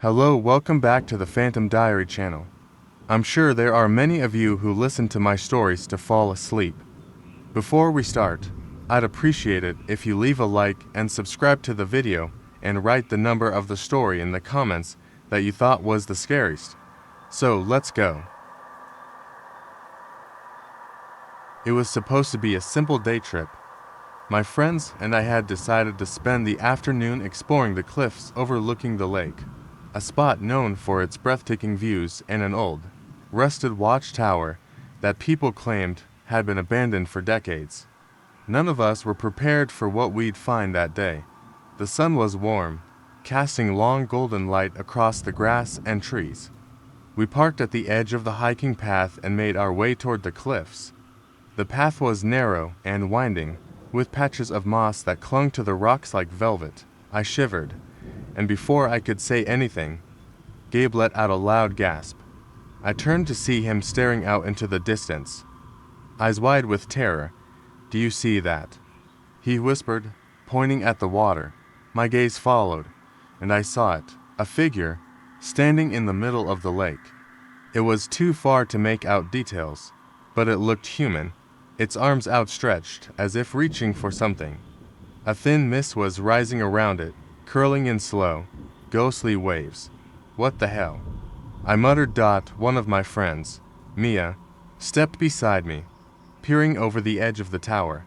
Hello, welcome back to the Phantom Diary channel. I'm sure there are many of you who listen to my stories to fall asleep. Before we start, I'd appreciate it if you leave a like and subscribe to the video and write the number of the story in the comments that you thought was the scariest. So let's go. It was supposed to be a simple day trip. My friends and I had decided to spend the afternoon exploring the cliffs overlooking the lake, a spot known for its breathtaking views and an old, rusted watchtower that people claimed had been abandoned for decades. None of us were prepared for what we'd find that day. The sun was warm, casting long golden light across the grass and trees. We parked at the edge of the hiking path and made our way toward the cliffs. The path was narrow and winding, with patches of moss that clung to the rocks like velvet. I shivered, and before I could say anything, Gabe let out a loud gasp. I turned to see him staring out into the distance, eyes wide with terror. "Do you see that?" he whispered, pointing at the water. My gaze followed, and I saw it, a figure, standing in the middle of the lake. It was too far to make out details, but it looked human, its arms outstretched as if reaching for something. A thin mist was rising around it, curling in slow, ghostly waves. "What the hell?" I muttered. One of my friends, Mia, stepped beside me, peering over the edge of the tower.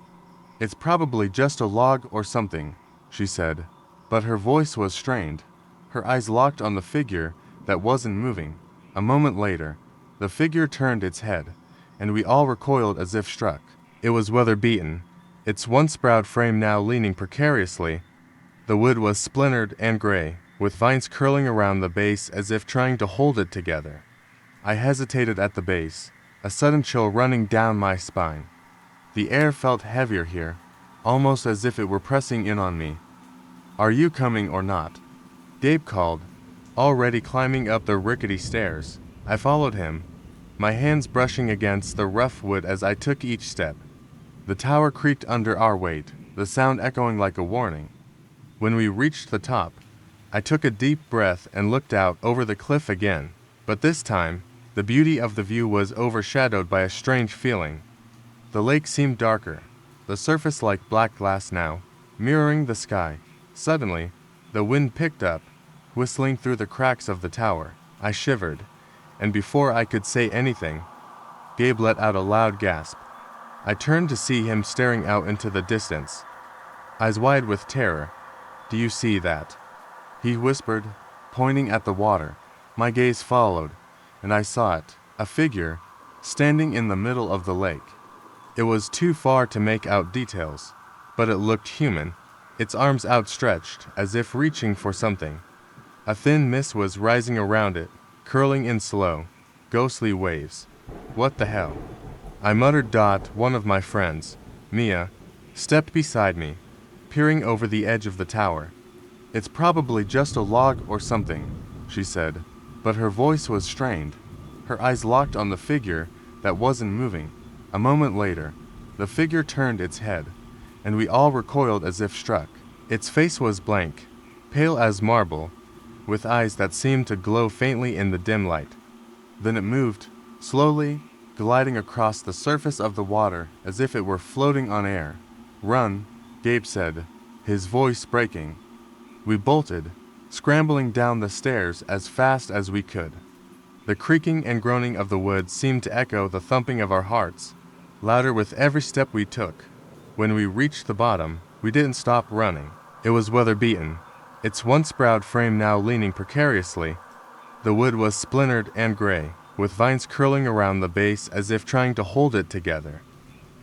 "It's probably just a log or something," she said, but her voice was strained. Her eyes locked on the figure that wasn't moving. A moment later, the figure turned its head, and we all recoiled as if struck. It was weather-beaten, its once proud frame now leaning precariously. The wood was splintered and gray, with vines curling around the base as if trying to hold it together. I hesitated at the base, a sudden chill running down my spine. The air felt heavier here, almost as if it were pressing in on me. "Are you coming or not?" Gabe called, already climbing up the rickety stairs. I followed him, my hands brushing against the rough wood as I took each step. The tower creaked under our weight, the sound echoing like a warning. When we reached the top, I took a deep breath and looked out over the cliff again, but this time, the beauty of the view was overshadowed by a strange feeling. The lake seemed darker, the surface like black glass now, mirroring the sky. Suddenly, the wind picked up, whistling through the cracks of the tower. I shivered, and before I could say anything, Gabe let out a loud gasp. I turned to see him staring out into the distance, eyes wide with terror. "Do you see that?" he whispered, pointing at the water. My gaze followed, and I saw it, a figure, standing in the middle of the lake. It was too far to make out details, but it looked human, its arms outstretched as if reaching for something. A thin mist was rising around it, curling in slow, ghostly waves. "What the hell?" I muttered. One of my friends, Mia, stepped beside me, peering over the edge of the tower. "It's probably just a log or something," she said, but her voice was strained. Her eyes locked on the figure that wasn't moving. A moment later, the figure turned its head, and we all recoiled as if struck. Its face was blank, pale as marble, with eyes that seemed to glow faintly in the dim light. Then it moved, slowly, gliding across the surface of the water as if it were floating on air. "Run," Gabe said, his voice breaking. We bolted, scrambling down the stairs as fast as we could. The creaking and groaning of the wood seemed to echo the thumping of our hearts, louder with every step we took. When we reached the bottom, we didn't stop running. It was weather-beaten, its once proud frame now leaning precariously. The wood was splintered and gray, with vines curling around the base as if trying to hold it together.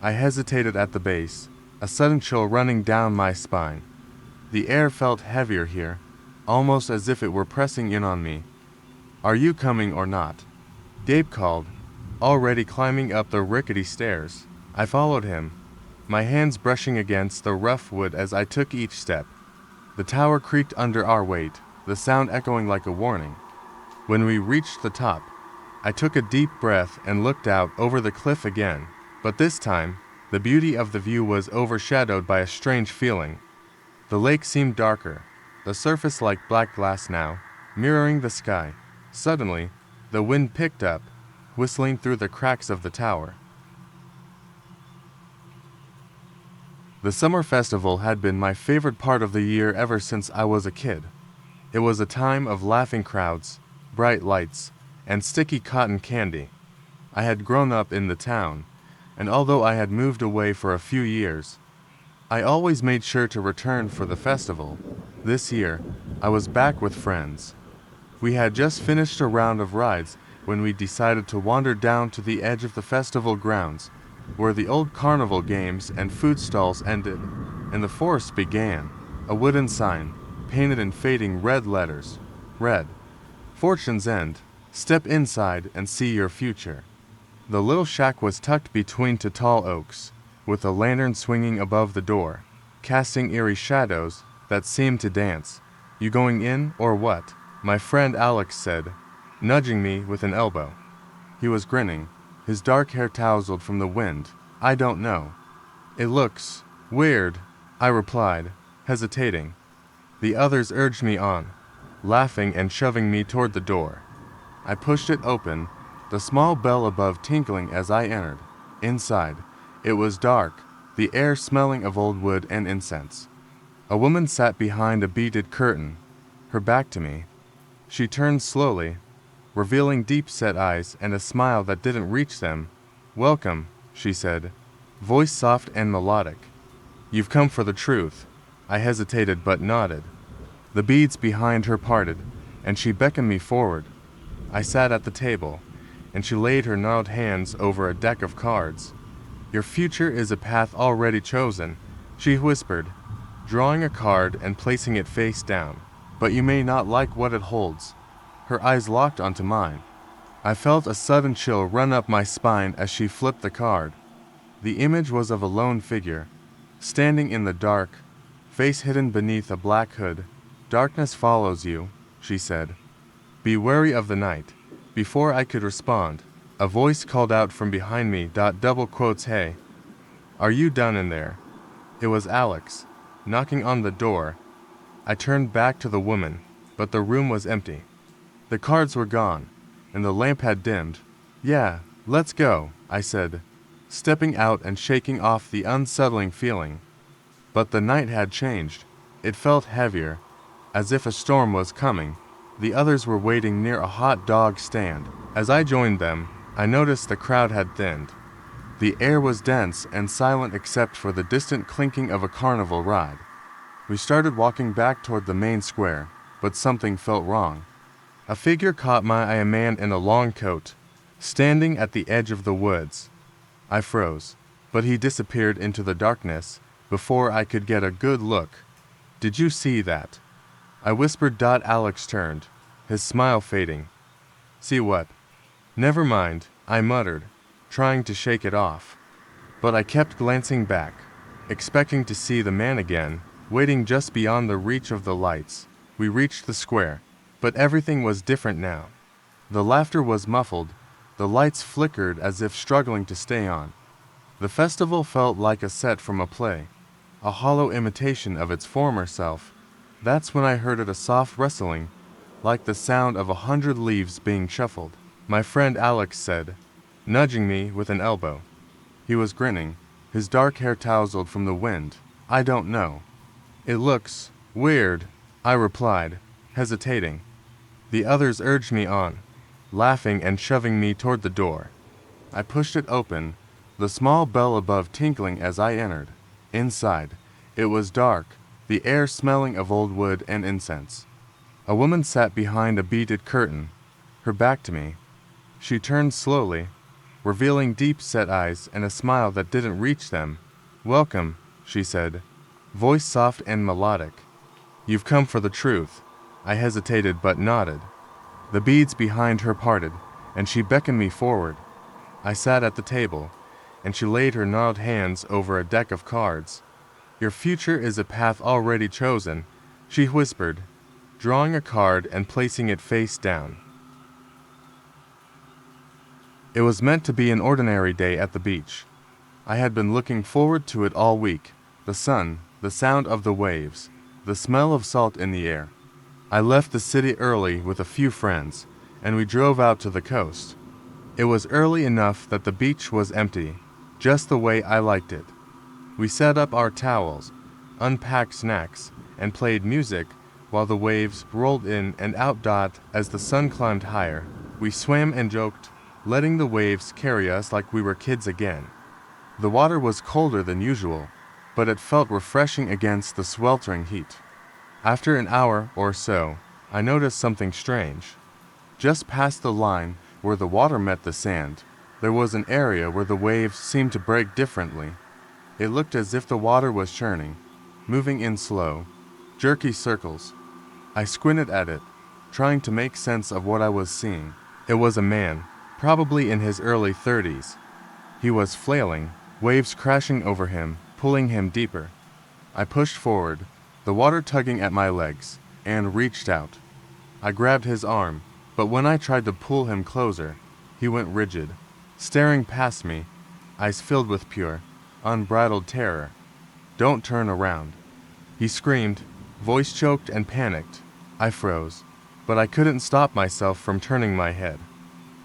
I hesitated at the base, a sudden chill running down my spine. The air felt heavier here, almost as if it were pressing in on me. "Are you coming or not?" Gabe called, already climbing up the rickety stairs. I followed him, my hands brushing against the rough wood as I took each step. The tower creaked under our weight, the sound echoing like a warning. When we reached the top, I took a deep breath and looked out over the cliff again, but this time, the beauty of the view was overshadowed by a strange feeling. The lake seemed darker, the surface like black glass now, mirroring the sky. Suddenly, the wind picked up, whistling through the cracks of the tower. The summer festival had been my favorite part of the year ever since I was a kid. It was a time of laughing crowds, bright lights, and sticky cotton candy. I had grown up in the town, and although I had moved away for a few years, I always made sure to return for the festival. This year, I was back with friends. We had just finished a round of rides when we decided to wander down to the edge of the festival grounds, where the old carnival games and food stalls ended, and the forest began. A wooden sign, painted in fading red letters, read, "Fortune's End. Step inside and see your future." The little shack was tucked between two tall oaks, with a lantern swinging above the door, casting eerie shadows that seemed to dance. "You going in, or what?" my friend Alex said, nudging me with an elbow. He was grinning, his dark hair tousled from the wind. "I don't know. It looks weird," I replied, hesitating. The others urged me on, laughing and shoving me toward the door. I pushed it open, the small bell above tinkling as I entered. Inside, it was dark, the air smelling of old wood and incense. A woman sat behind a beaded curtain, her back to me. She turned slowly, revealing deep-set eyes and a smile that didn't reach them. "Welcome," she said, voice soft and melodic. "You've come for the truth." I hesitated but nodded. The beads behind her parted, and she beckoned me forward. I sat at the table, and she laid her gnarled hands over a deck of cards. "Your future is a path already chosen," she whispered, drawing a card and placing it face down. "But you may not like what it holds." Her eyes locked onto mine. I felt a sudden chill run up my spine as she flipped the card. The image was of a lone figure, standing in the dark, face hidden beneath a black hood. "Darkness follows you," she said. "Be wary of the night." Before I could respond, a voice called out from behind me, double quotes, "Hey, are you done in there?" It was Alex, knocking on the door. I turned back to the woman, but the room was empty. The cards were gone, and the lamp had dimmed. "Yeah, let's go," I said, stepping out and shaking off the unsettling feeling. But the night had changed. It felt heavier, as if a storm was coming. The others were waiting near a hot dog stand. As I joined them, I noticed the crowd had thinned. The air was dense and silent except for the distant clinking of a carnival ride. We started walking back toward the main square, but something felt wrong. A figure caught my eye, a man in a long coat, standing at the edge of the woods. I froze, but he disappeared into the darkness before I could get a good look. "Did you see that?" I whispered. Alex turned, his smile fading. "See what?" "Never mind," I muttered, trying to shake it off. But I kept glancing back, expecting to see the man again, waiting just beyond the reach of the lights. We reached the square, but everything was different now. The laughter was muffled, the lights flickered as if struggling to stay on. The festival felt like a set from a play, a hollow imitation of its former self. That's when I heard a soft rustling, like the sound of 100 leaves being shuffled. My friend Alex said, nudging me with an elbow. He was grinning, his dark hair tousled from the wind. "I don't know. It looks weird," I replied, hesitating. The others urged me on, laughing and shoving me toward the door. I pushed it open, the small bell above tinkling as I entered. Inside, it was dark, the air smelling of old wood and incense. A woman sat behind a beaded curtain, her back to me. She turned slowly, revealing deep-set eyes and a smile that didn't reach them. "Welcome," she said, voice soft and melodic. "You've come for the truth." I hesitated but nodded. The beads behind her parted, and she beckoned me forward. I sat at the table, and she laid her gnarled hands over a deck of cards. "Your future is a path already chosen," she whispered, drawing a card and placing it face down. It was meant to be an ordinary day at the beach. I had been looking forward to it all week. The sun, the sound of the waves, the smell of salt in the air. I left the city early with a few friends, and we drove out to the coast. It was early enough that the beach was empty, just the way I liked it. We set up our towels, unpacked snacks, and played music while the waves rolled in and out. As the sun climbed higher, we swam and joked, letting the waves carry us like we were kids again. The water was colder than usual, but it felt refreshing against the sweltering heat. After an hour or so, I noticed something strange. Just past the line where the water met the sand, there was an area where the waves seemed to break differently. It looked as if the water was churning, moving in slow, jerky circles. I squinted at it, trying to make sense of what I was seeing. It was a man, probably in his early 30s. He was flailing, waves crashing over him, pulling him deeper. I pushed forward, the water tugging at my legs, and reached out. I grabbed his arm, but when I tried to pull him closer, he went rigid, staring past me, eyes filled with pure, unbridled terror. "Don't turn around," he screamed, voice choked and panicked. I froze, but I couldn't stop myself from turning my head.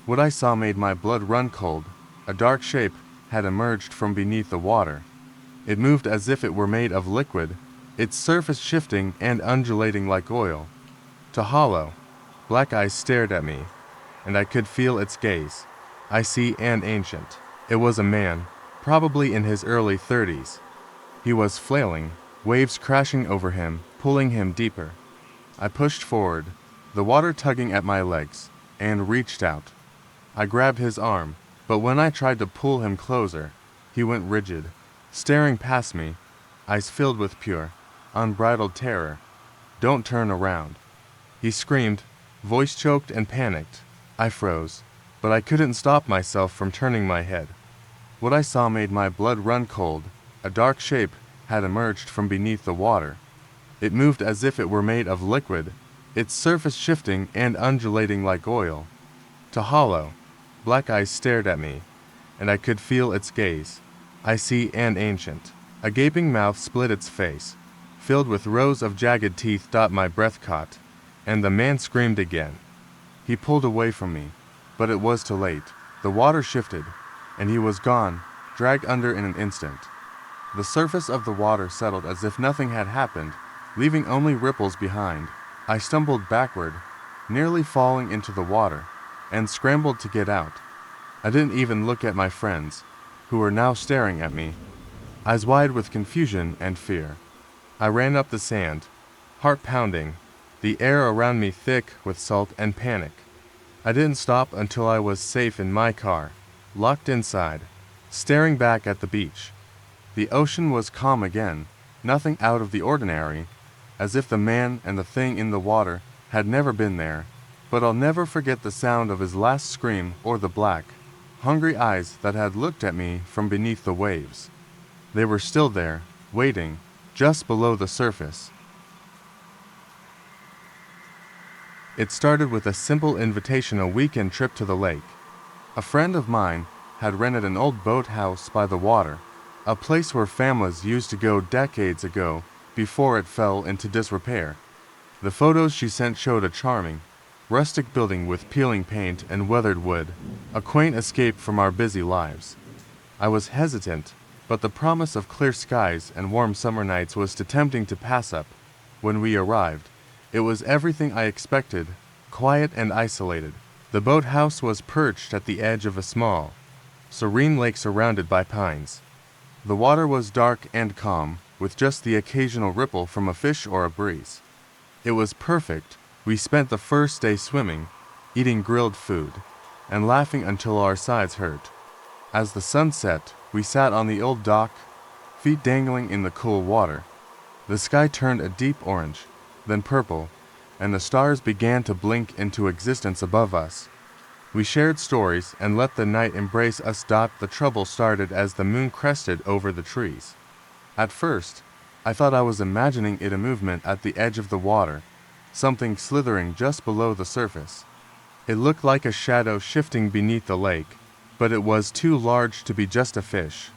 What I saw made my blood run cold. A dark shape had emerged from beneath the water. It moved as if it were made of liquid, its surface shifting and undulating like oil. To hollow, black eyes stared at me, and I could feel its gaze, icy and ancient. It was a man, probably in his early 30s. He was flailing, waves crashing over him, pulling him deeper. I pushed forward, the water tugging at my legs, and reached out. I grabbed his arm, but when I tried to pull him closer, he went rigid, staring past me, eyes filled with pure, unbridled terror. "Don't turn around," he screamed, voice choked and panicked. I froze, but I couldn't stop myself from turning my head. What I saw made my blood run cold. A dark shape had emerged from beneath the water. It moved as if it were made of liquid, its surface shifting and undulating like oil. To hollow, black eyes stared at me, and I could feel its gaze, icy and ancient. A gaping mouth split its face, filled with rows of jagged teeth. My breath caught, and the man screamed again. He pulled away from me, but it was too late. The water shifted, and he was gone, dragged under in an instant. The surface of the water settled as if nothing had happened, leaving only ripples behind. I stumbled backward, nearly falling into the water, and scrambled to get out. I didn't even look at my friends, who were now staring at me, eyes wide with confusion and fear. I ran up the sand, heart pounding, the air around me thick with salt and panic. I didn't stop until I was safe in my car, locked inside, staring back at the beach. The ocean was calm again, nothing out of the ordinary, as if the man and the thing in the water had never been there. But I'll never forget the sound of his last scream or the black, hungry eyes that had looked at me from beneath the waves. They were still there, waiting, just below the surface. It started with a simple invitation, a weekend trip to the lake. A friend of mine had rented an old boathouse by the water, a place where families used to go decades ago before it fell into disrepair. The photos she sent showed a charming, rustic building with peeling paint and weathered wood, a quaint escape from our busy lives. I was hesitant, but the promise of clear skies and warm summer nights was too tempting to pass up. When we arrived, it was everything I expected, quiet and isolated. The boathouse was perched at the edge of a small, serene lake surrounded by pines. The water was dark and calm, with just the occasional ripple from a fish or a breeze. It was perfect. We spent the first day swimming, eating grilled food, and laughing until our sides hurt. As the sun set, we sat on the old dock, feet dangling in the cool water. The sky turned a deep orange, then purple, and the stars began to blink into existence above us. We shared stories and let the night embrace us. The trouble started as the moon crested over the trees. At first, I thought I was imagining it, a movement at the edge of the water, something slithering just below the surface. It looked like a shadow shifting beneath the lake, but it was too large to be just a fish.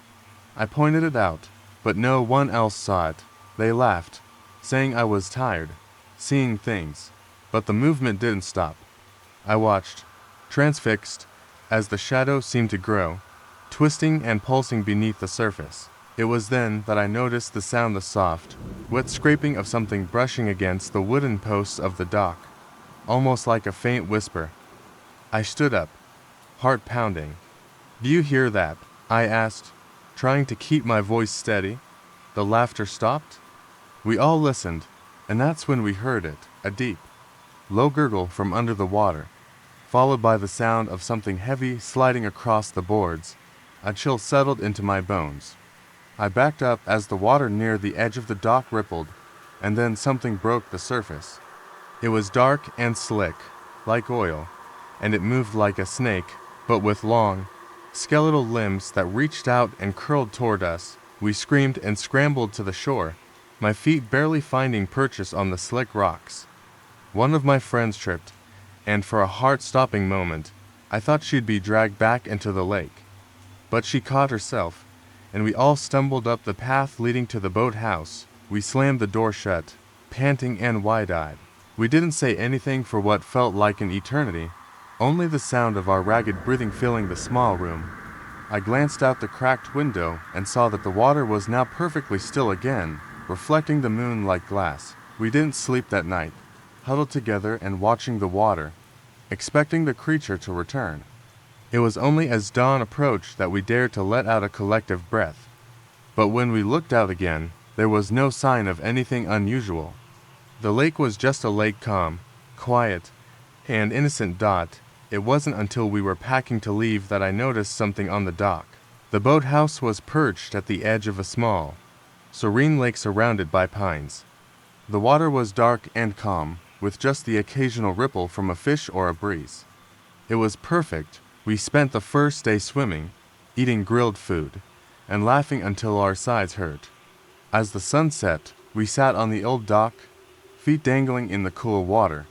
I pointed it out, but no one else saw it. They laughed, saying I was tired, seeing things. but the movement didn't stop. I watched, transfixed, as the shadow seemed to grow, twisting and pulsing beneath the surface. It was then that I noticed the soft, wet scraping of something brushing against the wooden posts of the dock, almost like a faint whisper. I stood up, heart pounding. "Do you hear that?" I asked, trying to keep my voice steady. The laughter stopped. We all listened, and that's when we heard it, a deep, low gurgle from under the water, followed by the sound of something heavy sliding across the boards. A chill settled into my bones. I backed up as the water near the edge of the dock rippled, and then something broke the surface. It was dark and slick, like oil, and it moved like a snake, but with long, skeletal limbs that reached out and curled toward us. We screamed and scrambled to the shore, my feet barely finding purchase on the slick rocks. One of my friends tripped, and for a heart-stopping moment, I thought she'd be dragged back into the lake. But she caught herself, and we all stumbled up the path leading to the boathouse. We slammed the door shut, panting and wide-eyed. We didn't say anything for what felt like an eternity, only the sound of our ragged breathing filling the small room. I glanced out the cracked window and saw that the water was now perfectly still again, reflecting the moon like glass. We didn't sleep that night, huddled together and watching the water, expecting the creature to return. It was only as dawn approached that we dared to let out a collective breath. But when we looked out again, there was no sign of anything unusual. The lake was just a lake, calm, quiet, and innocent dot. It wasn't until we were packing to leave that I noticed something on the dock. The boathouse was perched at the edge of a small, serene lake surrounded by pines. The water was dark and calm, with just the occasional ripple from a fish or a breeze. It was perfect. We spent the first day swimming, eating grilled food, and laughing until our sides hurt. As the sun set, we sat on the old dock, feet dangling in the cool water.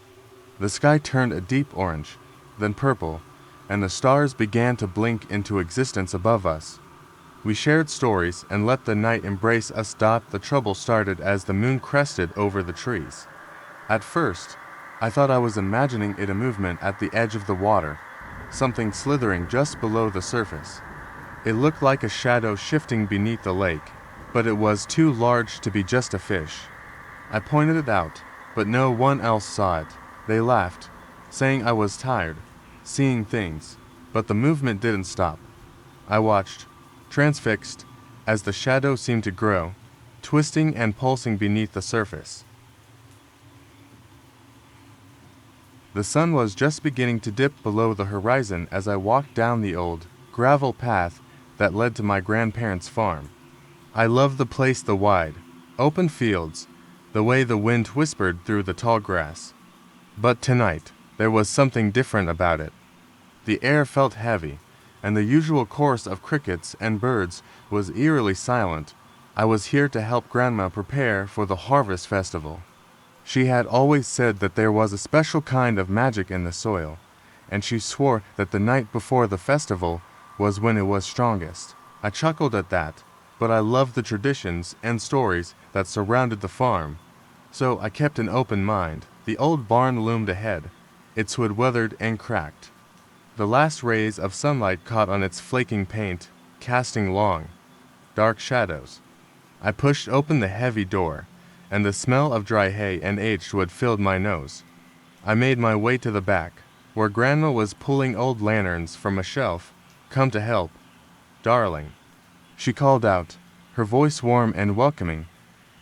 The sky turned a deep orange, then purple, and the stars began to blink into existence above us. We shared stories and let the night embrace us. The trouble started as the moon crested over the trees. At first, I thought I was imagining it a movement at the edge of the water, something slithering just below the surface. It looked like a shadow shifting beneath the lake, but it was too large to be just a fish. I pointed it out, but no one else saw it. They laughed, saying I was tired, seeing things, but the movement didn't stop. I watched, transfixed, as the shadow seemed to grow, twisting and pulsing beneath the surface. The sun was just beginning to dip below the horizon as I walked down the old, gravel path that led to my grandparents' farm. I loved the place, the wide, open fields, the way the wind whispered through the tall grass. But tonight, there was something different about it. The air felt heavy, and the usual chorus of crickets and birds was eerily silent. I was here to help Grandma prepare for the harvest festival. She had always said that there was a special kind of magic in the soil, and she swore that the night before the festival was when it was strongest. I chuckled at that, but I loved the traditions and stories that surrounded the farm, so I kept an open mind. The old barn loomed ahead, its wood weathered and cracked. The last rays of sunlight caught on its flaking paint, casting long, dark shadows. I pushed open the heavy door, and the smell of dry hay and aged wood filled my nose. I made my way to the back, where Grandma was pulling old lanterns from a shelf. "Come to help, darling," she called out, her voice warm and welcoming.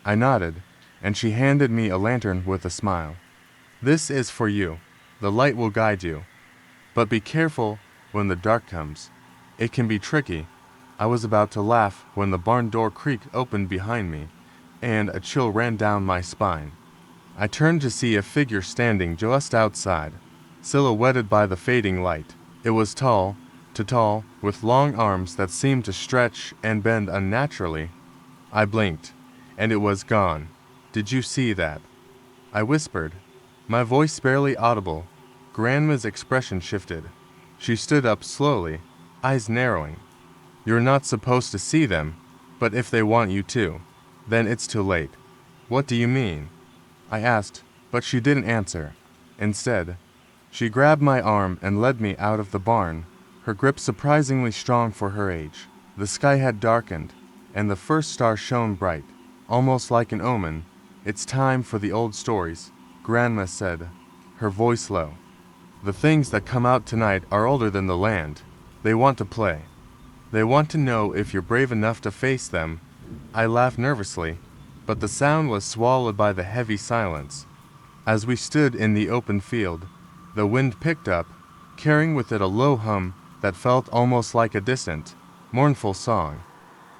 I nodded, and she handed me a lantern with a smile. "This is for you. The light will guide you. But be careful when the dark comes. It can be tricky." I was about to laugh when the barn door creaked open behind me, and a chill ran down my spine. I turned to see a figure standing just outside, silhouetted by the fading light. It was tall, too tall, with long arms that seemed to stretch and bend unnaturally. I blinked, and it was gone. "Did you see that?" I whispered, my voice barely audible. Grandma's expression shifted. She stood up slowly, eyes narrowing. "You're not supposed to see them, but if they want you to, then it's too late." "What do you mean?" I asked, but she didn't answer. Instead, she grabbed my arm and led me out of the barn, her grip surprisingly strong for her age. The sky had darkened, and the first star shone bright, almost like an omen. "It's time for the old stories," Grandma said, her voice low. "The things that come out tonight are older than the land. They want to play. They want to know if you're brave enough to face them." I laughed nervously, but the sound was swallowed by the heavy silence. As we stood in the open field, the wind picked up, carrying with it a low hum that felt almost like a distant, mournful song.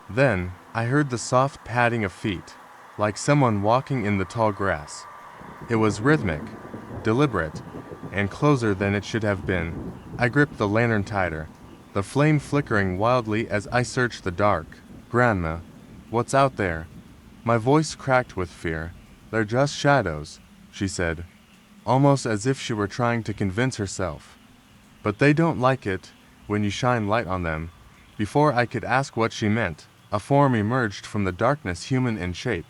Then I heard the soft padding of feet, like someone walking in the tall grass. It was rhythmic, deliberate, and closer than it should have been. I gripped the lantern tighter, the flame flickering wildly as I searched the dark. "Grandma, what's out there?" My voice cracked with fear. "They're just shadows," she said, almost as if she were trying to convince herself. "But they don't like it when you shine light on them." Before I could ask what she meant, a form emerged from the darkness, human in shape,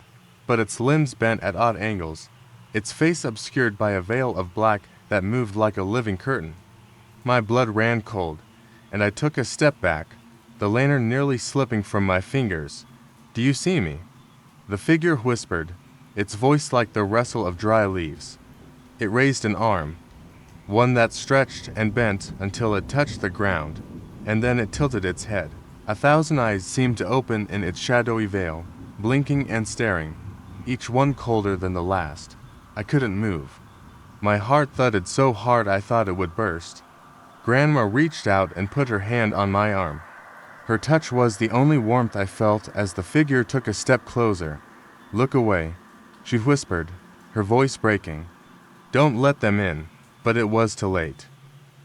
but its limbs bent at odd angles, its face obscured by a veil of black that moved like a living curtain. My blood ran cold, and I took a step back, the lantern nearly slipping from my fingers. "Do you see me?" The figure whispered, its voice like the rustle of dry leaves. It raised an arm, one that stretched and bent until it touched the ground, and then it tilted its head. 1,000 eyes seemed to open in its shadowy veil, blinking and staring, each one colder than the last. I couldn't move. My heart thudded so hard I thought it would burst. Grandma reached out and put her hand on my arm. Her touch was the only warmth I felt as the figure took a step closer. "Look away," she whispered, her voice breaking. "Don't let them in." But it was too late.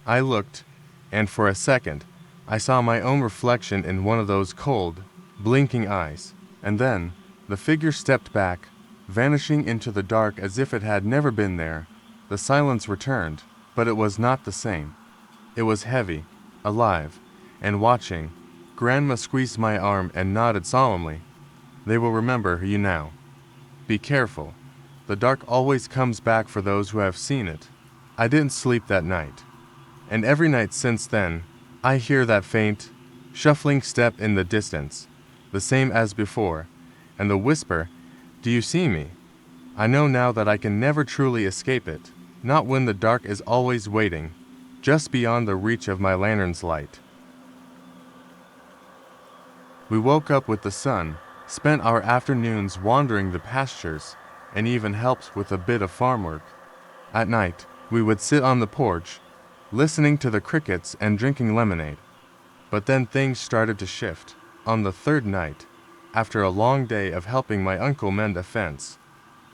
I looked, and for a second, I saw my own reflection in one of those cold, blinking eyes. And then, the figure stepped back, vanishing into the dark as if it had never been there. The silence returned, but it was not the same. It was heavy, alive, and watching. Grandma squeezed my arm and nodded solemnly. "They will remember you now. Be careful. The dark always comes back for those who have seen it." I didn't sleep that night. And every night since then, I hear that faint, shuffling step in the distance, the same as before, and the whisper, "Do you see me?" I know now that I can never truly escape it, not when the dark is always waiting, just beyond the reach of my lantern's light. We woke up with the sun, spent our afternoons wandering the pastures, and even helped with a bit of farm work. At night, we would sit on the porch, listening to the crickets and drinking lemonade. But then things started to shift. On the third night, after a long day of helping my uncle mend a fence,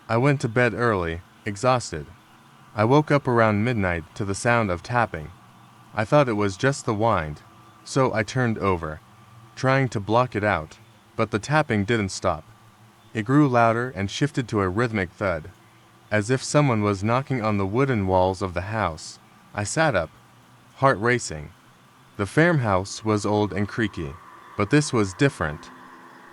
I went to bed early, exhausted. I woke up around midnight to the sound of tapping. I thought it was just the wind, so I turned over, trying to block it out, but the tapping didn't stop. It grew louder and shifted to a rhythmic thud, as if someone was knocking on the wooden walls of the house. I sat up, heart racing. The farmhouse was old and creaky, but this was different.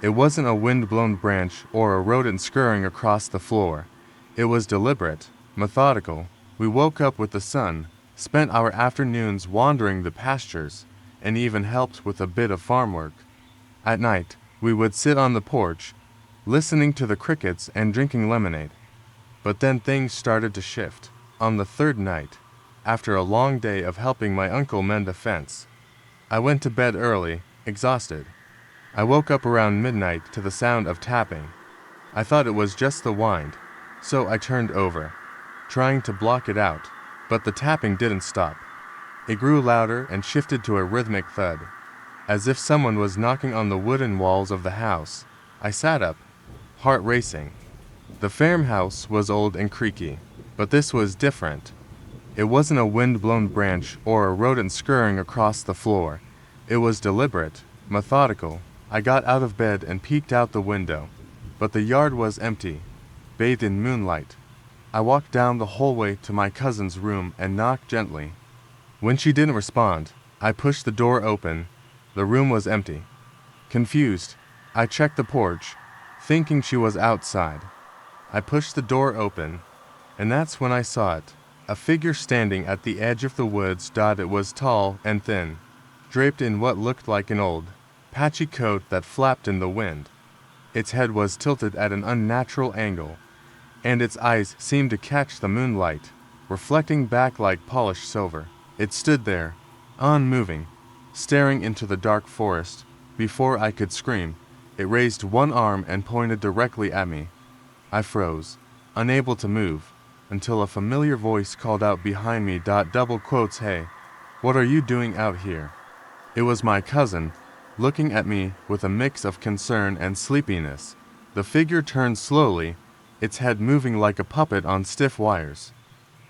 It wasn't a wind-blown branch or a rodent scurrying across the floor. It was deliberate, methodical. We woke up with the sun, spent our afternoons wandering the pastures, and even helped with a bit of farm work. At night, we would sit on the porch, listening to the crickets and drinking lemonade. But then things started to shift. On the third night, after a long day of helping my uncle mend a fence, I went to bed early, exhausted. I woke up around midnight to the sound of tapping. I thought it was just the wind, so I turned over, trying to block it out, but the tapping didn't stop. It grew louder and shifted to a rhythmic thud, as if someone was knocking on the wooden walls of the house. I sat up, heart racing. The farmhouse was old and creaky, but this was different. It wasn't a wind-blown branch or a rodent scurrying across the floor. It was deliberate, methodical. I got out of bed and peeked out the window, but the yard was empty, bathed in moonlight. I walked down the hallway to my cousin's room and knocked gently. When she didn't respond, I pushed the door open. The room was empty. Confused, I checked the porch, thinking she was outside. I pushed the door open, and that's when I saw it. A figure standing at the edge of the woods. It was tall and thin, draped in what looked like an old, patchy coat that flapped in the wind. Its head was tilted at an unnatural angle, and its eyes seemed to catch the moonlight, reflecting back like polished silver. It stood there, unmoving, staring into the dark forest. Before I could scream, it raised one arm and pointed directly at me. I froze, unable to move, until a familiar voice called out behind me. Double quotes, "Hey, what are you doing out here?" It was my cousin, looking at me with a mix of concern and sleepiness. The figure turned slowly, its head moving like a puppet on stiff wires.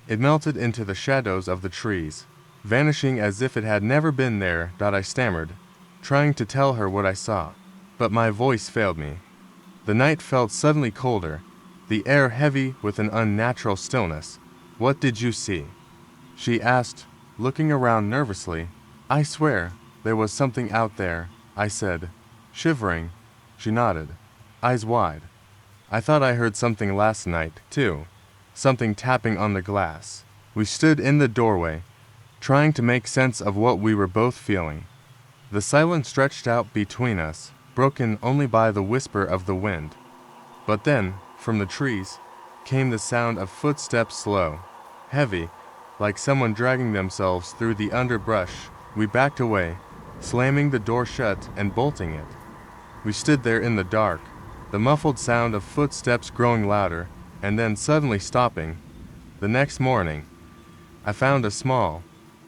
It melted into the shadows of the trees, vanishing as if it had never been there. I stammered, trying to tell her what I saw, but my voice failed me. The night felt suddenly colder, the air heavy with an unnatural stillness. "What did you see?" she asked, looking around nervously. "I swear, there was something out there," I said, shivering. She nodded, eyes wide. "I thought I heard something last night, too. Something tapping on the glass." We stood in the doorway, trying to make sense of what we were both feeling. The silence stretched out between us, broken only by the whisper of the wind. But then, from the trees, came the sound of footsteps, slow, heavy, like someone dragging themselves through the underbrush. We backed away, slamming the door shut and bolting it. We stood there in the dark, the muffled sound of footsteps growing louder, and then suddenly stopping. The next morning, I found a small,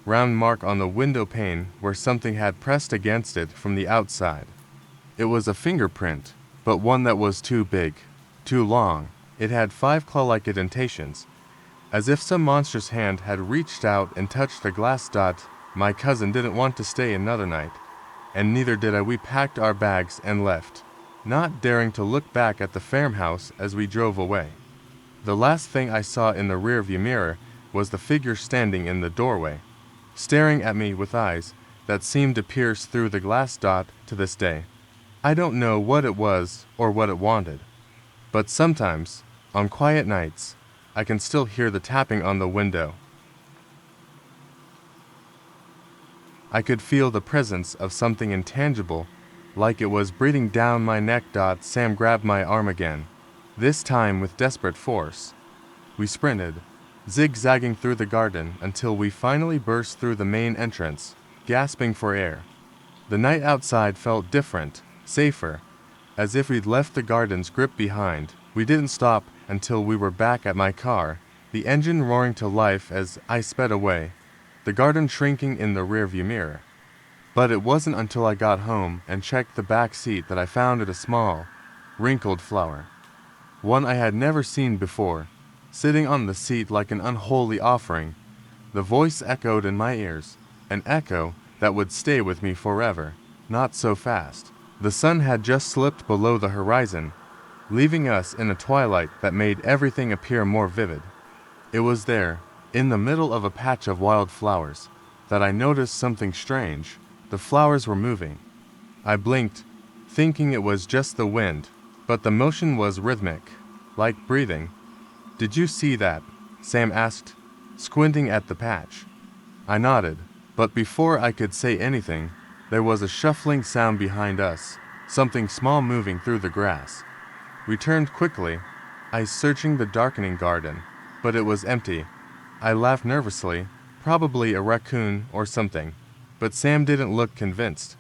round mark on the window pane where something had pressed against it from the outside. It was a fingerprint, but one that was too big, too long. It had 5 claw-like indentations, as if some monstrous hand had reached out and touched the glass. My cousin didn't want to stay another night, and neither did I. We packed our bags and left, not daring to look back at the farmhouse as we drove away. The last thing I saw in the rearview mirror was the figure standing in the doorway, staring at me with eyes that seemed to pierce through the glass. To this day, I don't know what it was or what it wanted, but sometimes, on quiet nights, I can still hear the tapping on the window. I could feel the presence of something intangible, like it was breathing down my neck. Sam grabbed my arm again, this time with desperate force. We sprinted, zigzagging through the garden until we finally burst through the main entrance, gasping for air. The night outside felt different, safer, as if we'd left the garden's grip behind. We didn't stop until we were back at my car, the engine roaring to life as I sped away, the garden shrinking in the rearview mirror. But it wasn't until I got home and checked the back seat that I found it a small, wrinkled flower. One I had never seen before, sitting on the seat like an unholy offering. The voice echoed in my ears, an echo that would stay with me forever. Not so fast. The sun had just slipped below the horizon, leaving us in a twilight that made everything appear more vivid. It was there, in the middle of a patch of wild flowers, that I noticed something strange. The flowers were moving. I blinked, thinking it was just the wind, but the motion was rhythmic, like breathing. "Did you see that?" Sam asked, squinting at the patch. I nodded, but before I could say anything, there was a shuffling sound behind us, something small moving through the grass. We turned quickly, eyes searching the darkening garden, but it was empty. I laughed nervously, probably a raccoon or something, but Sam didn't look convinced.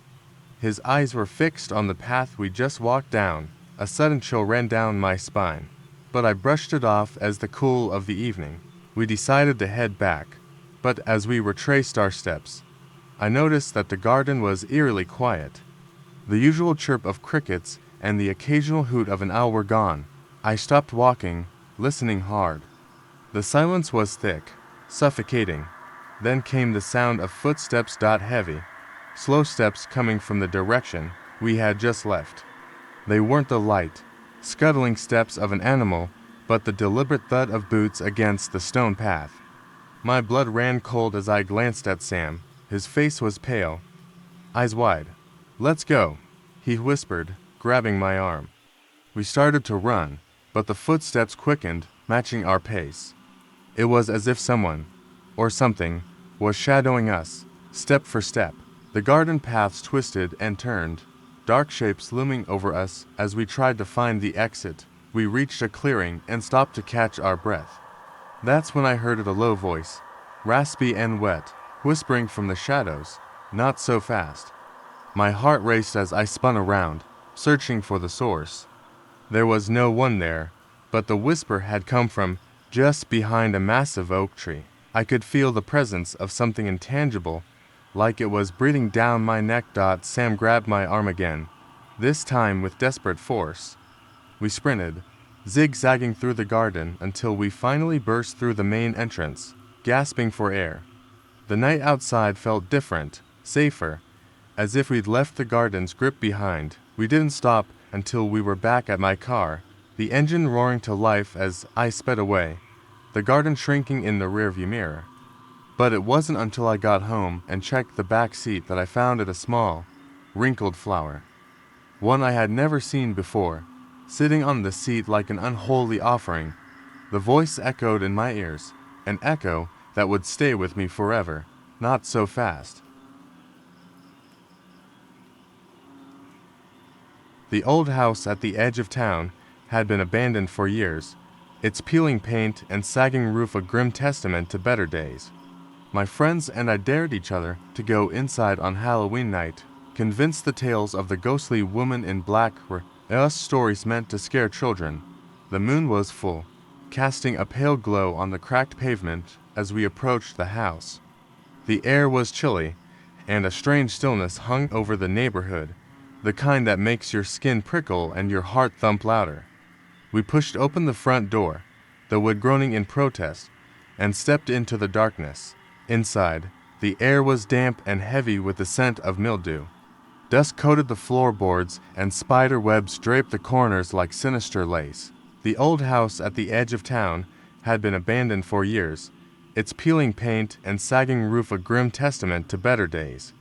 His eyes were fixed on the path we just walked down. A sudden chill ran down my spine, but I brushed it off as the cool of the evening. We decided to head back, but as we retraced our steps, I noticed that the garden was eerily quiet. The usual chirp of crickets and the occasional hoot of an owl were gone. I stopped walking, listening hard. The silence was thick, suffocating. Then came the sound of footsteps. Heavy, slow steps coming from the direction we had just left. They weren't the light, scuttling steps of an animal, but the deliberate thud of boots against the stone path. My blood ran cold as I glanced at Sam. His face was pale, eyes wide. "Let's go," he whispered, grabbing my arm. We started to run, but the footsteps quickened, matching our pace. It was as if someone, or something, was shadowing us, step for step. The garden paths twisted and turned, dark shapes looming over us as we tried to find the exit. We reached a clearing and stopped to catch our breath. That's when I heard a low voice, raspy and wet, whispering from the shadows, "Not so fast." My heart raced as I spun around, searching for the source. There was no one there, but the whisper had come from just behind a massive oak tree. I could feel the presence of something intangible, like it was breathing down my neck. Sam grabbed my arm again, this time with desperate force. We sprinted, zigzagging through the garden until we finally burst through the main entrance, gasping for air. The night outside felt different, safer, as if we'd left the garden's grip behind. We didn't stop until we were back at my car, the engine roaring to life as I sped away, the garden shrinking in the rearview mirror. But it wasn't until I got home and checked the back seat that I found it a small, wrinkled flower. One I had never seen before, sitting on the seat like an unholy offering. The voice echoed in my ears, an echo that would stay with me forever. Not so fast. The old house at the edge of town had been abandoned for years, its peeling paint and sagging roof a grim testament to better days. My friends and I dared each other to go inside on Halloween night, convinced the tales of the ghostly woman in black were stories meant to scare children. The moon was full, casting a pale glow on the cracked pavement as we approached the house. The air was chilly, and a strange stillness hung over the neighborhood, the kind that makes your skin prickle and your heart thump louder. We pushed open the front door, the wood groaning in protest, and stepped into the darkness. Inside, the air was damp and heavy with the scent of mildew. Dust coated the floorboards, and spider webs draped the corners like sinister lace. The old house at the edge of town had been abandoned for years, its peeling paint and sagging roof a grim testament to better days.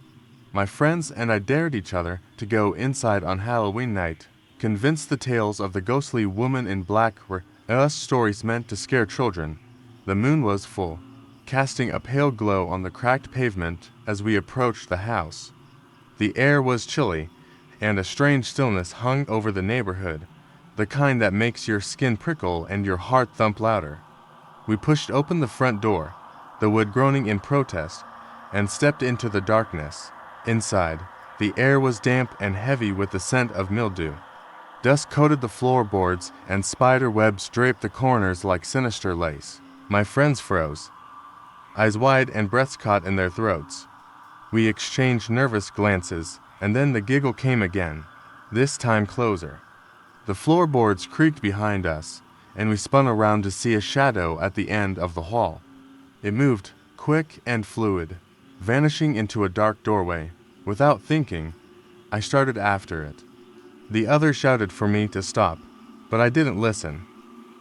My friends and I dared each other to go inside on Halloween night, convinced the tales of the ghostly woman in black were stories meant to scare children. The moon was full, casting a pale glow on the cracked pavement as we approached the house. The air was chilly, and a strange stillness hung over the neighborhood, the kind that makes your skin prickle and your heart thump louder. We pushed open the front door, the wood groaning in protest, and stepped into the darkness. Inside, the air was damp and heavy with the scent of mildew. Dust coated the floorboards, and spider webs draped the corners like sinister lace. My friends froze, eyes wide and breaths caught in their throats. We exchanged nervous glances, and then the giggle came again, this time closer. The floorboards creaked behind us, and we spun around to see a shadow at the end of the hall. It moved, quick and fluid, vanishing into a dark doorway. Without thinking, I started after it. The others shouted for me to stop, but I didn't listen.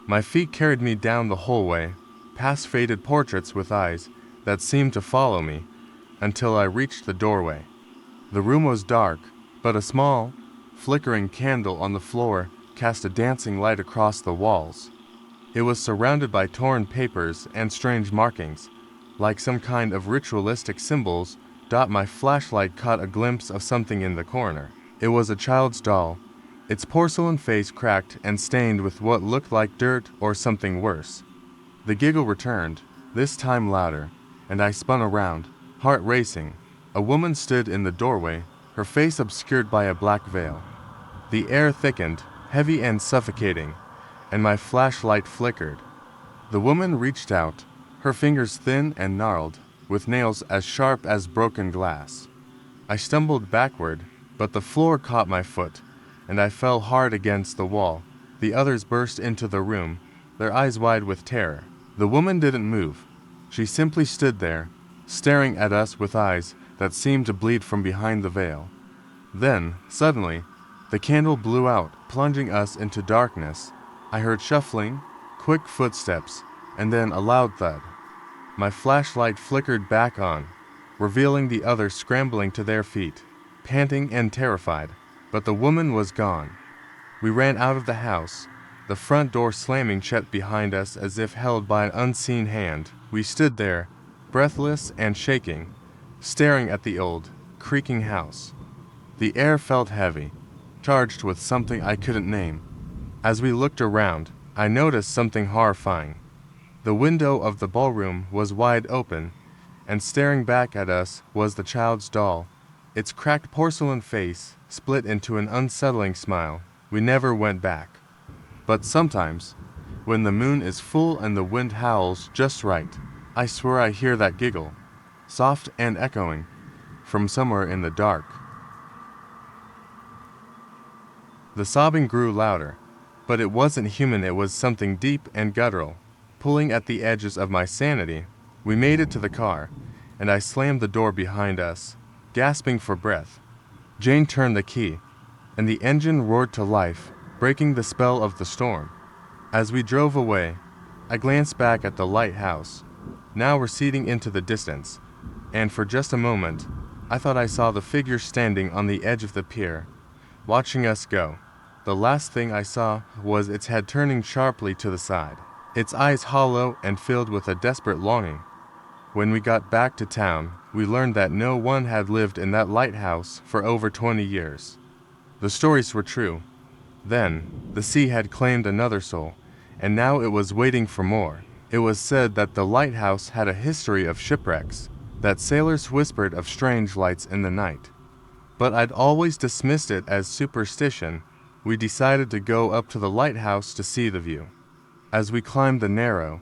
My feet carried me down the hallway, past faded portraits with eyes that seemed to follow me, until I reached the doorway. The room was dark, but a small, flickering candle on the floor cast a dancing light across the walls. It was surrounded by torn papers and strange markings, like some kind of ritualistic symbols. My flashlight caught a glimpse of something in the corner. It was a child's doll, its porcelain face cracked and stained with what looked like dirt or something worse. The giggle returned, this time louder, and I spun around, heart racing. A woman stood in the doorway, her face obscured by a black veil. The air thickened, heavy and suffocating, and my flashlight flickered. The woman reached out, her fingers thin and gnarled, with nails as sharp as broken glass. I stumbled backward, but the floor caught my foot, and I fell hard against the wall. The others burst into the room, their eyes wide with terror. The woman didn't move. She simply stood there, staring at us with eyes that seemed to bleed from behind the veil. Then, suddenly, the candle blew out, plunging us into darkness. I heard shuffling, quick footsteps, and then a loud thud. My flashlight flickered back on, revealing the others scrambling to their feet, panting and terrified, but the woman was gone. We ran out of the house, the front door slamming shut behind us as if held by an unseen hand. We stood there, breathless and shaking, staring at the old, creaking house. The air felt heavy, charged with something I couldn't name. As we looked around, I noticed something horrifying. The window of the ballroom was wide open, and staring back at us was the child's doll, its cracked porcelain face split into an unsettling smile. We never went back. But sometimes, when the moon is full and the wind howls just right, I swear I hear that giggle, soft and echoing, from somewhere in the dark. The sobbing grew louder, but it wasn't human, it was something deep and guttural, pulling at the edges of my sanity. We made it to the car, and I slammed the door behind us, gasping for breath. Jane turned the key, and the engine roared to life, breaking the spell of the storm. As we drove away, I glanced back at the lighthouse, now receding into the distance, and for just a moment, I thought I saw the figure standing on the edge of the pier, watching us go. The last thing I saw was its head turning sharply to the side, its eyes hollow and filled with a desperate longing. When we got back to town, we learned that no one had lived in that lighthouse for over 20 years. The stories were true. Then, the sea had claimed another soul, and now it was waiting for more. It was said that the lighthouse had a history of shipwrecks, that sailors whispered of strange lights in the night. But I'd always dismissed it as superstition. We decided to go up to the lighthouse to see the view. As we climbed the narrow,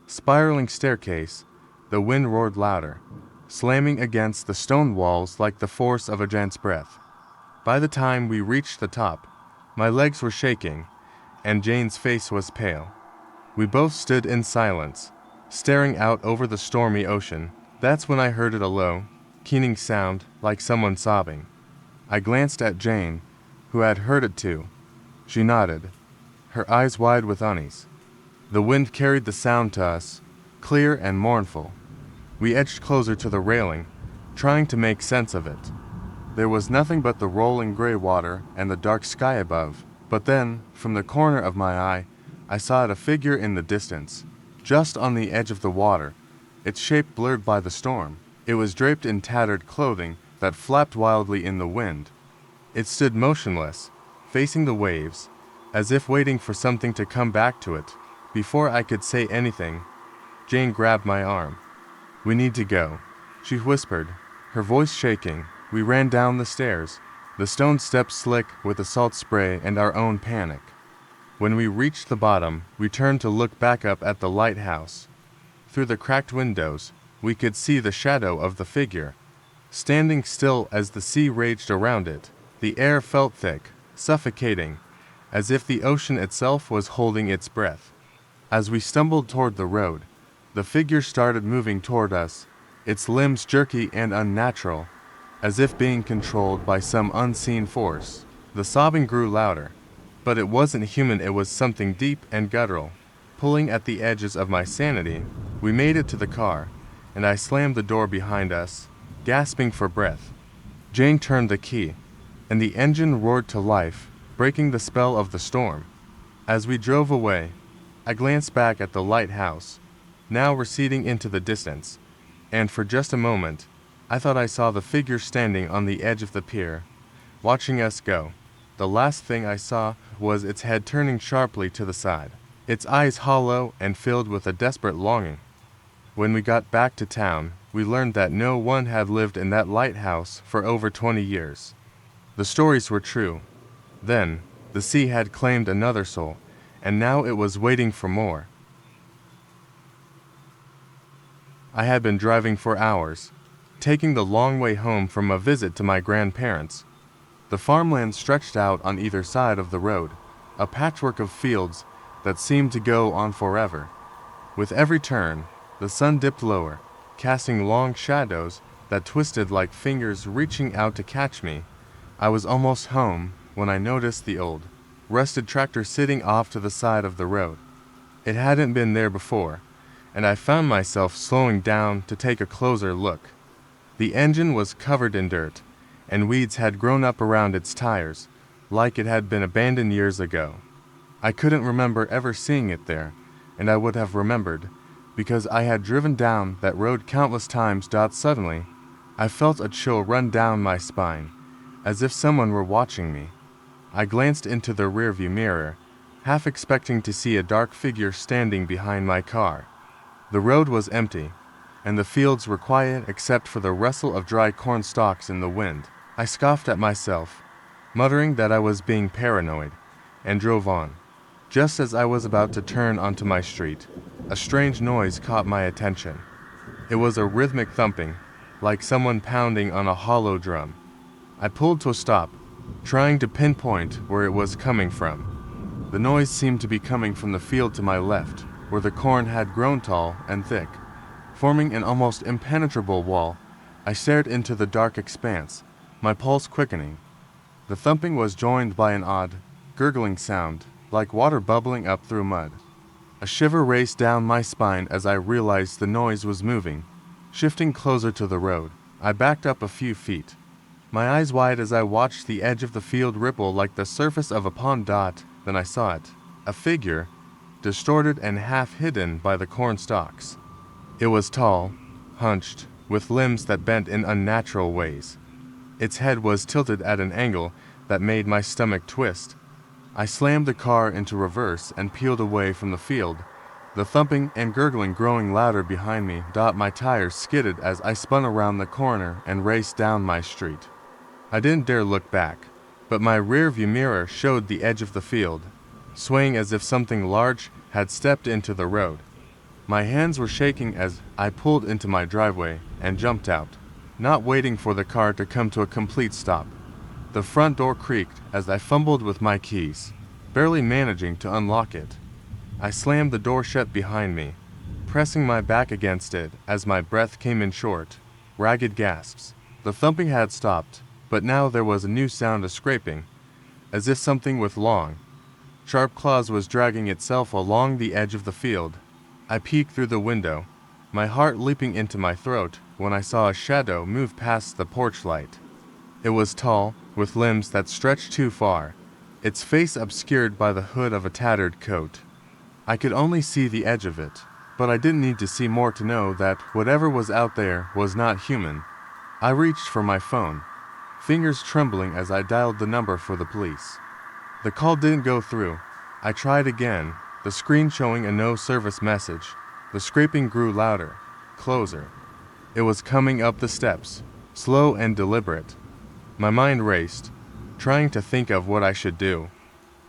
spiraling staircase, the wind roared louder, slamming against the stone walls like the force of a giant's breath. By the time we reached the top, my legs were shaking, and Jane's face was pale. We both stood in silence, staring out over the stormy ocean. That's when I heard a low, keening sound like someone sobbing. I glanced at Jane, who had heard it too. She nodded, her eyes wide with unease. The wind carried the sound to us, clear and mournful. We edged closer to the railing, trying to make sense of it. There was nothing but the rolling gray water and the dark sky above, but then, from the corner of my eye, I saw a figure in the distance, just on the edge of the water, its shape blurred by the storm. It was draped in tattered clothing that flapped wildly in the wind. It stood motionless, facing the waves, as if waiting for something to come back to it. Before I could say anything, Jane grabbed my arm. "We need to go," she whispered, her voice shaking. We ran down the stairs, the stone steps slick with the salt spray and our own panic. When we reached the bottom, we turned to look back up at the lighthouse. Through the cracked windows, we could see the shadow of the figure, standing still as the sea raged around it. The air felt thick, suffocating, as if the ocean itself was holding its breath. As we stumbled toward the road, the figure started moving toward us, its limbs jerky and unnatural, as if being controlled by some unseen force. The sobbing grew louder, but it wasn't human, it was something deep and guttural, pulling at the edges of my sanity. We made it to the car, and I slammed the door behind us, gasping for breath. Jane turned the key, and the engine roared to life, breaking the spell of the storm. As we drove away, I glanced back at the lighthouse, now receding into the distance, and for just a moment, I thought I saw the figure standing on the edge of the pier, watching us go. The last thing I saw was its head turning sharply to the side, its eyes hollow and filled with a desperate longing. When we got back to town, we learned that no one had lived in that lighthouse for over 20 years. The stories were true. Then, the sea had claimed another soul, and now it was waiting for more. I had been driving for hours, taking the long way home from a visit to my grandparents. The farmland stretched out on either side of the road, a patchwork of fields that seemed to go on forever. With every turn, the sun dipped lower, casting long shadows that twisted like fingers reaching out to catch me. I was almost home when I noticed the old, rusted tractor sitting off to the side of the road. It hadn't been there before, and I found myself slowing down to take a closer look. The engine was covered in dirt, and weeds had grown up around its tires, like it had been abandoned years ago. I couldn't remember ever seeing it there, and I would have remembered, because I had driven down that road countless times. Suddenly, I felt a chill run down my spine, as if someone were watching me. I glanced into the rearview mirror, half expecting to see a dark figure standing behind my car. The road was empty, and the fields were quiet except for the rustle of dry corn stalks in the wind. I scoffed at myself, muttering that I was being paranoid, and drove on. Just as I was about to turn onto my street, a strange noise caught my attention. It was a rhythmic thumping, like someone pounding on a hollow drum. I pulled to a stop, trying to pinpoint where it was coming from. The noise seemed to be coming from the field to my left, where the corn had grown tall and thick, forming an almost impenetrable wall. I stared into the dark expanse, my pulse quickening. The thumping was joined by an odd, gurgling sound, like water bubbling up through mud. A shiver raced down my spine as I realized the noise was moving, shifting closer to the road. I backed up a few feet, my eyes wide as I watched the edge of the field ripple like the surface of a pond. Then I saw it, a figure, distorted and half hidden by the corn stalks. It was tall, hunched, with limbs that bent in unnatural ways. Its head was tilted at an angle that made my stomach twist. I slammed the car into reverse and peeled away from the field, the thumping and gurgling growing louder behind me. My tires skidded as I spun around the corner and raced down my street. I didn't dare look back, but my rearview mirror showed the edge of the field, swaying as if something large had stepped into the road. My hands were shaking as I pulled into my driveway and jumped out, not waiting for the car to come to a complete stop. The front door creaked as I fumbled with my keys, barely managing to unlock it. I slammed the door shut behind me, pressing my back against it as my breath came in short, ragged gasps. The thumping had stopped, but now there was a new sound of scraping, as if something with long, sharp claws was dragging itself along the edge of the field. I peeked through the window, my heart leaping into my throat when I saw a shadow move past the porch light. It was tall, with limbs that stretched too far, its face obscured by the hood of a tattered coat. I could only see the edge of it, but I didn't need to see more to know that whatever was out there was not human. I reached for my phone, fingers trembling as I dialed the number for the police. The call didn't go through. I tried again, the screen showing a no-service message. The scraping grew louder, closer. It was coming up the steps, slow and deliberate. My mind raced, trying to think of what I should do.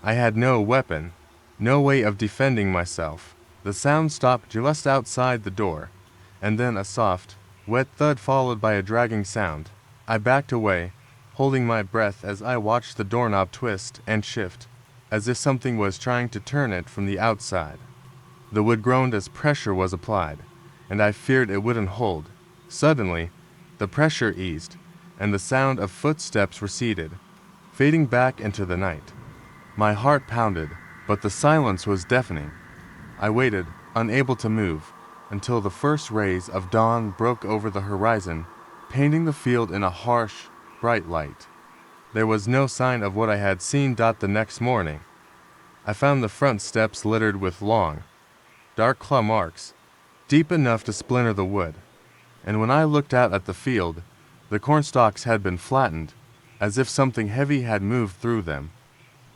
I had no weapon, no way of defending myself. The sound stopped just outside the door, and then a soft, wet thud followed by a dragging sound. I backed away, holding my breath as I watched the doorknob twist and shift, as if something was trying to turn it from the outside. The wood groaned as pressure was applied, and I feared it wouldn't hold. Suddenly, the pressure eased, and the sound of footsteps receded, fading back into the night. My heart pounded, but the silence was deafening. I waited, unable to move, until the first rays of dawn broke over the horizon, painting the field in a harsh, bright light. There was no sign of what I had seen. The next morning, I found the front steps littered with long, dark claw marks, deep enough to splinter the wood. And when I looked out at the field, the cornstalks had been flattened, as if something heavy had moved through them.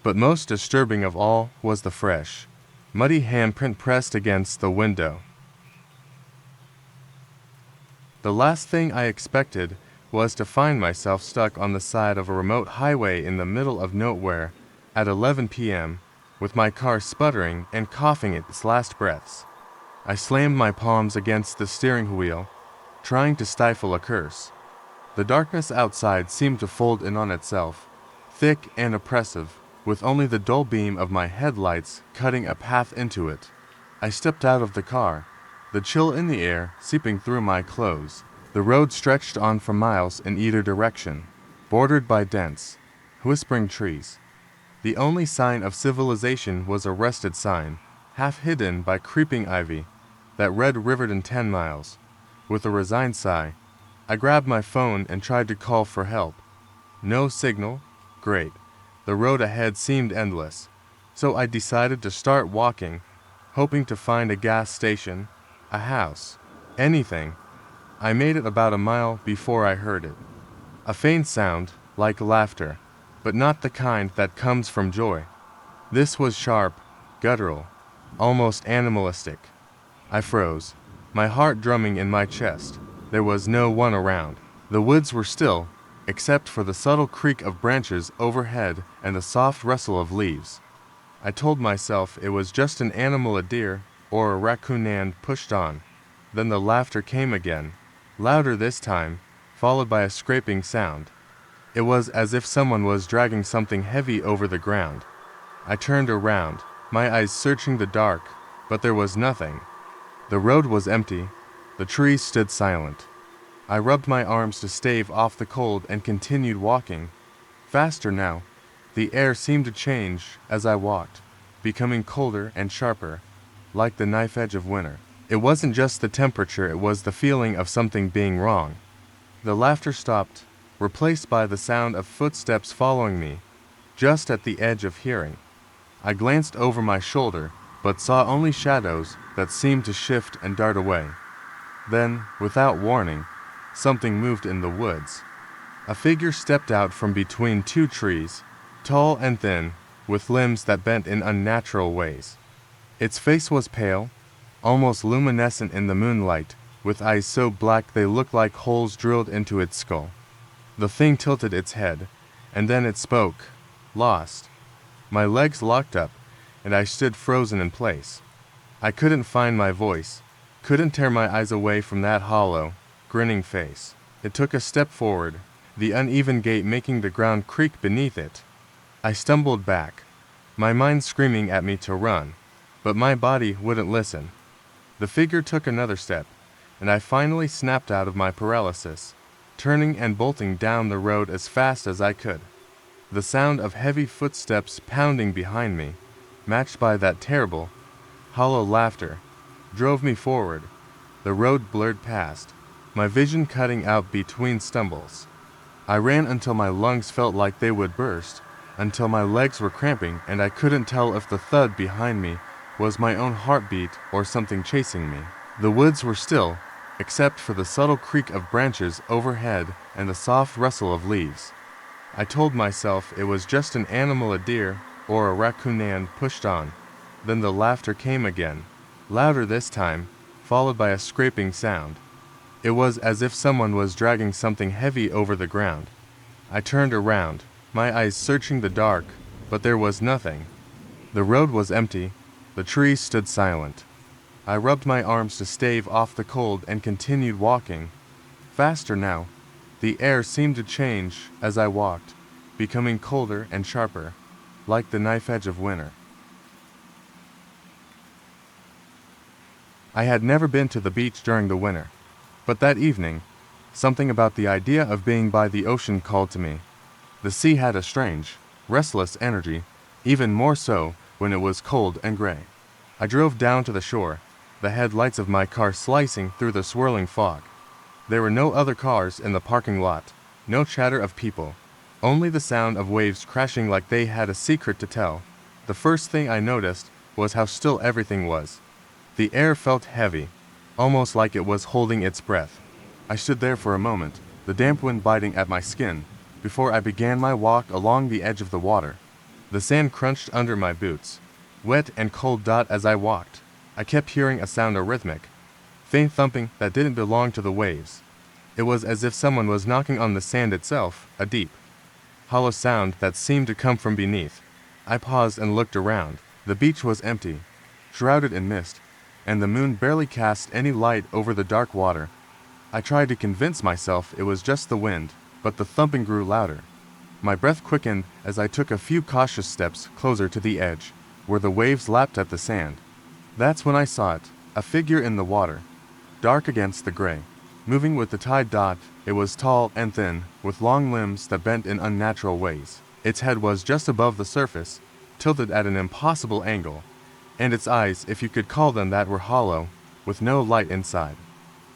But most disturbing of all was the fresh, muddy handprint pressed against the window. The last thing I expected was to find myself stuck on the side of a remote highway in the middle of nowhere at 11 p.m., with my car sputtering and coughing its last breaths. I slammed my palms against the steering wheel, trying to stifle a curse. The darkness outside seemed to fold in on itself, thick and oppressive, with only the dull beam of my headlights cutting a path into it. I stepped out of the car, the chill in the air seeping through my clothes. The road stretched on for miles in either direction, bordered by dense, whispering trees. The only sign of civilization was a rusted sign, half hidden by creeping ivy, that read Riverton 10 miles. With a resigned sigh, I grabbed my phone and tried to call for help. No signal. Great. The road ahead seemed endless. So I decided to start walking, hoping to find a gas station, a house, anything. I made it about a mile before I heard it. A faint sound, like laughter, but not the kind that comes from joy. This was sharp, guttural, almost animalistic. I froze, my heart drumming in my chest. There was no one around. The woods were still, except for the subtle creak of branches overhead and the soft rustle of leaves. I told myself it was just an animal, a deer or a raccoon, and pushed on. Then the laughter came again, louder this time, followed by a scraping sound. It was as if someone was dragging something heavy over the ground. I turned around, my eyes searching the dark, but there was nothing. The road was empty, the trees stood silent. I rubbed my arms to stave off the cold and continued walking. Faster now. The air seemed to change as I walked, becoming colder and sharper, like the knife edge of winter. It wasn't just the temperature, it was the feeling of something being wrong. The laughter stopped, replaced by the sound of footsteps following me, just at the edge of hearing. I glanced over my shoulder, but saw only shadows that seemed to shift and dart away. Then, without warning, something moved in the woods. A figure stepped out from between two trees, tall and thin, with limbs that bent in unnatural ways. Its face was pale, almost luminescent in the moonlight, with eyes so black they looked like holes drilled into its skull. The thing tilted its head, and then it spoke, lost. My legs locked up, and I stood frozen in place. I couldn't find my voice, couldn't tear my eyes away from that hollow, grinning face. It took a step forward, the uneven gait making the ground creak beneath it. I stumbled back, my mind screaming at me to run, but my body wouldn't listen. The figure took another step, and I finally snapped out of my paralysis, turning and bolting down the road as fast as I could. The sound of heavy footsteps pounding behind me, matched by that terrible, hollow laughter, drove me forward. The road blurred past, my vision cutting out between stumbles. I ran until my lungs felt like they would burst, until my legs were cramping and I couldn't tell if the thud behind me was my own heartbeat or something chasing me. The woods were still, except for the subtle creak of branches overhead and the soft rustle of leaves. I told myself it was just an animal, a deer or a raccoon, and pushed on. Then the laughter came again, louder this time, followed by a scraping sound. It was as if someone was dragging something heavy over the ground. I turned around, my eyes searching the dark, but there was nothing. The road was empty, the trees stood silent. I rubbed my arms to stave off the cold and continued walking. Faster now. The air seemed to change as I walked, becoming colder and sharper, like the knife edge of winter. I had never been to the beach during the winter, but that evening, something about the idea of being by the ocean called to me. The sea had a strange, restless energy, even more so when it was cold and gray. I drove down to the shore, the headlights of my car slicing through the swirling fog. There were no other cars in the parking lot, no chatter of people, only the sound of waves crashing like they had a secret to tell. The first thing I noticed was how still everything was. The air felt heavy, almost like it was holding its breath. I stood there for a moment, the damp wind biting at my skin, before I began my walk along the edge of the water. The sand crunched under my boots, wet and cold as I walked. I kept hearing a sound, a rhythmic, faint thumping that didn't belong to the waves. It was as if someone was knocking on the sand itself, a deep, hollow sound that seemed to come from beneath. I paused and looked around. The beach was empty, shrouded in mist, and the moon barely cast any light over the dark water. I tried to convince myself it was just the wind, but the thumping grew louder. My breath quickened as I took a few cautious steps closer to the edge, where the waves lapped at the sand. That's when I saw it, a figure in the water, dark against the gray, moving with the tide. It was tall and thin, with long limbs that bent in unnatural ways. Its head was just above the surface, tilted at an impossible angle, and its eyes, if you could call them that, were hollow, with no light inside.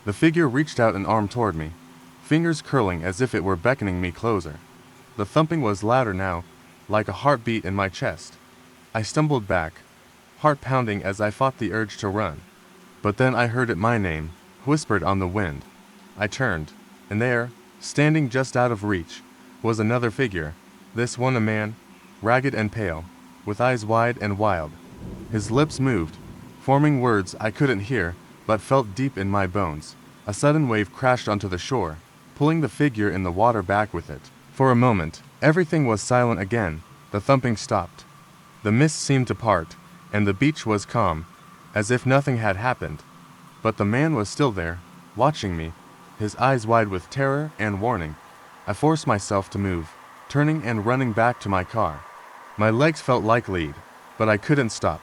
The figure reached out an arm toward me, fingers curling as if it were beckoning me closer. The thumping was louder now, like a heartbeat in my chest. I stumbled back, heart pounding as I fought the urge to run. But then I heard it my name, whispered on the wind. I turned, and there, standing just out of reach, was another figure, this one a man, ragged and pale, with eyes wide and wild. His lips moved, forming words I couldn't hear, but felt deep in my bones. A sudden wave crashed onto the shore, pulling the figure in the water back with it. For a moment, everything was silent again. The thumping stopped. The mist seemed to part, and the beach was calm, as if nothing had happened. But the man was still there, watching me, his eyes wide with terror and warning. I forced myself to move, turning and running back to my car. My legs felt like lead, but I couldn't stop.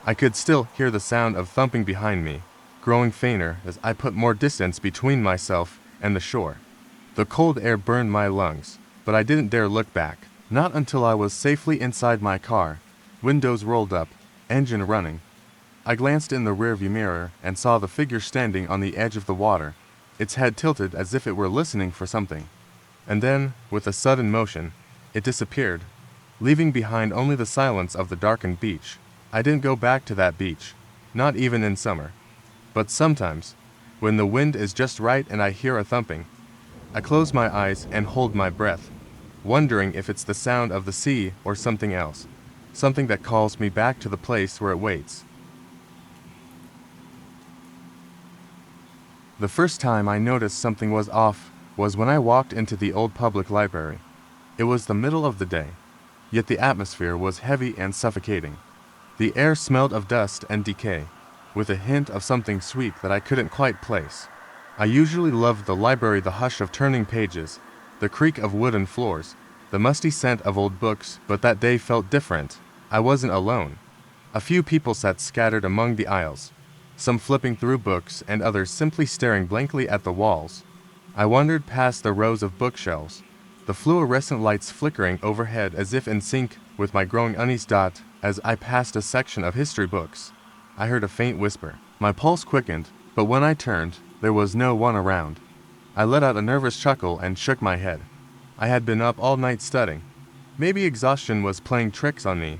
I could still hear the sound of thumping behind me, growing fainter as I put more distance between myself and the shore. The cold air burned my lungs, but I didn't dare look back. Not until I was safely inside my car, windows rolled up, engine running. I glanced in the rearview mirror and saw the figure standing on the edge of the water, its head tilted as if it were listening for something. And then, with a sudden motion, it disappeared, leaving behind only the silence of the darkened beach. I didn't go back to that beach, not even in summer. But sometimes, when the wind is just right and I hear a thumping, I close my eyes and hold my breath, wondering if it's the sound of the sea or something else, something that calls me back to the place where it waits. The first time I noticed something was off was when I walked into the old public library. It was the middle of the day, yet the atmosphere was heavy and suffocating. The air smelled of dust and decay, with a hint of something sweet that I couldn't quite place. I usually loved the library, the hush of turning pages, the creak of wooden floors, the musty scent of old books, but that day felt different. I wasn't alone. A few people sat scattered among the aisles, some flipping through books and others simply staring blankly at the walls. I wandered past the rows of bookshelves, the fluorescent lights flickering overhead as if in sync with my growing unease. As I passed a section of history books, I heard a faint whisper. My pulse quickened, but when I turned, there was no one around. I let out a nervous chuckle and shook my head. I had been up all night studying. Maybe exhaustion was playing tricks on me.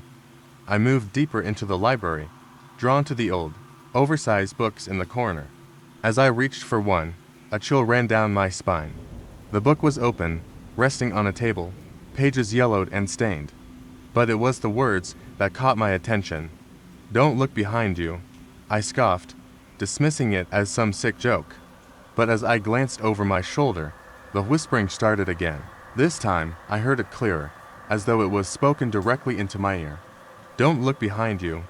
I moved deeper into the library, drawn to the old, oversized books in the corner. As I reached for one, a chill ran down my spine. The book was open, resting on a table, pages yellowed and stained. But it was the words that caught my attention. "Don't look behind you," I scoffed, dismissing it as some sick joke. But as I glanced over my shoulder, the whispering started again. This time, I heard it clearer, as though it was spoken directly into my ear. "Don't look behind you."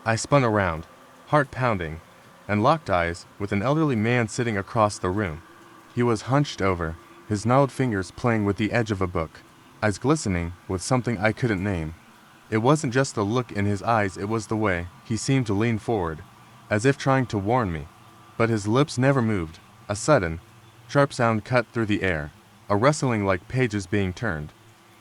I spun around, heart pounding, and locked eyes with an elderly man sitting across the room. He was hunched over, his gnarled fingers playing with the edge of a book, eyes glistening with something I couldn't name. It wasn't just the look in his eyes, it was the way he seemed to lean forward, as if trying to warn me. But his lips never moved. A sudden, sharp sound cut through the air, a rustling like pages being turned.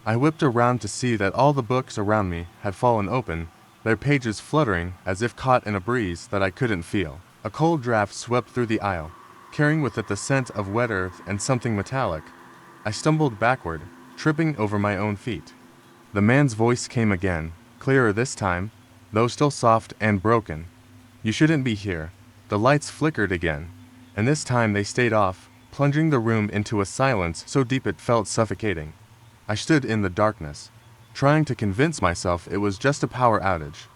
I whipped around to see that all the books around me had fallen open, their pages fluttering as if caught in a breeze that I couldn't feel. A cold draft swept through the aisle, carrying with it the scent of wet earth and something metallic. I stumbled backward, tripping over my own feet. The man's voice came again, clearer this time, though still soft and broken. "You shouldn't be here." The lights flickered again, and this time they stayed off, plunging the room into a silence so deep it felt suffocating. I stood in the darkness, trying to convince myself it was just a power outage.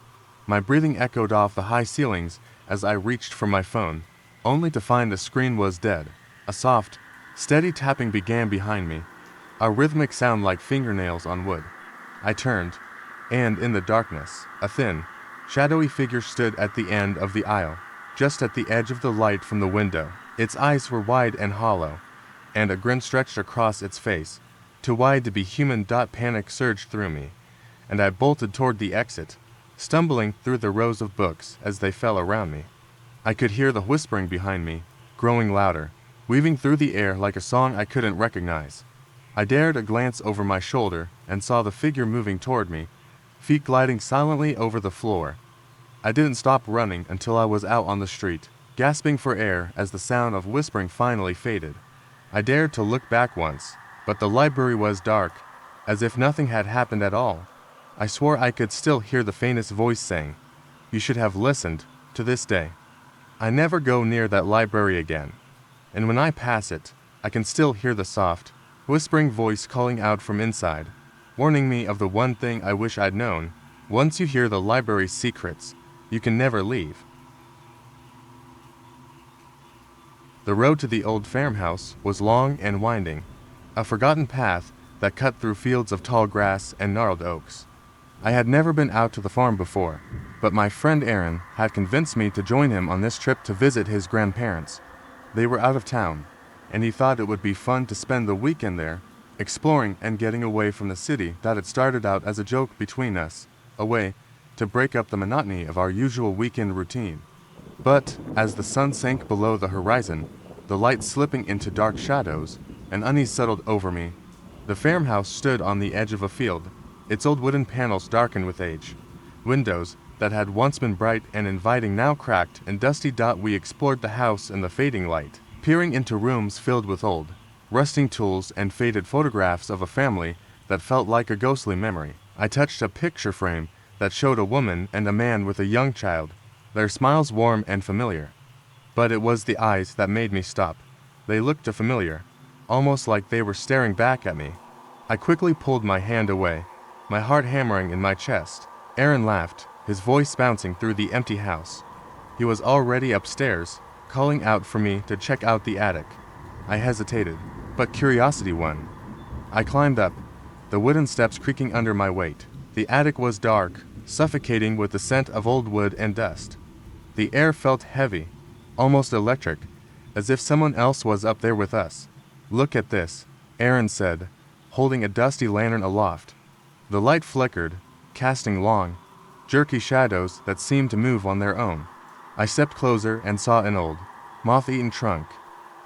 My breathing echoed off the high ceilings as I reached for my phone, only to find the screen was dead. A soft, steady tapping began behind me, a rhythmic sound like fingernails on wood. I turned, and in the darkness, a thin, shadowy figure stood at the end of the aisle, just at the edge of the light from the window. Its eyes were wide and hollow, and a grin stretched across its face, too wide to be human. Panic surged through me, and I bolted toward the exit, stumbling through the rows of books as they fell around me. I could hear the whispering behind me, growing louder, weaving through the air like a song I couldn't recognize. I dared a glance over my shoulder and saw the figure moving toward me, feet gliding silently over the floor. I didn't stop running until I was out on the street, gasping for air as the sound of whispering finally faded. I dared to look back once, but the library was dark, as if nothing had happened at all. I swore I could still hear the faintest voice saying, "You should have listened," to this day. I never go near that library again, and when I pass it, I can still hear the soft, whispering voice calling out from inside, warning me of the one thing I wish I'd known. Once you hear the library's secrets, you can never leave. The road to the old farmhouse was long and winding, a forgotten path that cut through fields of tall grass and gnarled oaks. I had never been out to the farm before, but my friend Aaron had convinced me to join him on this trip to visit his grandparents. They were out of town, and he thought it would be fun to spend the weekend there, exploring and getting away from the city that had started out as a joke between us, a way to break up the monotony of our usual weekend routine. But as the sun sank below the horizon, the light slipping into dark shadows, an unease settled over me. The farmhouse stood on the edge of a field, its old wooden panels darkened with age. Windows that had once been bright and inviting now cracked and dusty. We explored the house in the fading light, peering into rooms filled with old, rusting tools and faded photographs of a family that felt like a ghostly memory. I touched a picture frame that showed a woman and a man with a young child, their smiles warm and familiar. But it was the eyes that made me stop. They looked familiar, almost like they were staring back at me. I quickly pulled my hand away, my heart hammering in my chest. Aaron laughed, his voice bouncing through the empty house. He was already upstairs, calling out for me to check out the attic. I hesitated, but curiosity won. I climbed up, the wooden steps creaking under my weight. The attic was dark, suffocating with the scent of old wood and dust. The air felt heavy, almost electric, as if someone else was up there with us. "Look at this," Aaron said, holding a dusty lantern aloft. The light flickered, casting long, jerky shadows that seemed to move on their own. I stepped closer and saw an old, moth-eaten trunk.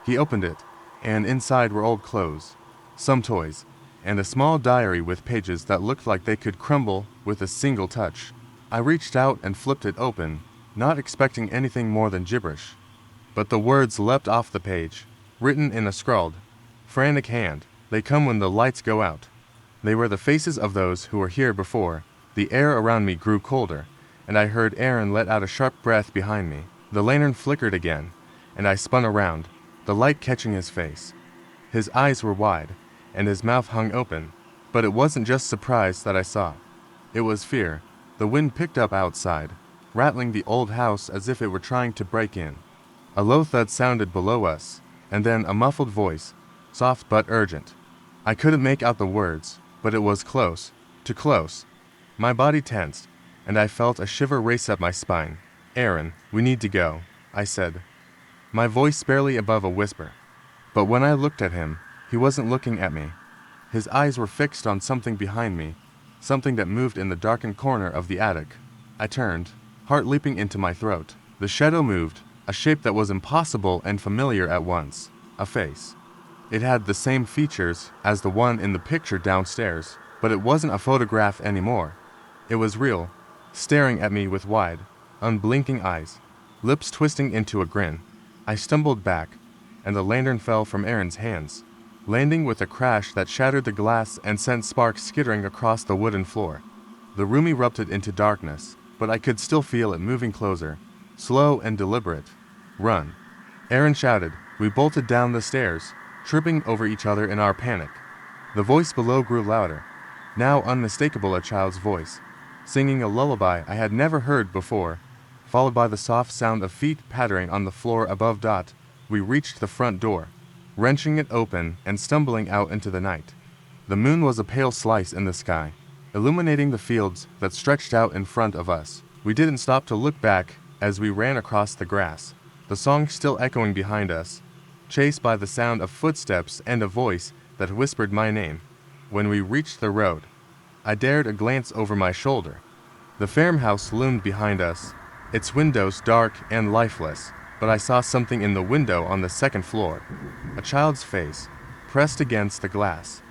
He opened it, and inside were old clothes, some toys, and a small diary with pages that looked like they could crumble with a single touch. I reached out and flipped it open, not expecting anything more than gibberish. But the words leapt off the page, written in a scrawled, frantic hand. They come when the lights go out. They were the faces of those who were here before. The air around me grew colder, and I heard Aaron let out a sharp breath behind me. The lantern flickered again, and I spun around, the light catching his face. His eyes were wide, and his mouth hung open, but it wasn't just surprise that I saw. It was fear. The wind picked up outside, rattling the old house as if it were trying to break in. A low thud sounded below us, and then a muffled voice, soft but urgent. I couldn't make out the words, but it was close, too close. My body tensed, and I felt a shiver race up my spine. "Aaron, we need to go," I said, my voice barely above a whisper. But when I looked at him, he wasn't looking at me. His eyes were fixed on something behind me, something that moved in the darkened corner of the attic. I turned, heart leaping into my throat. The shadow moved, a shape that was impossible and familiar at once. A face. It had the same features as the one in the picture downstairs, but it wasn't a photograph anymore. It was real, staring at me with wide, unblinking eyes, lips twisting into a grin. I stumbled back, and the lantern fell from Aaron's hands, landing with a crash that shattered the glass and sent sparks skittering across the wooden floor. The room erupted into darkness, but I could still feel it moving closer, slow and deliberate. "Run," Aaron shouted. We bolted down the stairs, tripping over each other in our panic. The voice below grew louder, now unmistakable a child's voice, singing a lullaby I had never heard before, followed by the soft sound of feet pattering on the floor above. We reached the front door, wrenching it open and stumbling out into the night. The moon was a pale slice in the sky, illuminating the fields that stretched out in front of us. We didn't stop to look back as we ran across the grass, the song still echoing behind us, chased by the sound of footsteps and a voice that whispered my name. When we reached the road, I dared a glance over my shoulder. The farmhouse loomed behind us, its windows dark and lifeless, but I saw something in the window on the second floor. A child's face, pressed against the glass,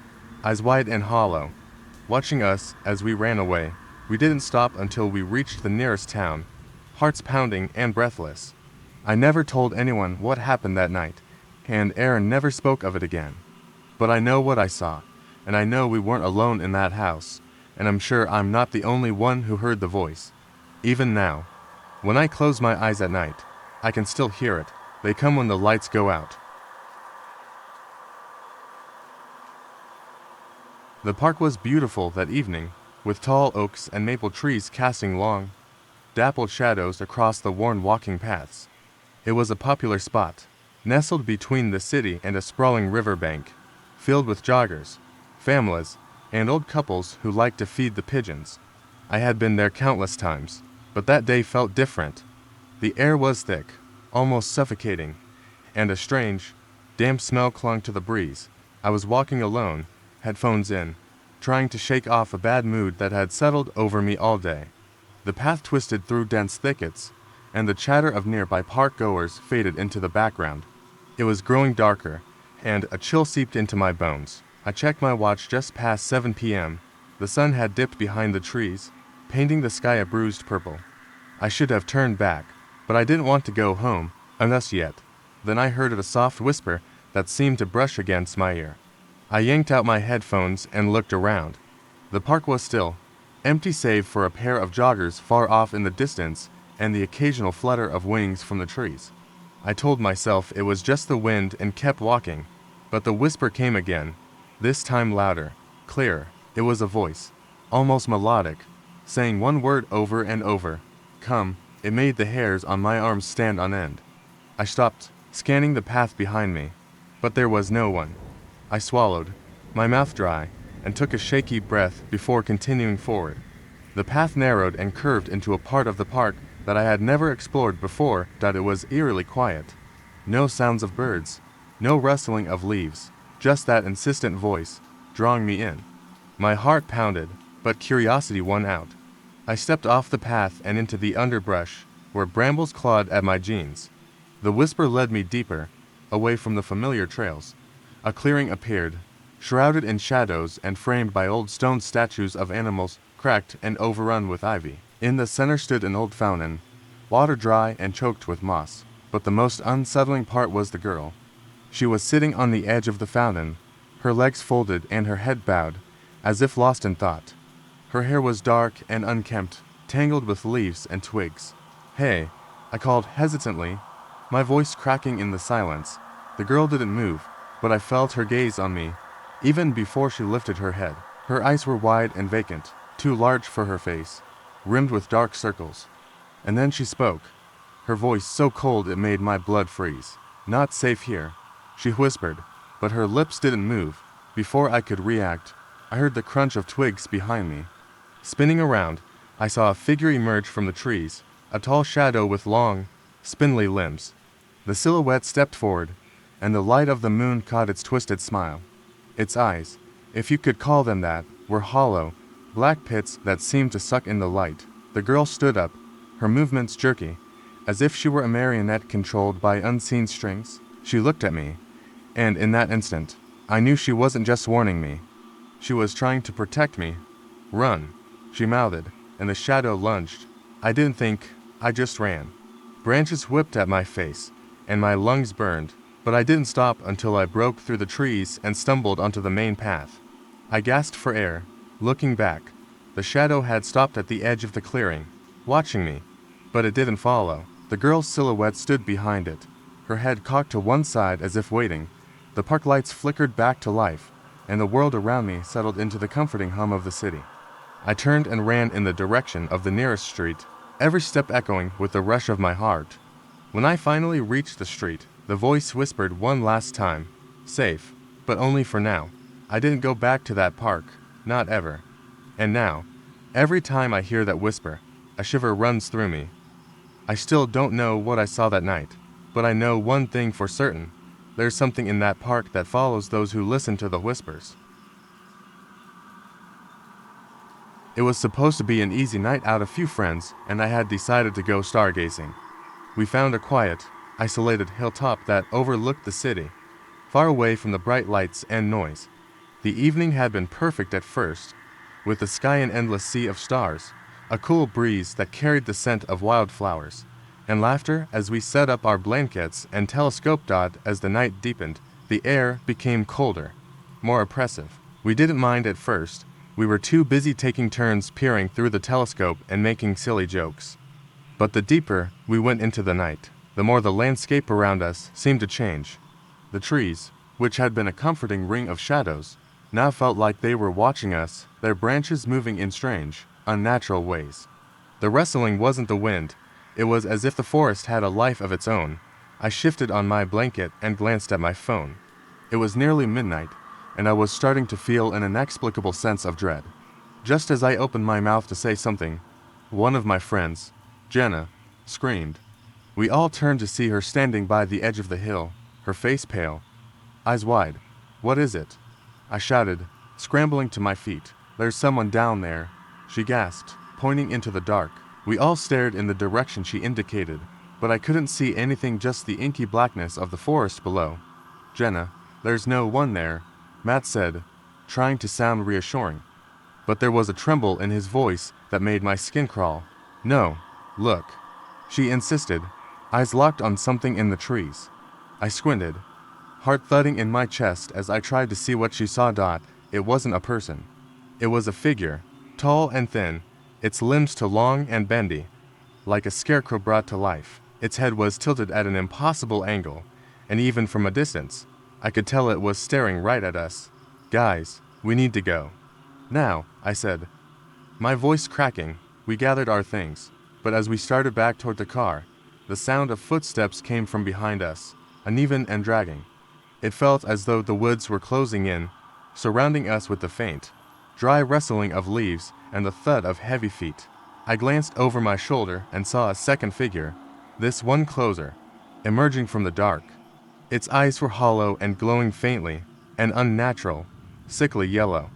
eyes wide and hollow, watching us as we ran away. We didn't stop until we reached the nearest town, hearts pounding and breathless. I never told anyone what happened that night, and Aaron never spoke of it again. But I know what I saw, and I know we weren't alone in that house. and I'm sure I'm not the only one who heard the voice. Even now, when I close my eyes at night, I can still hear it. They come when the lights go out. The park was beautiful that evening, with tall oaks and maple trees casting long, dappled shadows across the worn walking paths. It was a popular spot, nestled between the city and a sprawling riverbank, filled with joggers, families, and old couples who liked to feed the pigeons. I had been there countless times, but that day felt different. The air was thick, almost suffocating, and a strange, damp smell clung to the breeze. I was walking alone, headphones in, trying to shake off a bad mood that had settled over me all day. The path twisted through dense thickets, and the chatter of nearby park-goers faded into the background. It was growing darker, and a chill seeped into my bones. I checked my watch just past 7 p.m. The sun had dipped behind the trees, painting the sky a bruised purple. I should have turned back, but I didn't want to go home, unless yet. Then I heard a soft whisper that seemed to brush against my ear. I yanked out my headphones and looked around. The park was still, empty save for a pair of joggers far off in the distance and the occasional flutter of wings from the trees. I told myself it was just the wind and kept walking, but the whisper came again, this time louder, clearer. It was a voice, almost melodic, saying one word over and over, "Come." It made the hairs on my arms stand on end. I stopped, scanning the path behind me, but there was no one. I swallowed, my mouth dry, and took a shaky breath before continuing forward. The path narrowed and curved into a part of the park that I had never explored before. It was eerily quiet. No sounds of birds, no rustling of leaves, just that insistent voice, drawing me in. My heart pounded, but curiosity won out. I stepped off the path and into the underbrush, where brambles clawed at my jeans. The whisper led me deeper, away from the familiar trails. A clearing appeared, shrouded in shadows and framed by old stone statues of animals cracked and overrun with ivy. In the center stood an old fountain, water dry and choked with moss. But the most unsettling part was the girl. She was sitting on the edge of the fountain, her legs folded and her head bowed, as if lost in thought. Her hair was dark and unkempt, tangled with leaves and twigs. "Hey," I called hesitantly, my voice cracking in the silence. The girl didn't move, but I felt her gaze on me, even before she lifted her head. Her eyes were wide and vacant, too large for her face, rimmed with dark circles. And then she spoke, her voice so cold it made my blood freeze. "Not safe here," she whispered, but her lips didn't move. Before I could react, I heard the crunch of twigs behind me. Spinning around, I saw a figure emerge from the trees, a tall shadow with long, spindly limbs. The silhouette stepped forward, and the light of the moon caught its twisted smile. Its eyes, if you could call them that, were hollow, black pits that seemed to suck in the light. The girl stood up, her movements jerky, as if she were a marionette controlled by unseen strings. She looked at me, and in that instant, I knew she wasn't just warning me. She was trying to protect me. "Run," she mouthed, and the shadow lunged. I didn't think, I just ran. Branches whipped at my face, and my lungs burned, but I didn't stop until I broke through the trees and stumbled onto the main path. I gasped for air, looking back. The shadow had stopped at the edge of the clearing, watching me, but it didn't follow. The girl's silhouette stood behind it, her head cocked to one side as if waiting. The park lights flickered back to life, and the world around me settled into the comforting hum of the city. I turned and ran in the direction of the nearest street, every step echoing with the rush of my heart. When I finally reached the street, the voice whispered one last time, "Safe, but only for now." I didn't go back to that park, not ever. And now, every time I hear that whisper, a shiver runs through me. I still don't know what I saw that night, but I know one thing for certain. There's something in that park that follows those who listen to the whispers. It was supposed to be an easy night out of few friends, and I had decided to go stargazing. We found a quiet, isolated hilltop that overlooked the city, far away from the bright lights and noise. The evening had been perfect at first, with the sky an endless sea of stars, a cool breeze that carried the scent of wildflowers, and laughter as we set up our blankets and telescoped out. As the night deepened, the air became colder, more oppressive. We didn't mind at first, We were too busy taking turns peering through the telescope and making silly jokes. But the deeper we went into the night, the more the landscape around us seemed to change. The trees, which had been a comforting ring of shadows, now felt like they were watching us, their branches moving in strange, unnatural ways. The rustling wasn't the wind, it was as if the forest had a life of its own. I shifted on my blanket and glanced at my phone. It was nearly midnight, and I was starting to feel an inexplicable sense of dread. Just as I opened my mouth to say something, one of my friends, Jenna, screamed. We all turned to see her standing by the edge of the hill, her face pale, eyes wide. "What is it?" I shouted, scrambling to my feet. "There's someone down there," she gasped, pointing into the dark. We all stared in the direction she indicated, but I couldn't see anything, just the inky blackness of the forest below. "Jenna, there's no one there," Matt said, trying to sound reassuring. But there was a tremble in his voice that made my skin crawl. "No, look," she insisted, eyes locked on something in the trees. I squinted, heart thudding in my chest as I tried to see what she saw. It wasn't a person. It was a figure, tall and thin, its limbs too long and bendy, like a scarecrow brought to life. Its head was tilted at an impossible angle, and even from a distance, I could tell it was staring right at us. "Guys, we need to go." "Now," I said, my voice cracking. We gathered our things, but as we started back toward the car, the sound of footsteps came from behind us, uneven and dragging. It felt as though the woods were closing in, surrounding us with the faint, dry rustling of leaves and the thud of heavy feet. I glanced over my shoulder and saw a second figure, this one closer, emerging from the dark. Its eyes were hollow and glowing faintly, an unnatural, sickly yellow.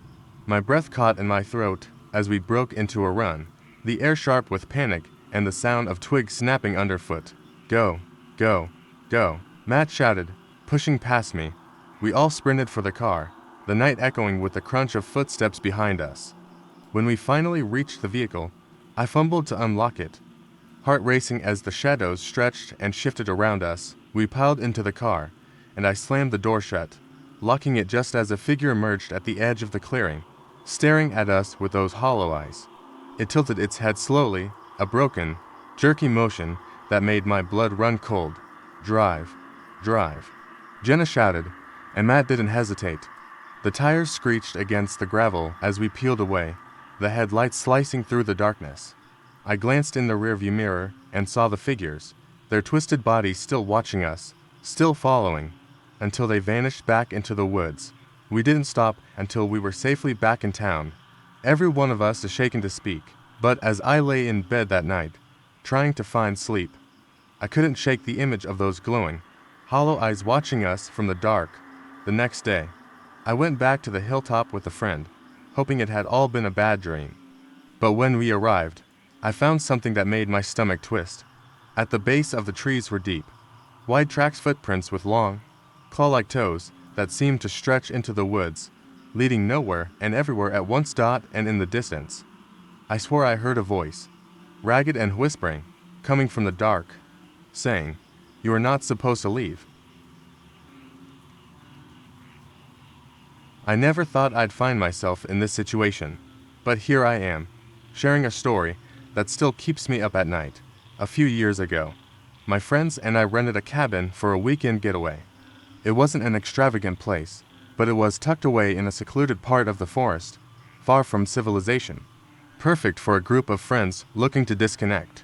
My breath caught in my throat as we broke into a run, the air sharp with panic and the sound of twigs snapping underfoot. "Go, go, go," Matt shouted, pushing past me. We all sprinted for the car, the night echoing with the crunch of footsteps behind us. When we finally reached the vehicle, I fumbled to unlock it. Heart racing as the shadows stretched and shifted around us, we piled into the car, and I slammed the door shut, locking it just as a figure emerged at the edge of the clearing, staring at us with those hollow eyes. It tilted its head slowly, a broken, jerky motion that made my blood run cold. "Drive, drive," Jenna shouted, and Matt didn't hesitate. The tires screeched against the gravel as we peeled away, the headlights slicing through the darkness. I glanced in the rearview mirror and saw the figures, their twisted bodies still watching us, still following, until they vanished back into the woods. We didn't stop until we were safely back in town, every one of us shaken to speak. But as I lay in bed that night, trying to find sleep, I couldn't shake the image of those glowing, hollow eyes watching us from the dark. The next day, I went back to the hilltop with a friend, hoping it had all been a bad dream. But when we arrived, I found something that made my stomach twist. At the base of the trees were deep, wide tracks, footprints with long, claw-like toes that seemed to stretch into the woods, leading nowhere and everywhere at once. And in the distance, I swore I heard a voice, ragged and whispering, coming from the dark, saying, "You are not supposed to leave." I never thought I'd find myself in this situation, but here I am, sharing a story that still keeps me up at night. A few years ago, my friends and I rented a cabin for a weekend getaway. It wasn't an extravagant place, but it was tucked away in a secluded part of the forest, far from civilization. Perfect for a group of friends looking to disconnect.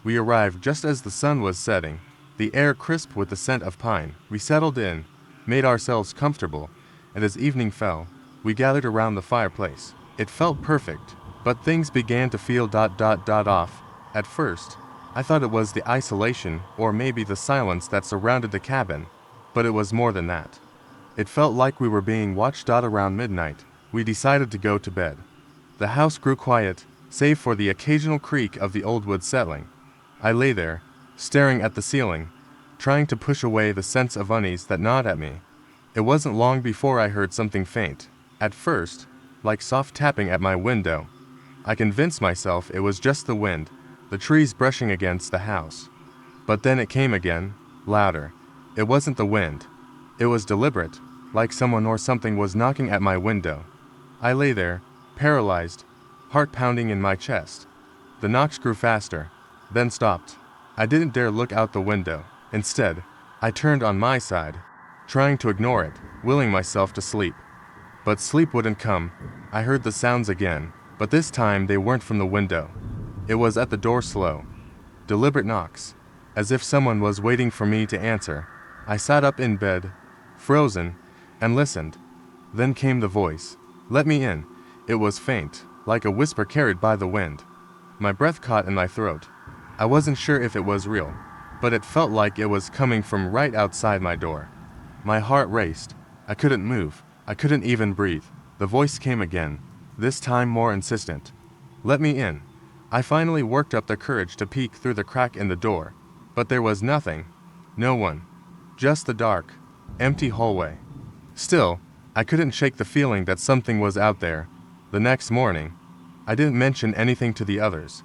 We arrived just as the sun was setting, the air crisp with the scent of pine. We settled in, made ourselves comfortable, and as evening fell, we gathered around the fireplace. It felt perfect, but things began to feel off. At first, I thought it was the isolation or maybe the silence that surrounded the cabin, but it was more than that. It felt like we were being watched. Around midnight, we decided to go to bed. The house grew quiet, save for the occasional creak of the old wood settling. I lay there, staring at the ceiling, trying to push away the sense of unease that gnawed at me. It wasn't long before I heard something faint, at first, like soft tapping at my window. I convinced myself it was just the wind, the trees brushing against the house. But then it came again, louder. It wasn't the wind. It was deliberate, like someone or something was knocking at my window. I lay there, paralyzed, heart pounding in my chest. The knocks grew faster, then stopped. I didn't dare look out the window. Instead, I turned on my side, trying to ignore it, willing myself to sleep. But sleep wouldn't come. I heard the sounds again, but this time they weren't from the window. It was at the door, slow, deliberate knocks, as if someone was waiting for me to answer. I sat up in bed, frozen, and listened. Then came the voice. "Let me in." It was faint, like a whisper carried by the wind. My breath caught in my throat. I wasn't sure if it was real, but it felt like it was coming from right outside my door. My heart raced. I couldn't move. I couldn't even breathe. The voice came again, this time more insistent. "Let me in." I finally worked up the courage to peek through the crack in the door, but there was nothing. No one. Just the dark, empty hallway. Still, I couldn't shake the feeling that something was out there. The next morning, I didn't mention anything to the others.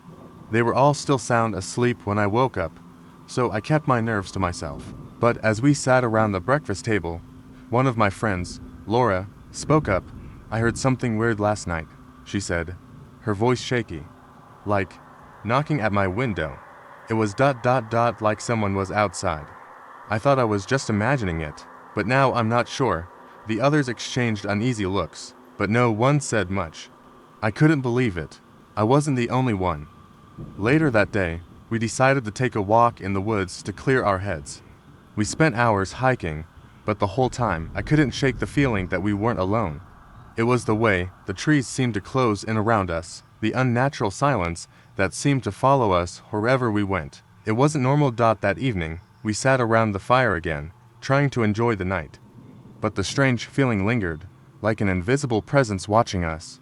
They were all still sound asleep when I woke up, so I kept my nerves to myself. But as we sat around the breakfast table, one of my friends, Laura, spoke up. "I heard something weird last night," she said, her voice shaky. Like, knocking at my window. It was ... like someone was outside. I thought I was just imagining it, but now I'm not sure. The others exchanged uneasy looks, but no one said much. I couldn't believe it. I wasn't the only one. Later that day, we decided to take a walk in the woods to clear our heads. We spent hours hiking, but the whole time I couldn't shake the feeling that we weren't alone. It was the way the trees seemed to close in around us, the unnatural silence that seemed to follow us wherever we went. It wasn't normal. That evening, we sat around the fire again, trying to enjoy the night. But the strange feeling lingered, like an invisible presence watching us.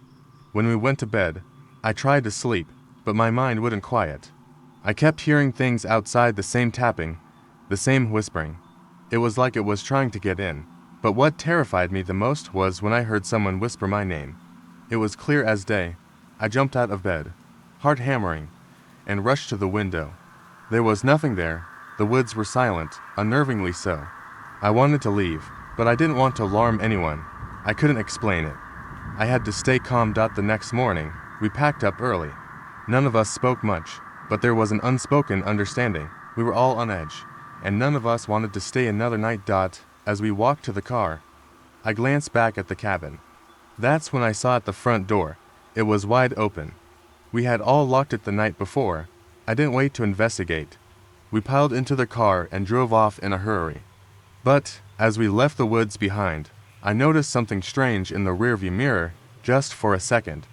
When we went to bed, I tried to sleep, but my mind wouldn't quiet. I kept hearing things outside, the same tapping, the same whispering. It was like it was trying to get in. But what terrified me the most was when I heard someone whisper my name. It was clear as day. I jumped out of bed, heart hammering, and rushed to the window. There was nothing there. The woods were silent, unnervingly so. I wanted to leave, but I didn't want to alarm anyone. I couldn't explain it. I had to stay calm. The next morning, we packed up early. None of us spoke much, but there was an unspoken understanding. We were all on edge, and none of us wanted to stay another night. As we walked to the car, I glanced back at the cabin. That's when I saw at the front door. It was wide open. We had all locked it the night before. I didn't wait to investigate. We piled into the car and drove off in a hurry. But, as we left the woods behind, I noticed something strange in the rearview mirror, just for a second.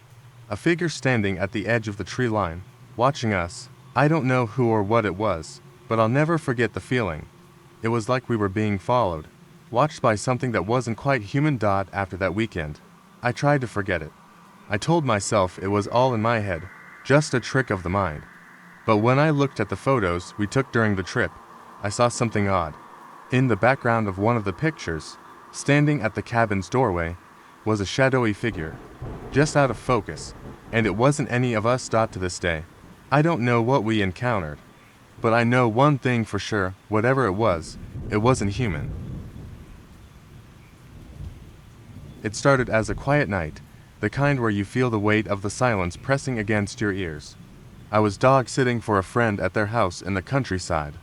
A figure standing at the edge of the tree line, watching us. I don't know who or what it was, but I'll never forget the feeling. It was like we were being followed, watched by something that wasn't quite human. After that weekend, I tried to forget it. I told myself it was all in my head, just a trick of the mind. But when I looked at the photos we took during the trip, I saw something odd. In the background of one of the pictures, standing at the cabin's doorway, was a shadowy figure, just out of focus, and it wasn't any of us. To this day, I don't know what we encountered, but I know one thing for sure: whatever it wasn't human. It started as a quiet night, the kind where you feel the weight of the silence pressing against your ears. I was dog-sitting for a friend at their house in the countryside.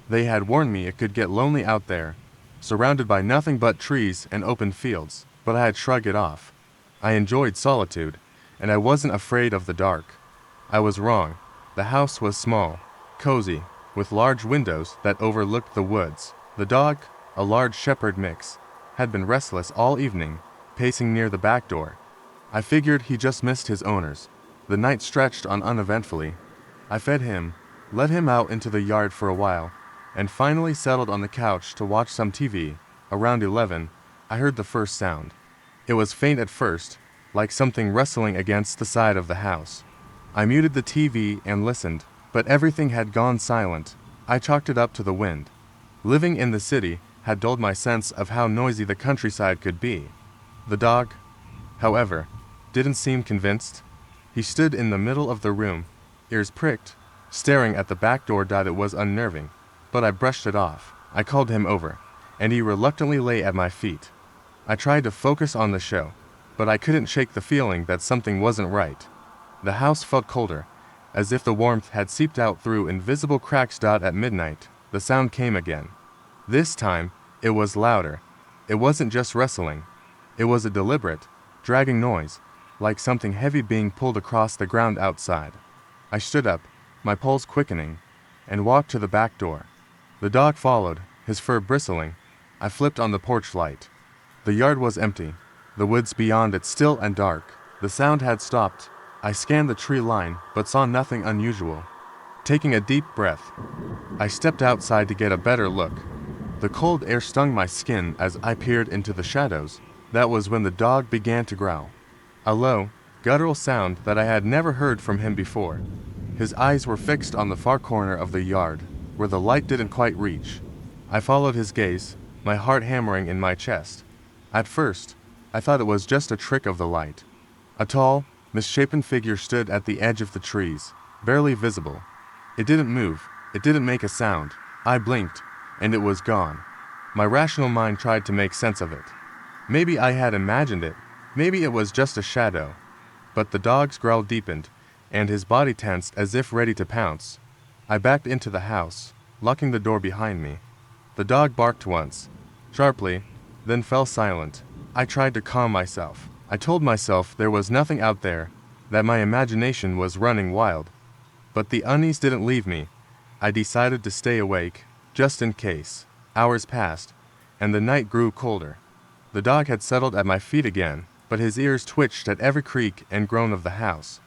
They had warned me it could get lonely out there, surrounded by nothing but trees and open fields, but I had shrugged it off. I enjoyed solitude, and I wasn't afraid of the dark. I was wrong. The house was small, cozy, with large windows that overlooked the woods. The dog, a large shepherd mix, had been restless all evening, pacing near the back door. I figured he just missed his owners. The night stretched on uneventfully. I fed him, let him out into the yard for a while, and finally settled on the couch to watch some TV. Around 11, I heard the first sound. It was faint at first, like something rustling against the side of the house. I muted the TV and listened, but everything had gone silent. I chalked it up to the wind. Living in the city had dulled my sense of how noisy the countryside could be. The dog, however, didn't seem convinced. He stood in the middle of the room, ears pricked, staring at the back door. It was unnerving, but I brushed it off. I called him over, and he reluctantly lay at my feet. I tried to focus on the show, but I couldn't shake the feeling that something wasn't right. The house felt colder, as if the warmth had seeped out through invisible cracks. At midnight, the sound came again. This time, it was louder. It wasn't just rustling. It was a deliberate, dragging noise, like something heavy being pulled across the ground outside. I stood up, my pulse quickening, and walked to the back door. The dog followed, his fur bristling. I flipped on the porch light. The yard was empty, the woods beyond it still and dark. The sound had stopped. I scanned the tree line, but saw nothing unusual. Taking a deep breath, I stepped outside to get a better look. The cold air stung my skin as I peered into the shadows. That was when the dog began to growl. A low, guttural sound that I had never heard from him before. His eyes were fixed on the far corner of the yard, where the light didn't quite reach. I followed his gaze, my heart hammering in my chest. At first, I thought it was just a trick of the light. A tall, misshapen figure stood at the edge of the trees, barely visible. It didn't move, it didn't make a sound. I blinked, and it was gone. My rational mind tried to make sense of it. Maybe I had imagined it, maybe it was just a shadow. But the dog's growl deepened, and his body tensed as if ready to pounce. I backed into the house, locking the door behind me. The dog barked once, sharply, then fell silent. I tried to calm myself. I told myself there was nothing out there, that my imagination was running wild. But the unease didn't leave me. I decided to stay awake, just in case. Hours passed, and the night grew colder. The dog had settled at my feet again, but his ears twitched at every creak and groan of the house.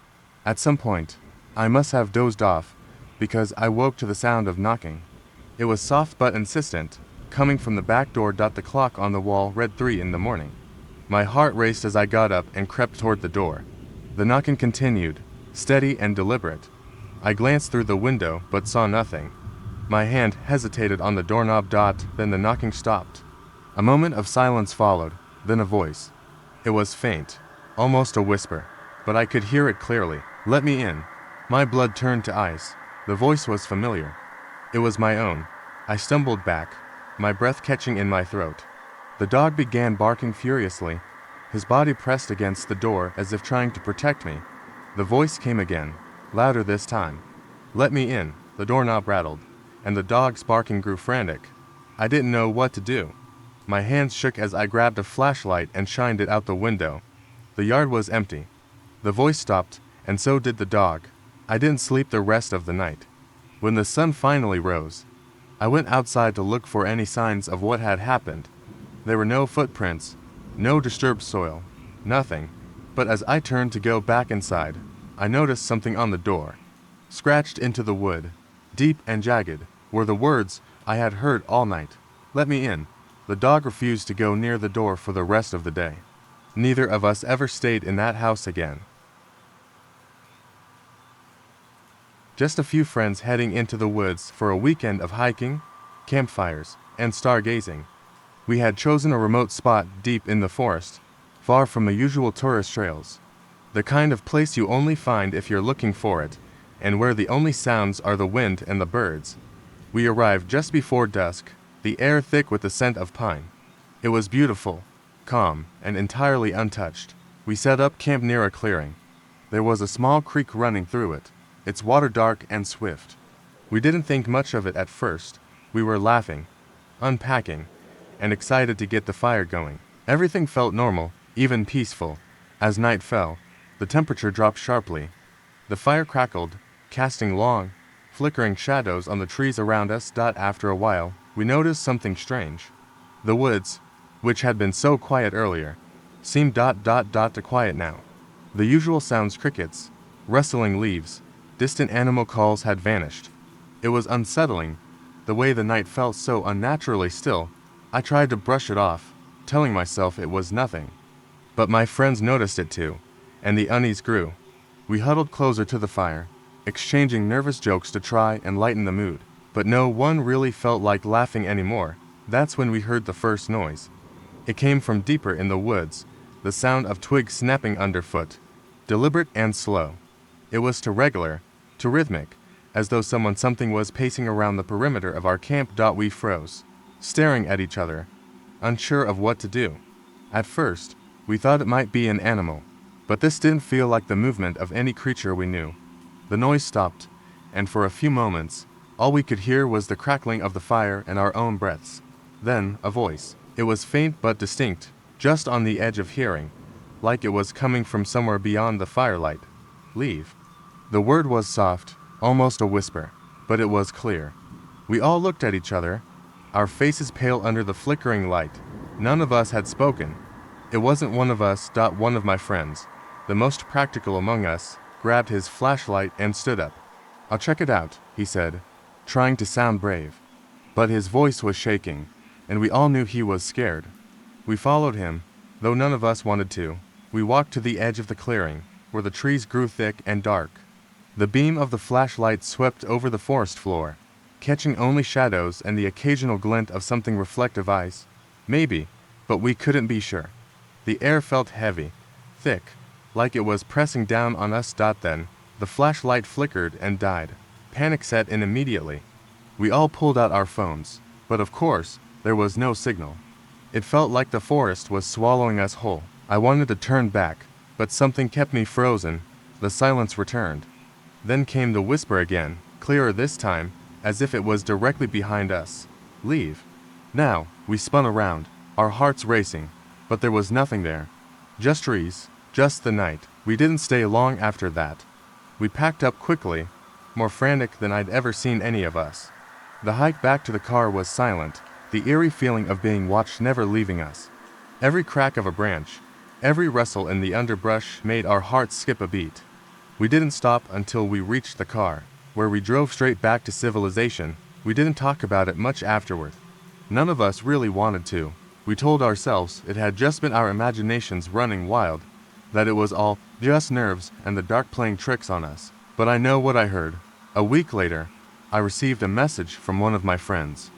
At some point, I must have dozed off, because I woke to the sound of knocking. It was soft but insistent, coming from the back door. The clock on the wall read 3 in the morning. My heart raced as I got up and crept toward the door. The knocking continued, steady and deliberate. I glanced through the window but saw nothing. My hand hesitated on the doorknob. Then the knocking stopped. A moment of silence followed, then a voice. It was faint, almost a whisper, but I could hear it clearly. "Let me in." My blood turned to ice. The voice was familiar. It was my own. I stumbled back, my breath catching in my throat. The dog began barking furiously. His body pressed against the door as if trying to protect me. The voice came again, louder this time. "Let me in." The doorknob rattled, and the dog's barking grew frantic. I didn't know what to do. My hands shook as I grabbed a flashlight and shined it out the window. The yard was empty. The voice stopped, and so did the dog. I didn't sleep the rest of the night. When the sun finally rose, I went outside to look for any signs of what had happened. There were no footprints, no disturbed soil, nothing. But as I turned to go back inside, I noticed something on the door. Scratched into the wood, deep and jagged, were the words I had heard all night. "Let me in." The dog refused to go near the door for the rest of the day. Neither of us ever stayed in that house again. Just a few friends heading into the woods for a weekend of hiking, campfires, and stargazing. We had chosen a remote spot deep in the forest, far from the usual tourist trails. The kind of place you only find if you're looking for it, and where the only sounds are the wind and the birds. We arrived just before dusk, the air thick with the scent of pine. It was beautiful, calm, and entirely untouched. We set up camp near a clearing. There was a small creek running through it, its water dark and swift. We didn't think much of it at first. We were laughing, unpacking, and excited to get the fire going. Everything felt normal, even peaceful. As night fell, the temperature dropped sharply. The fire crackled, casting long, flickering shadows on the trees around us. After a while, we noticed something strange. The woods, which had been so quiet earlier, seemed to quiet now. The usual sounds, crickets, rustling leaves, distant animal calls, had vanished. It was unsettling, the way the night felt so unnaturally still. I tried to brush it off, telling myself it was nothing. But my friends noticed it too, and the unease grew. We huddled closer to the fire, exchanging nervous jokes to try and lighten the mood. But no one really felt like laughing anymore. That's when we heard the first noise. It came from deeper in the woods, the sound of twigs snapping underfoot, deliberate and slow. It was too regular, too rhythmic, as though something was pacing around the perimeter of our camp. We froze, staring at each other, unsure of what to do. At first, We thought it might be an animal, but this didn't feel like the movement of any creature we knew. The noise stopped, and for a few moments, all we could hear was the crackling of the fire and our own breaths. Then, a voice. It was faint but distinct, just on the edge of hearing, like it was coming from somewhere beyond the firelight. Leave. The word was soft, almost a whisper, but it was clear. We all looked at each other, our faces pale under the flickering light. None of us had spoken. It wasn't one of us. One of my friends, the most practical among us, grabbed his flashlight and stood up. "I'll check it out," he said, trying to sound brave. But his voice was shaking, and we all knew he was scared. We followed him, though none of us wanted to. We walked to the edge of the clearing, where the trees grew thick and dark. The beam of the flashlight swept over the forest floor, catching only shadows and the occasional glint of something reflective eyes. Maybe, but we couldn't be sure. The air felt heavy, thick, like it was pressing down on us. Then, the flashlight flickered and died. Panic set in immediately. We all pulled out our phones, but of course, there was no signal. It felt like the forest was swallowing us whole. I wanted to turn back, but something kept me frozen. The silence returned. Then came the whisper again, clearer this time, as if it was directly behind us. "Leave." Now, we spun around, our hearts racing, but there was nothing there. Just trees, just the night. We didn't stay long after that. We packed up quickly, more frantic than I'd ever seen any of us. The hike back to the car was silent, the eerie feeling of being watched never leaving us. Every crack of a branch, every rustle in the underbrush made our hearts skip a beat. We didn't stop until we reached the car, where we drove straight back to civilization. We didn't talk about it much afterward. None of us really wanted to. We told ourselves it had just been our imaginations running wild, that it was all just nerves and the dark playing tricks on us. But I know what I heard. A week later, I received a message from one of my friends.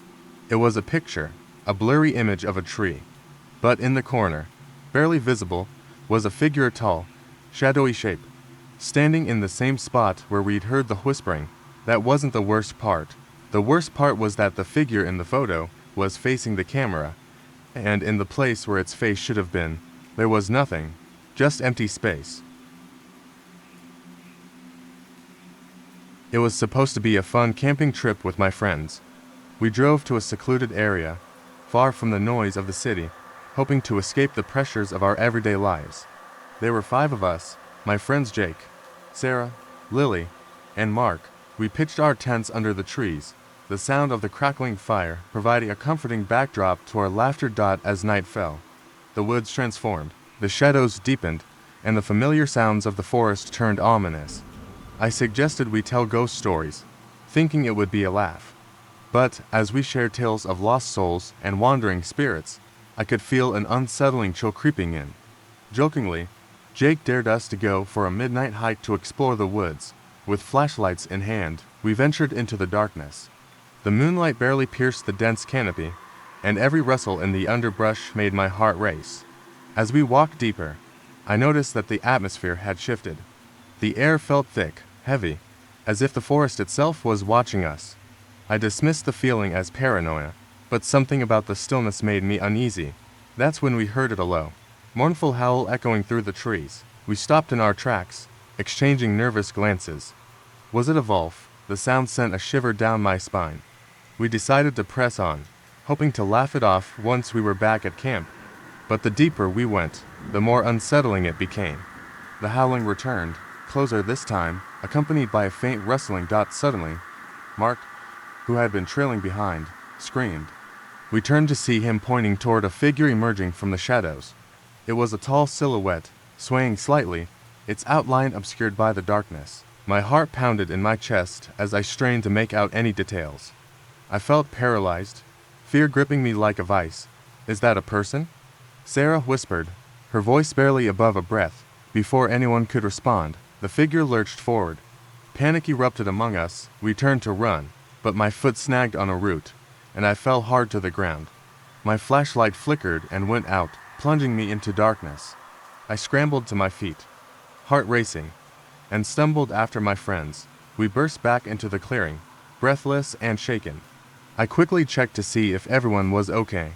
It was a picture, a blurry image of a tree. But in the corner, barely visible, was a figure, tall, shadowy shape, standing in the same spot where we'd heard the whispering. That wasn't the worst part. The worst part was that the figure in the photo was facing the camera, and in the place where its face should have been, there was nothing, just empty space. It was supposed to be a fun camping trip with my friends. We drove to a secluded area, far from the noise of the city, hoping to escape the pressures of our everyday lives. There were 5 of us, my friends Jake, Sarah, Lily, and Mark. We pitched our tents under the trees, the sound of the crackling fire providing a comforting backdrop to our laughter. As night fell, the woods transformed, the shadows deepened, and the familiar sounds of the forest turned ominous. I suggested we tell ghost stories, thinking it would be a laugh. But as we shared tales of lost souls and wandering spirits, I could feel an unsettling chill creeping in. Jokingly, Jake dared us to go for a midnight hike to explore the woods. With flashlights in hand, we ventured into the darkness. The moonlight barely pierced the dense canopy, and every rustle in the underbrush made my heart race. As we walked deeper, I noticed that the atmosphere had shifted. The air felt thick, heavy, as if the forest itself was watching us. I dismissed the feeling as paranoia, but something about the stillness made me uneasy. That's when we heard a low, mournful howl echoing through the trees. We stopped in our tracks, exchanging nervous glances. Was it a wolf? The sound sent a shiver down my spine. We decided to press on, hoping to laugh it off once we were back at camp. But the deeper we went, the more unsettling it became. The howling returned, closer this time, accompanied by a faint rustling. Suddenly, Mark, who had been trailing behind, screamed. We turned to see him pointing toward a figure emerging from the shadows. It was a tall silhouette, swaying slightly, its outline obscured by the darkness. My heart pounded in my chest as I strained to make out any details. I felt paralyzed, fear gripping me like a vice. "Is that a person?" Sarah whispered, her voice barely above a breath. Before anyone could respond, the figure lurched forward. Panic erupted among us. We turned to run, but my foot snagged on a root, and I fell hard to the ground. My flashlight flickered and went out, plunging me into darkness. I scrambled to my feet, heart racing, and stumbled after my friends. We burst back into the clearing, breathless and shaken. I quickly checked to see if everyone was okay.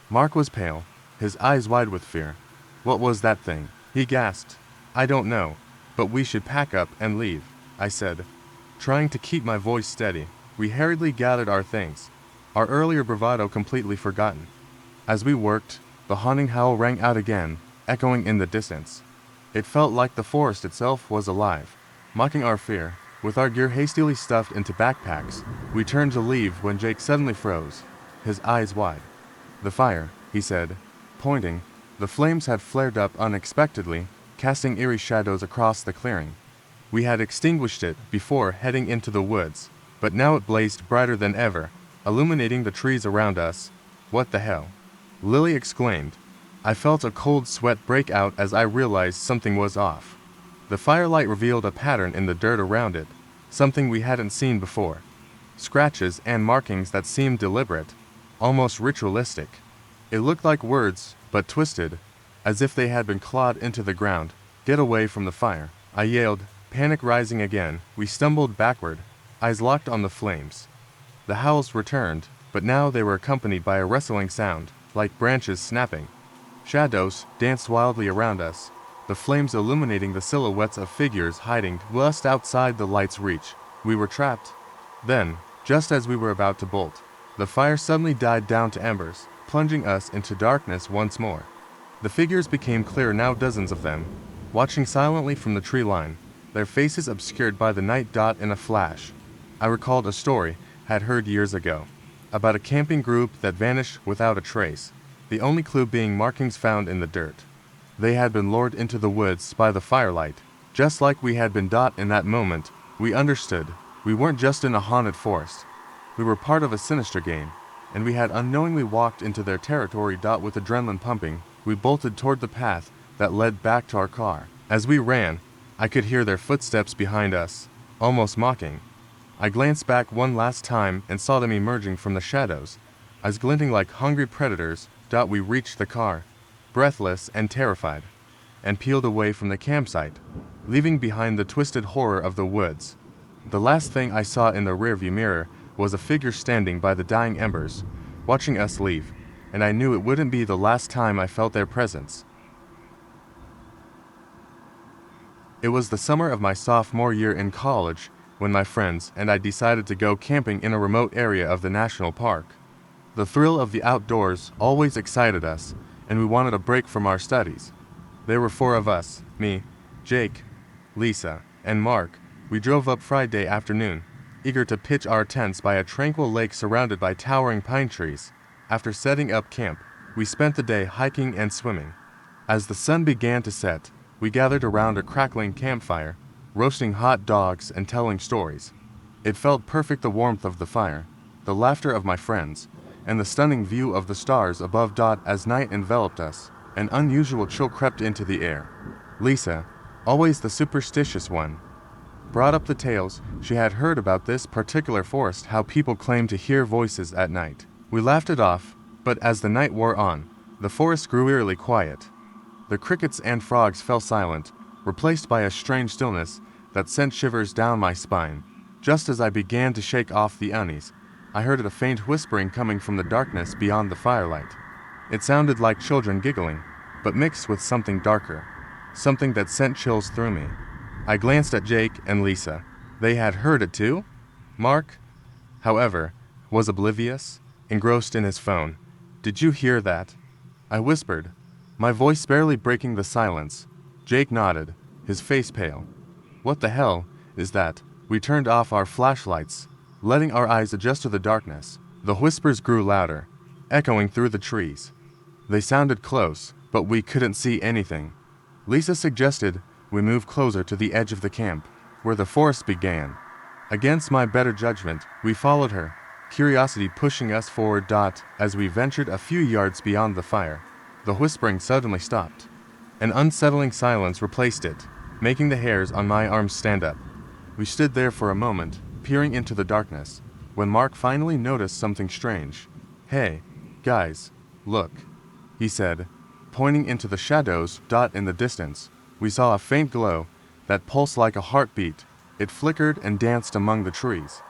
Mark was pale, his eyes wide with fear. What was that thing? He gasped. I don't know, but we should pack up and leave, I said, trying to keep my voice steady. We hurriedly gathered our things, our earlier bravado completely forgotten. As we worked, the haunting howl rang out again, echoing in the distance. It felt like the forest itself was alive, mocking our fear. With our gear hastily stuffed into backpacks, we turned to leave when Jake suddenly froze, his eyes wide. The fire, he said, pointing. The flames had flared up unexpectedly, casting eerie shadows across the clearing. We had extinguished it before heading into the woods, but now it blazed brighter than ever, illuminating the trees around us. What the hell? Lily exclaimed. I felt a cold sweat break out as I realized something was off. The firelight revealed a pattern in the dirt around it, something we hadn't seen before. Scratches and markings that seemed deliberate, almost ritualistic. It looked like words, but twisted, as if they had been clawed into the ground. Get away from the fire, I yelled, panic rising again. We stumbled backward, eyes locked on the flames. The howls returned, but now they were accompanied by a rustling sound, like branches snapping. Shadows danced wildly around us, the flames illuminating the silhouettes of figures hiding just outside the light's reach. We were trapped. Then, just as we were about to bolt, the fire suddenly died down to embers, plunging us into darkness once more. The figures became clear now, dozens of them, watching silently from the tree line, their faces obscured by the night dot in a flash. I recalled a story I'd heard years ago, about a camping group that vanished without a trace, the only clue being markings found in the dirt. They had been lured into the woods by the firelight, just like we had been. In that moment, we understood. We weren't just in a haunted forest. We were part of a sinister game, and we had unknowingly walked into their territory. With adrenaline pumping, we bolted toward the path that led back to our car. As we ran, I could hear their footsteps behind us, almost mocking. I glanced back one last time and saw them emerging from the shadows, eyes glinting like hungry predators. We reached the car, breathless and terrified, and peeled away from the campsite, leaving behind the twisted horror of the woods. The last thing I saw in the rearview mirror was a figure standing by the dying embers, watching us leave, and I knew it wouldn't be the last time I felt their presence. It was the summer of my sophomore year in college when my friends and I decided to go camping in a remote area of the national park. The thrill of the outdoors always excited us, and we wanted a break from our studies. There were 4 of us, me, Jake, Lisa, and Mark. We drove up Friday afternoon, eager to pitch our tents by a tranquil lake surrounded by towering pine trees. After setting up camp, we spent the day hiking and swimming. As the sun began to set, we gathered around a crackling campfire, roasting hot dogs and telling stories. It felt perfect, the warmth of the fire, the laughter of my friends, and the stunning view of the stars above. As night enveloped us, an unusual chill crept into the air. Lisa, always the superstitious one, brought up the tales she had heard about this particular forest, how people claimed to hear voices at night. We laughed it off, but as the night wore on, the forest grew eerily quiet. The crickets and frogs fell silent, replaced by a strange stillness that sent shivers down my spine. Just as I began to shake off the unease, I heard a faint whispering coming from the darkness beyond the firelight. It sounded like children giggling, but mixed with something darker, something that sent chills through me. I glanced at Jake and Lisa. They had heard it too? Mark, however, was oblivious, engrossed in his phone. Did you hear that? I whispered, my voice barely breaking the silence. Jake nodded, his face pale. What the hell is that? We turned off our flashlights, letting our eyes adjust to the darkness. The whispers grew louder, echoing through the trees. They sounded close, but we couldn't see anything. Lisa suggested we move closer to the edge of the camp, where the forest began. Against my better judgment, we followed her, curiosity pushing us forward. As we ventured a few yards beyond the fire, the whispering suddenly stopped. An unsettling silence replaced it, making the hairs on my arms stand up. We stood there for a moment, peering into the darkness, when Mark finally noticed something strange. Hey, guys, look, he said, pointing into the shadows. In the distance, we saw a faint glow that pulsed like a heartbeat. It flickered and danced among the trees.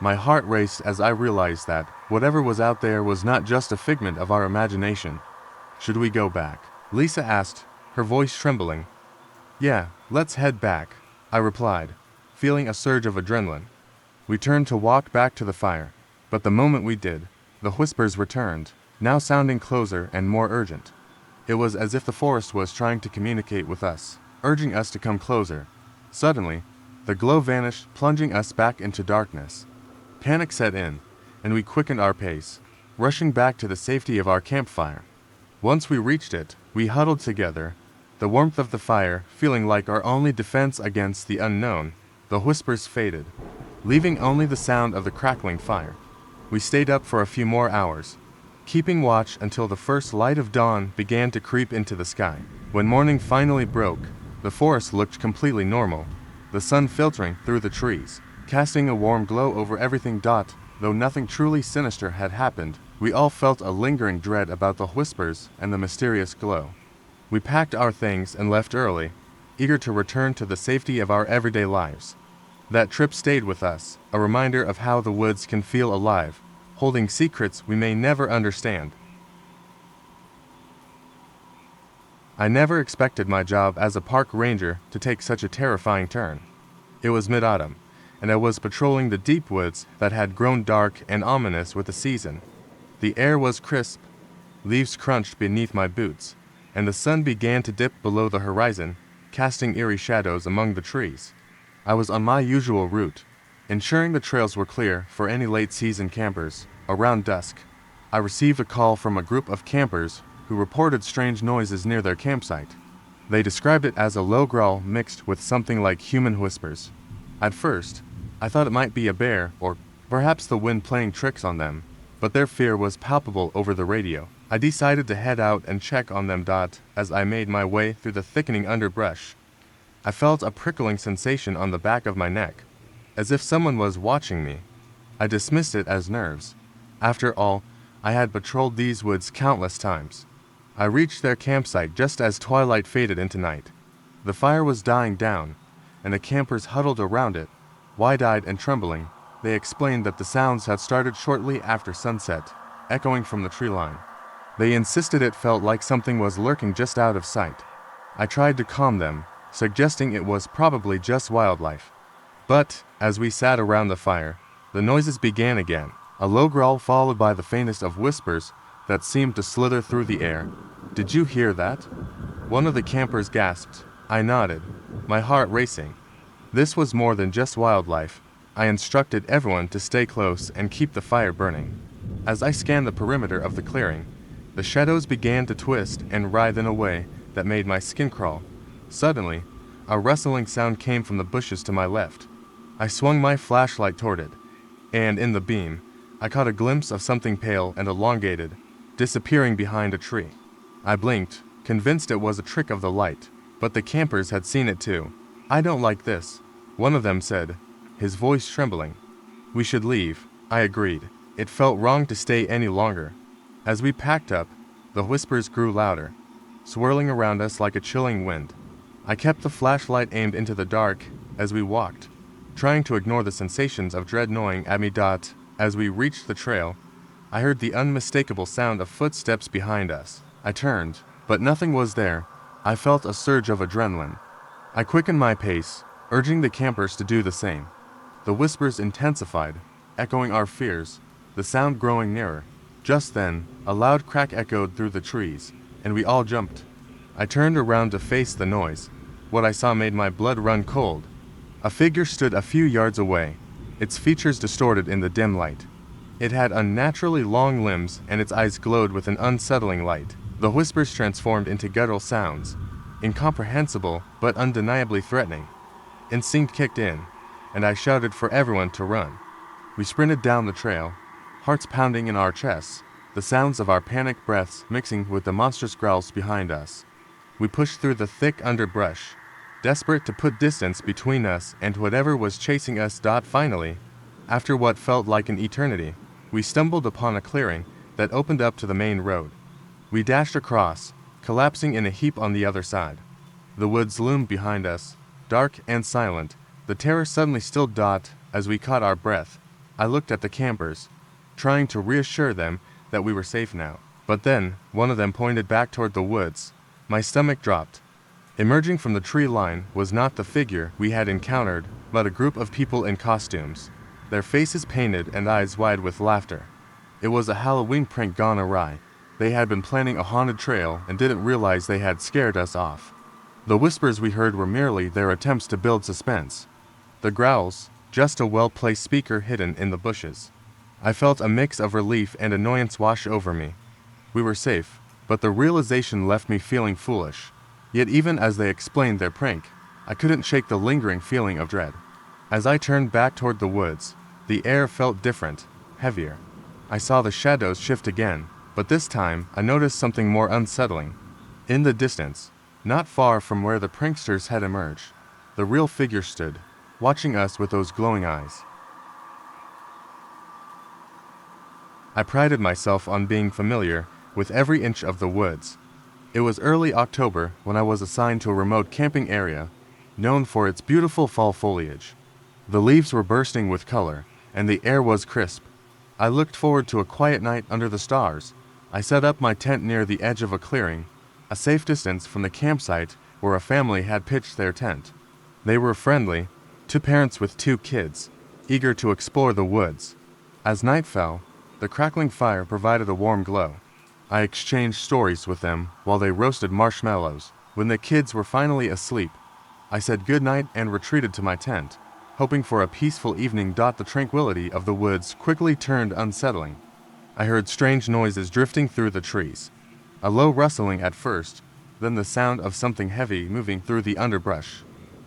My heart raced as I realized that whatever was out there was not just a figment of our imagination. Should we go back? Lisa asked, her voice trembling. "Yeah, let's head back," I replied, feeling a surge of adrenaline. We turned to walk back to the fire, but the moment we did, the whispers returned, now sounding closer and more urgent. It was as if the forest was trying to communicate with us, urging us to come closer. Suddenly, the glow vanished, plunging us back into darkness. Panic set in, and we quickened our pace, rushing back to the safety of our campfire. Once we reached it, we huddled together, the warmth of the fire feeling like our only defense against the unknown. The whispers faded, leaving only the sound of the crackling fire. We stayed up for a few more hours, keeping watch until the first light of dawn began to creep into the sky. When morning finally broke, the forest looked completely normal, the sun filtering through the trees, casting a warm glow over everything. Though nothing truly sinister had happened, we all felt a lingering dread about the whispers and the mysterious glow. We packed our things and left early, eager to return to the safety of our everyday lives. That trip stayed with us, a reminder of how the woods can feel alive, holding secrets we may never understand. I never expected my job as a park ranger to take such a terrifying turn. It was mid-autumn, and I was patrolling the deep woods that had grown dark and ominous with the season. The air was crisp, leaves crunched beneath my boots, and the sun began to dip below the horizon, casting eerie shadows among the trees. I was on my usual route, ensuring the trails were clear for any late-season campers. Around dusk, I received a call from a group of campers who reported strange noises near their campsite. They described it as a low growl mixed with something like human whispers. At first, I thought it might be a bear or perhaps the wind playing tricks on them, but their fear was palpable over the radio. I decided to head out and check on them. As I made my way through the thickening underbrush, I felt a prickling sensation on the back of my neck, as if someone was watching me. I dismissed it as nerves. After all, I had patrolled these woods countless times. I reached their campsite just as twilight faded into night. The fire was dying down, and the campers huddled around it, wide-eyed and trembling. They explained that the sounds had started shortly after sunset, echoing from the tree line. They insisted it felt like something was lurking just out of sight. I tried to calm them, suggesting it was probably just wildlife. But, as we sat around the fire, the noises began again, a low growl followed by the faintest of whispers that seemed to slither through the air. "Did you hear that?" One of the campers gasped. I nodded, my heart racing. This was more than just wildlife. I instructed everyone to stay close and keep the fire burning. As I scanned the perimeter of the clearing, the shadows began to twist and writhe in a way that made my skin crawl. Suddenly, a rustling sound came from the bushes to my left. I swung my flashlight toward it, and in the beam, I caught a glimpse of something pale and elongated, disappearing behind a tree. I blinked, convinced it was a trick of the light, but the campers had seen it too. "I don't like this," one of them said, his voice trembling. "We should leave," I agreed. It felt wrong to stay any longer. As we packed up, the whispers grew louder, swirling around us like a chilling wind. I kept the flashlight aimed into the dark as we walked, trying to ignore the sensations of dread gnawing at me. As we reached the trail, I heard the unmistakable sound of footsteps behind us. I turned, but nothing was there. I felt a surge of adrenaline. I quickened my pace, urging the campers to do the same. The whispers intensified, echoing our fears, the sound growing nearer. Just then, a loud crack echoed through the trees, and we all jumped. I turned around to face the noise. What I saw made my blood run cold. A figure stood a few yards away, its features distorted in the dim light. It had unnaturally long limbs, and its eyes glowed with an unsettling light. The whispers transformed into guttural sounds, incomprehensible but undeniably threatening. Instinct kicked in, and I shouted for everyone to run. We sprinted down the trail, hearts pounding in our chests, the sounds of our panicked breaths mixing with the monstrous growls behind us. We pushed through the thick underbrush, desperate to put distance between us and whatever was chasing us. Finally, after what felt like an eternity, we stumbled upon a clearing that opened up to the main road. We dashed across, collapsing in a heap on the other side. The woods loomed behind us, dark and silent. The terror suddenly stilled. As we caught our breath, I looked at the campers, trying to reassure them that we were safe now. But then, one of them pointed back toward the woods. My stomach dropped. Emerging from the tree line was not the figure we had encountered, but a group of people in costumes, their faces painted and eyes wide with laughter. It was a Halloween prank gone awry. They had been planning a haunted trail and didn't realize they had scared us off. The whispers we heard were merely their attempts to build suspense. The growls, just a well-placed speaker hidden in the bushes. I felt a mix of relief and annoyance wash over me. We were safe, but the realization left me feeling foolish. Yet even as they explained their prank, I couldn't shake the lingering feeling of dread. As I turned back toward the woods, the air felt different, heavier. I saw the shadows shift again, but this time I noticed something more unsettling. In the distance, not far from where the pranksters had emerged, the real figure stood, watching us with those glowing eyes. I prided myself on being familiar with every inch of the woods. It was early October when I was assigned to a remote camping area, known for its beautiful fall foliage. The leaves were bursting with color, and the air was crisp. I looked forward to a quiet night under the stars. I set up my tent near the edge of a clearing, a safe distance from the campsite where a family had pitched their tent. They were friendly, two parents with two kids, eager to explore the woods. As night fell, the crackling fire provided a warm glow. I exchanged stories with them while they roasted marshmallows. When the kids were finally asleep, I said goodnight and retreated to my tent, hoping for a peaceful evening. The tranquility of the woods quickly turned unsettling. I heard strange noises drifting through the trees. A low rustling at first, then the sound of something heavy moving through the underbrush.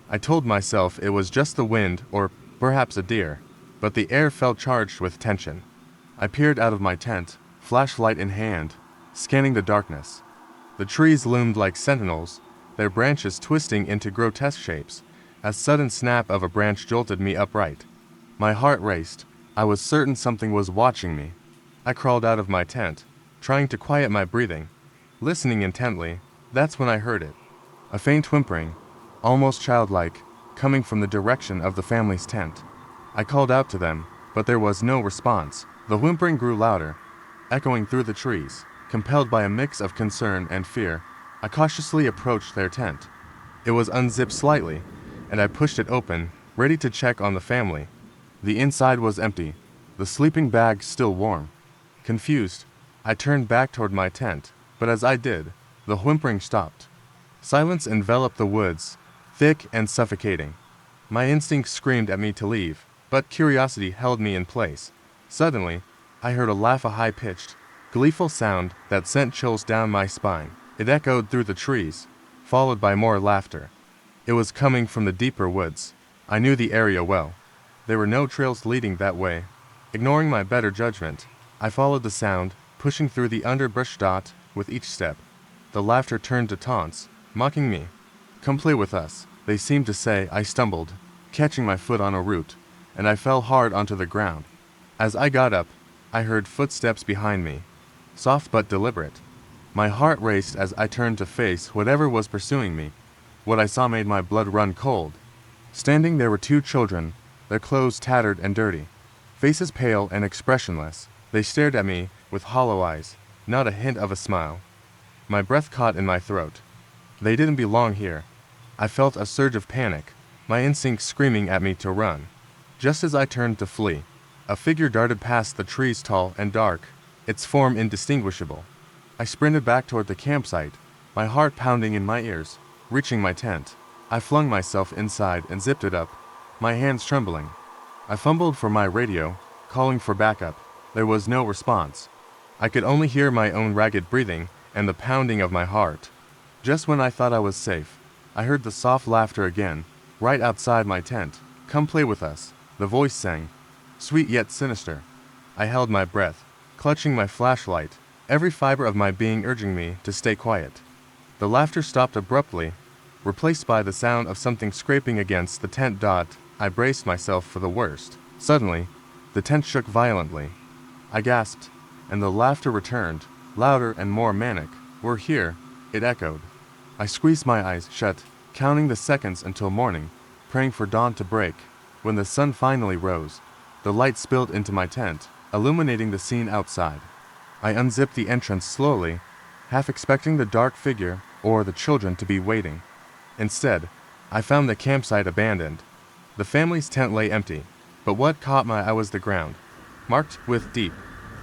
I told myself it was just the wind or perhaps a deer, but the air felt charged with tension. I peered out of my tent, flashlight in hand, scanning the darkness. The trees loomed like sentinels, their branches twisting into grotesque shapes. A sudden snap of a branch jolted me upright. My heart raced. I was certain something was watching me. I crawled out of my tent, trying to quiet my breathing. Listening intently, that's when I heard it. A faint whimpering, almost childlike, coming from the direction of the family's tent. I called out to them, but there was no response. The whimpering grew louder, echoing through the trees. Compelled by a mix of concern and fear, I cautiously approached their tent. It was unzipped slightly, and I pushed it open, ready to check on the family. The inside was empty, the sleeping bag still warm. Confused, I turned back toward my tent, but as I did, the whimpering stopped. Silence enveloped the woods, thick and suffocating. My instincts screamed at me to leave, but curiosity held me in place. Suddenly, I heard a laugh, a high-pitched, gleeful sound that sent chills down my spine. It echoed through the trees, followed by more laughter. It was coming from the deeper woods. I knew the area well. There were no trails leading that way. Ignoring my better judgment, I followed the sound, pushing through the underbrush. With each step, the laughter turned to taunts, mocking me. "Come play with us," they seemed to say. I stumbled, catching my foot on a root, and I fell hard onto the ground. As I got up, I heard footsteps behind me, soft but deliberate. My heart raced as I turned to face whatever was pursuing me. What I saw made my blood run cold. Standing there were two children, their clothes tattered and dirty, faces pale and expressionless. They stared at me with hollow eyes, not a hint of a smile. My breath caught in my throat. They didn't belong here. I felt a surge of panic, my instincts screaming at me to run. Just as I turned to flee, a figure darted past the trees, tall and dark, its form indistinguishable. I sprinted back toward the campsite, my heart pounding in my ears. Reaching my tent, I flung myself inside and zipped it up, my hands trembling. I fumbled for my radio, calling for backup. There was no response. I could only hear my own ragged breathing and the pounding of my heart. Just when I thought I was safe, I heard the soft laughter again, right outside my tent. "Come play with us," the voice sang, sweet yet sinister. I held my breath, clutching my flashlight, every fiber of my being urging me to stay quiet. The laughter stopped abruptly, replaced by the sound of something scraping against the tent. I braced myself for the worst. Suddenly, the tent shook violently. I gasped, and the laughter returned, louder and more manic. "We're here," it echoed. I squeezed my eyes shut, counting the seconds until morning, praying for dawn to break. When the sun finally rose, the light spilled into my tent, illuminating the scene outside. I unzipped the entrance slowly, half expecting the dark figure or the children to be waiting. Instead, I found the campsite abandoned. The family's tent lay empty, but what caught my eye was the ground, marked with deep,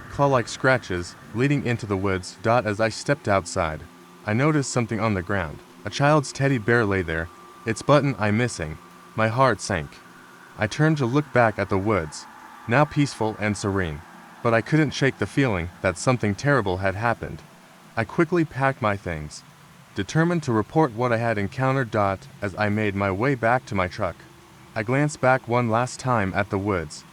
claw-like scratches leading into the woods. As I stepped outside, I noticed something on the ground. A child's teddy bear lay there, its button eye missing. My heart sank. I turned to look back at the woods, now peaceful and serene, but I couldn't shake the feeling that something terrible had happened. I quickly packed my things, determined to report what I had encountered. As I made my way back to my truck, I glanced back one last time at the woods,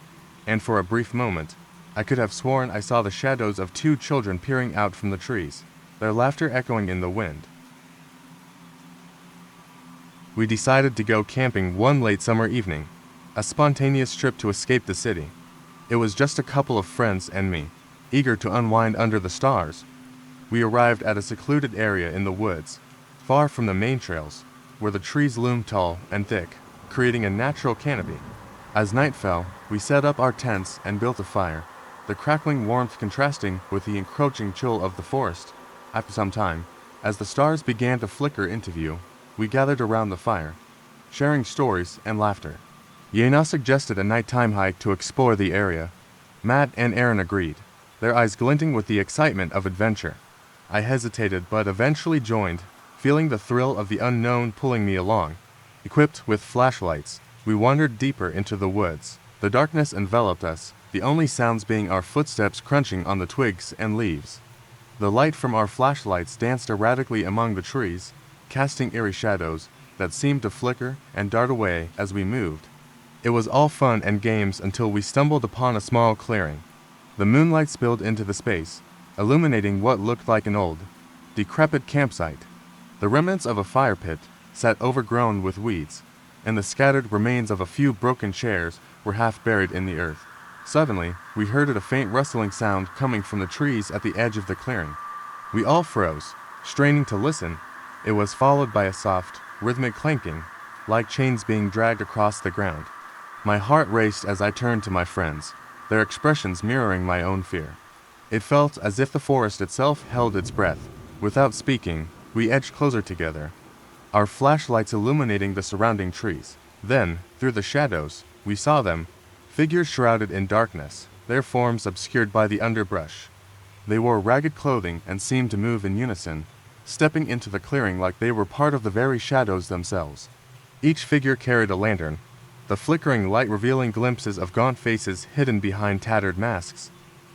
and for a brief moment, I could have sworn I saw the shadows of two children peering out from the trees, their laughter echoing in the wind. We decided to go camping one late summer evening, a spontaneous trip to escape the city. It was just a couple of friends and me, eager to unwind under the stars. We arrived at a secluded area in the woods, far from the main trails, where the trees loomed tall and thick, creating a natural canopy. As night fell, we set up our tents and built a fire, the crackling warmth contrasting with the encroaching chill of the forest. After some time, as the stars began to flicker into view, we gathered around the fire, sharing stories and laughter. Yena suggested a nighttime hike to explore the area. Matt and Aaron agreed, their eyes glinting with the excitement of adventure. I hesitated but eventually joined, feeling the thrill of the unknown pulling me along. Equipped with flashlights, we wandered deeper into the woods. The darkness enveloped us, the only sounds being our footsteps crunching on the twigs and leaves. The light from our flashlights danced erratically among the trees, casting eerie shadows that seemed to flicker and dart away as we moved. It was all fun and games until we stumbled upon a small clearing. The moonlight spilled into the space, illuminating what looked like an old, decrepit campsite. The remnants of a fire pit sat overgrown with weeds, and the scattered remains of a few broken chairs were half buried in the earth. Suddenly, we heard a faint rustling sound coming from the trees at the edge of the clearing. We all froze, straining to listen. It was followed by a soft, rhythmic clanking, like chains being dragged across the ground. My heart raced as I turned to my friends, their expressions mirroring my own fear. It felt as if the forest itself held its breath. Without speaking, we edged closer together, our flashlights illuminating the surrounding trees. Then, through the shadows, we saw them, figures shrouded in darkness, their forms obscured by the underbrush. They wore ragged clothing and seemed to move in unison, stepping into the clearing like they were part of the very shadows themselves. Each figure carried a lantern, the flickering light revealing glimpses of gaunt faces hidden behind tattered masks.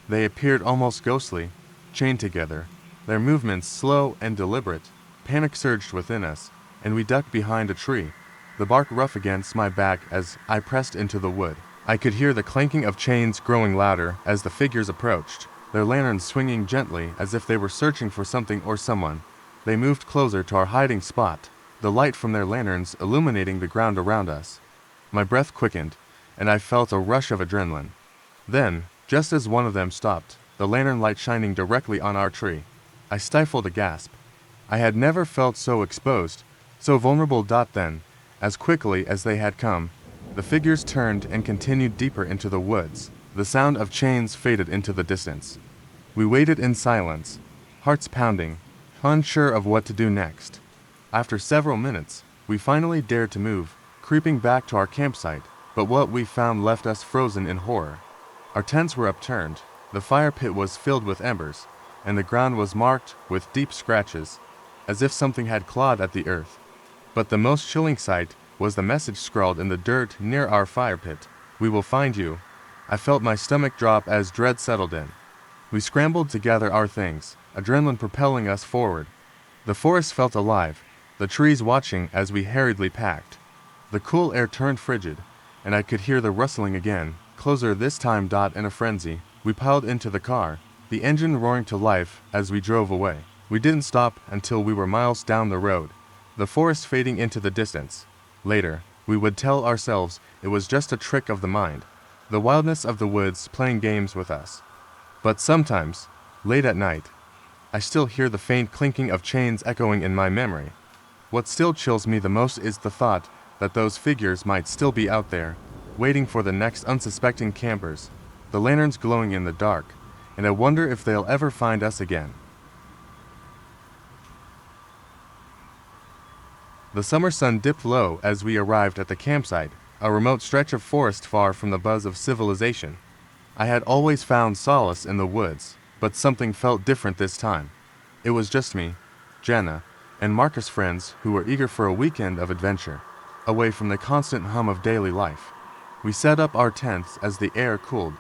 They appeared almost ghostly, chained together, their movements slow and deliberate. Panic surged within us, and we ducked behind a tree, the bark rough against my back as I pressed into the wood. I could hear the clanking of chains growing louder as the figures approached, their lanterns swinging gently as if they were searching for something or someone. They moved closer to our hiding spot, the light from their lanterns illuminating the ground around us. My breath quickened, and I felt a rush of adrenaline. Then, just as one of them stopped, the lantern light shining directly on our tree, I stifled a gasp. I had never felt so exposed, so vulnerable. Then, as quickly as they had come, the figures turned and continued deeper into the woods. The sound of chains faded into the distance. We waited in silence, hearts pounding, unsure of what to do next. After several minutes, we finally dared to move, creeping back to our campsite, but what we found left us frozen in horror. Our tents were upturned, the fire pit was filled with embers, and the ground was marked with deep scratches, as if something had clawed at the earth. But the most chilling sight was the message scrawled in the dirt near our fire pit: "We will find you." I felt my stomach drop as dread settled in. We scrambled to gather our things, adrenaline propelling us forward. The forest felt alive, the trees watching as we hurriedly packed. The cool air turned frigid, and I could hear the rustling again, closer this time. In a frenzy, we piled into the car, the engine roaring to life as we drove away. We didn't stop until we were miles down the road, the forest fading into the distance. Later, we would tell ourselves it was just a trick of the mind, the wildness of the woods playing games with us. But sometimes, late at night, I still hear the faint clinking of chains echoing in my memory. What still chills me the most is the thought that those figures might still be out there, waiting for the next unsuspecting campers, the lanterns glowing in the dark, and I wonder if they'll ever find us again. The summer sun dipped low as we arrived at the campsite, a remote stretch of forest far from the buzz of civilization. I had always found solace in the woods, but something felt different this time. It was just me, Jenna, and Marcus' friends who were eager for a weekend of adventure, away from the constant hum of daily life. We set up our tents as the air cooled,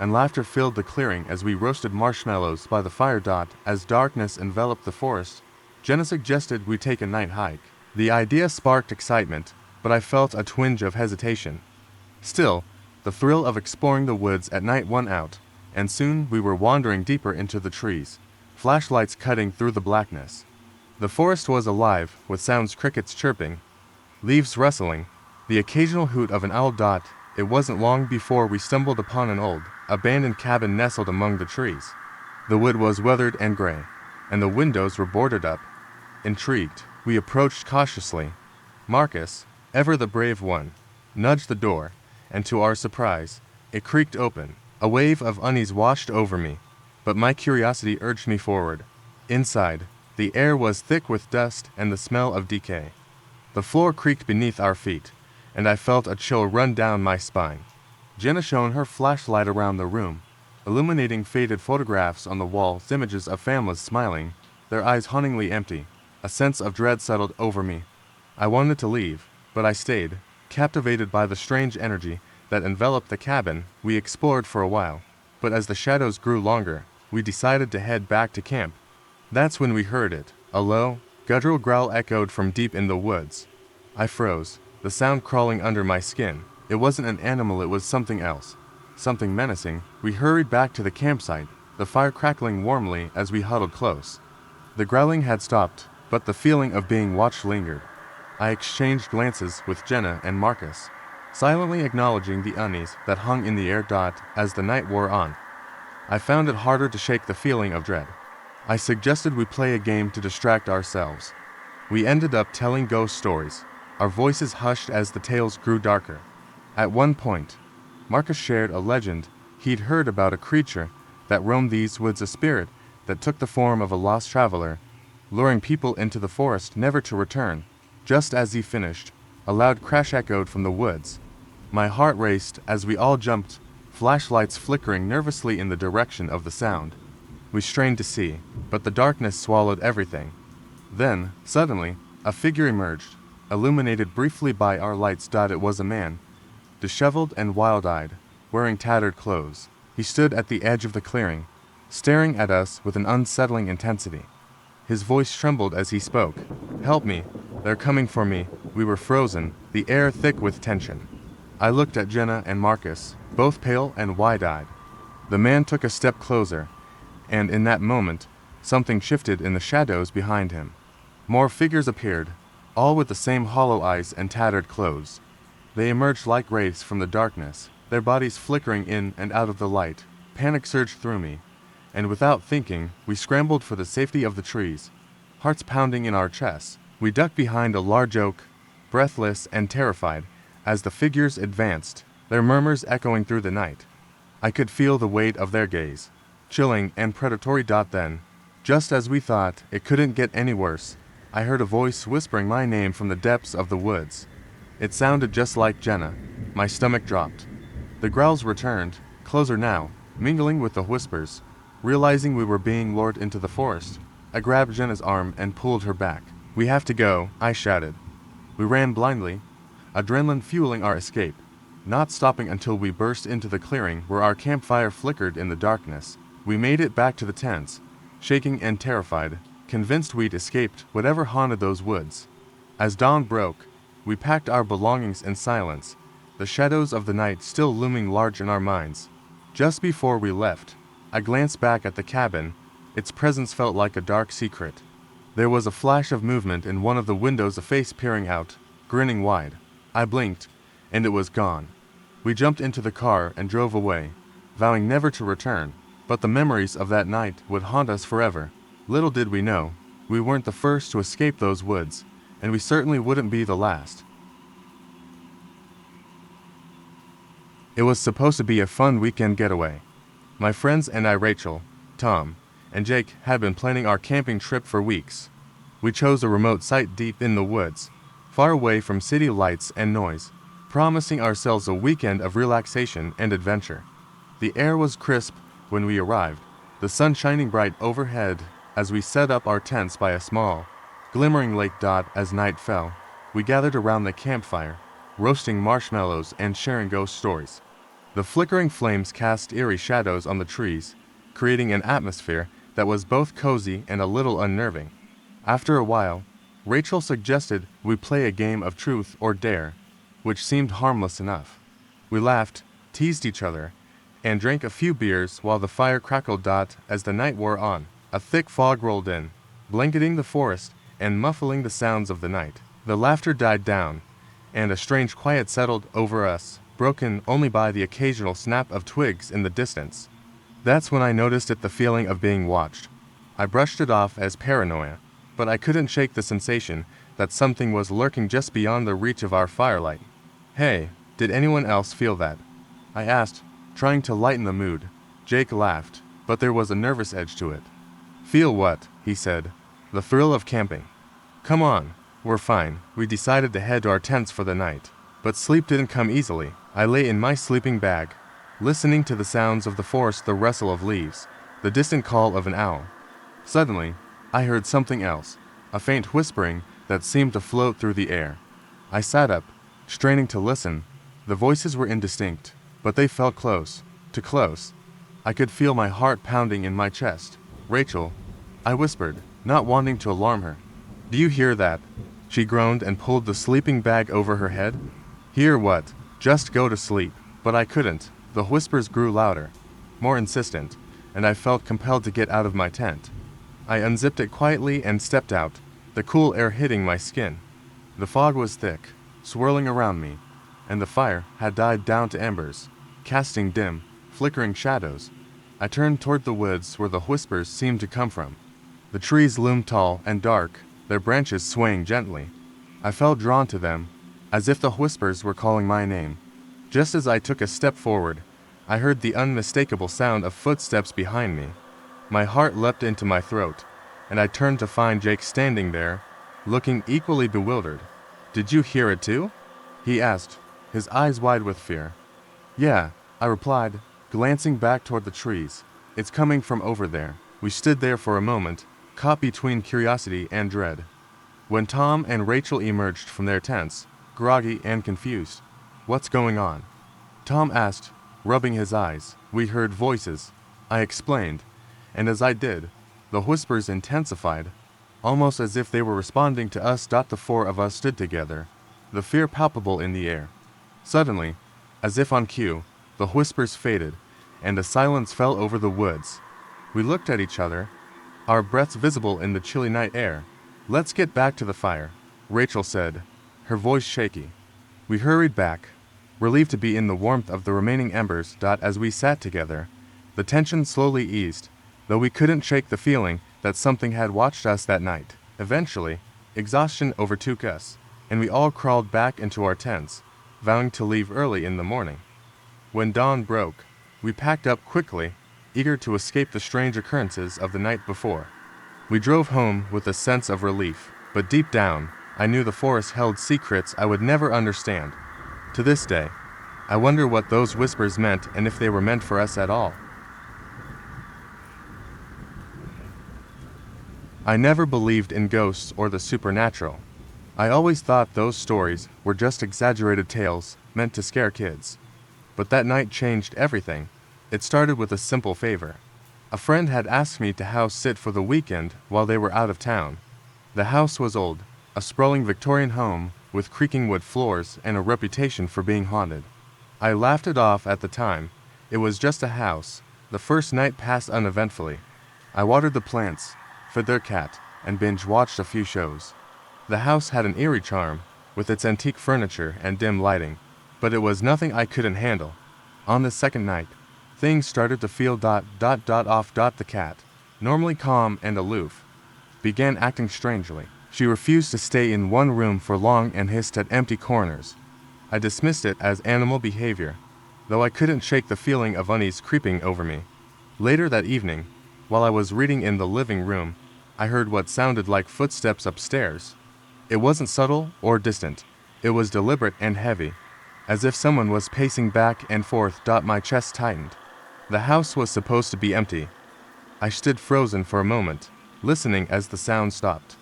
and laughter filled the clearing as we roasted marshmallows by the fire. As darkness enveloped the forest, Jenna suggested we take a night hike. The idea sparked excitement, but I felt a twinge of hesitation. Still, the thrill of exploring the woods at night won out, and soon we were wandering deeper into the trees, flashlights cutting through the blackness. The forest was alive with sounds: crickets chirping, leaves rustling, the occasional hoot of an owl. It wasn't long before we stumbled upon an old, abandoned cabin nestled among the trees. The wood was weathered and gray, and the windows were boarded up. Intrigued, we approached cautiously. Marcus, ever the brave one, nudged the door, and to our surprise, it creaked open. A wave of unease washed over me, but my curiosity urged me forward. Inside, the air was thick with dust and the smell of decay. The floor creaked beneath our feet, and I felt a chill run down my spine. Jenna shone her flashlight around the room, illuminating faded photographs on the walls, images of families smiling, their eyes hauntingly empty. A sense of dread settled over me. I wanted to leave, but I stayed, captivated by the strange energy that enveloped the cabin. We explored for a while, but as the shadows grew longer, we decided to head back to camp. That's when we heard it. A low, guttural growl echoed from deep in the woods. I froze, the sound crawling under my skin. It wasn't an animal, it was something else. Something menacing. We hurried back to the campsite, the fire crackling warmly as we huddled close. The growling had stopped, but the feeling of being watched lingered. I exchanged glances with Jenna and Marcus, silently acknowledging the unease that hung in the air. As the night wore on, I found it harder to shake the feeling of dread. I suggested we play a game to distract ourselves. We ended up telling ghost stories, our voices hushed as the tales grew darker. At one point, Marcus shared a legend he'd heard about a creature that roamed these woods, a spirit that took the form of a lost traveler, luring people into the forest never to return. Just as he finished, a loud crash echoed from the woods. My heart raced as we all jumped, flashlights flickering nervously in the direction of the sound. We strained to see, but the darkness swallowed everything. Then, suddenly, a figure emerged, illuminated briefly by our lights. It was a man, disheveled and wild-eyed, wearing tattered clothes. He stood at the edge of the clearing, staring at us with an unsettling intensity. His voice trembled as he spoke. "Help me, they're coming for me." We were frozen, the air thick with tension. I looked at Jenna and Marcus, both pale and wide-eyed. The man took a step closer, and in that moment, something shifted in the shadows behind him. More figures appeared, all with the same hollow eyes and tattered clothes. They emerged like wraiths from the darkness, their bodies flickering in and out of the light. Panic surged through me, and without thinking, we scrambled for the safety of the trees. Hearts pounding in our chests, we ducked behind a large oak, breathless and terrified, as the figures advanced, their murmurs echoing through the night. I could feel the weight of their gaze, chilling and predatory. Then, just as we thought it couldn't get any worse, I heard a voice whispering my name from the depths of the woods. It sounded just like Jenna. My stomach dropped. The growls returned, closer now, mingling with the whispers. Realizing we were being lured into the forest, I grabbed Jenna's arm and pulled her back. "We have to go," I shouted. We ran blindly, adrenaline fueling our escape, not stopping until we burst into the clearing where our campfire flickered in the darkness. We made it back to the tents, shaking and terrified, convinced we'd escaped whatever haunted those woods. As dawn broke, we packed our belongings in silence, the shadows of the night still looming large in our minds. Just before we left, I glanced back at the cabin. Its presence felt like a dark secret. There was a flash of movement in one of the windows, a face peering out, grinning wide. I blinked, and it was gone. We jumped into the car and drove away, vowing never to return, but the memories of that night would haunt us forever. Little did we know, we weren't the first to escape those woods, and we certainly wouldn't be the last. It was supposed to be a fun weekend getaway. My friends and I, Rachel, Tom, and Jake, had been planning our camping trip for weeks. We chose a remote site deep in the woods, far away from city lights and noise, promising ourselves a weekend of relaxation and adventure. The air was crisp when we arrived, the sun shining bright overhead as we set up our tents by a small, glimmering lake. As night fell, we gathered around the campfire, roasting marshmallows and sharing ghost stories. The flickering flames cast eerie shadows on the trees, creating an atmosphere that was both cozy and a little unnerving. After a while, Rachel suggested we play a game of truth or dare, which seemed harmless enough. We laughed, teased each other, and drank a few beers while the fire crackled. As the night wore on, a thick fog rolled in, blanketing the forest and muffling the sounds of the night. The laughter died down, and a strange quiet settled over us, broken only by the occasional snap of twigs in the distance. That's when I noticed the feeling of being watched. I brushed it off as paranoia, but I couldn't shake the sensation that something was lurking just beyond the reach of our firelight. Hey, did anyone else feel that? I asked, trying to lighten the mood. Jake laughed, but there was a nervous edge to it. Feel what? He said. The thrill of camping. Come on, we're fine. We decided to head to our tents for the night. But sleep didn't come easily. I lay in my sleeping bag, listening to the sounds of the forest, the rustle of leaves, the distant call of an owl. Suddenly, I heard something else, a faint whispering that seemed to float through the air. I sat up, straining to listen. The voices were indistinct, but they felt close, too close. I could feel my heart pounding in my chest. Rachel, I whispered, not wanting to alarm her. Do you hear that? She groaned and pulled the sleeping bag over her head. Hear what? Just go to sleep. But I couldn't. The whispers grew louder, more insistent, and I felt compelled to get out of my tent. I unzipped it quietly and stepped out, the cool air hitting my skin. The fog was thick, swirling around me, and the fire had died down to embers, casting dim, flickering shadows. I turned toward the woods where the whispers seemed to come from. The trees loomed tall and dark, their branches swaying gently. I felt drawn to them, as if the whispers were calling my name. Just as I took a step forward, I heard the unmistakable sound of footsteps behind me. My heart leapt into my throat, and I turned to find Jake standing there, looking equally bewildered. Did you hear it too? He asked, his eyes wide with fear. Yeah, I replied, glancing back toward the trees. It's coming from over there. We stood there for a moment, caught between curiosity and dread. When Tom and Rachel emerged from their tents, groggy and confused. What's going on? Tom asked, rubbing his eyes. We heard voices, I explained, and as I did, the whispers intensified, almost as if they were responding to us. The four of us stood together, the fear palpable in the air. Suddenly, as if on cue, the whispers faded, and a silence fell over the woods. We looked at each other, our breaths visible in the chilly night air. Let's get back to the fire, Rachel said, her voice shaky. We hurried back, relieved to be in the warmth of the remaining embers. As we sat together, the tension slowly eased, though we couldn't shake the feeling that something had watched us that night. Eventually, exhaustion overtook us, and we all crawled back into our tents, vowing to leave early in the morning. When dawn broke, we packed up quickly, eager to escape the strange occurrences of the night before. We drove home with a sense of relief, but deep down, I knew the forest held secrets I would never understand. To this day, I wonder what those whispers meant and if they were meant for us at all. I never believed in ghosts or the supernatural. I always thought those stories were just exaggerated tales meant to scare kids. But that night changed everything. It started with a simple favor. A friend had asked me to house sit for the weekend while they were out of town. The house was old, a sprawling Victorian home with creaking wood floors and a reputation for being haunted. I laughed it off at the time. It was just a house. The first night passed uneventfully. I watered the plants, fed their cat, and binge-watched a few shows. The house had an eerie charm, with its antique furniture and dim lighting, but it was nothing I couldn't handle. On the second night, things started to feel off. The cat, normally calm and aloof, began acting strangely. She refused to stay in one room for long and hissed at empty corners. I dismissed it as animal behavior, though I couldn't shake the feeling of unease creeping over me. Later that evening, while I was reading in the living room, I heard what sounded like footsteps upstairs. It wasn't subtle or distant. It was deliberate and heavy, as if someone was pacing back and forth. My chest tightened. The house was supposed to be empty. I stood frozen for a moment, listening as the sound stopped.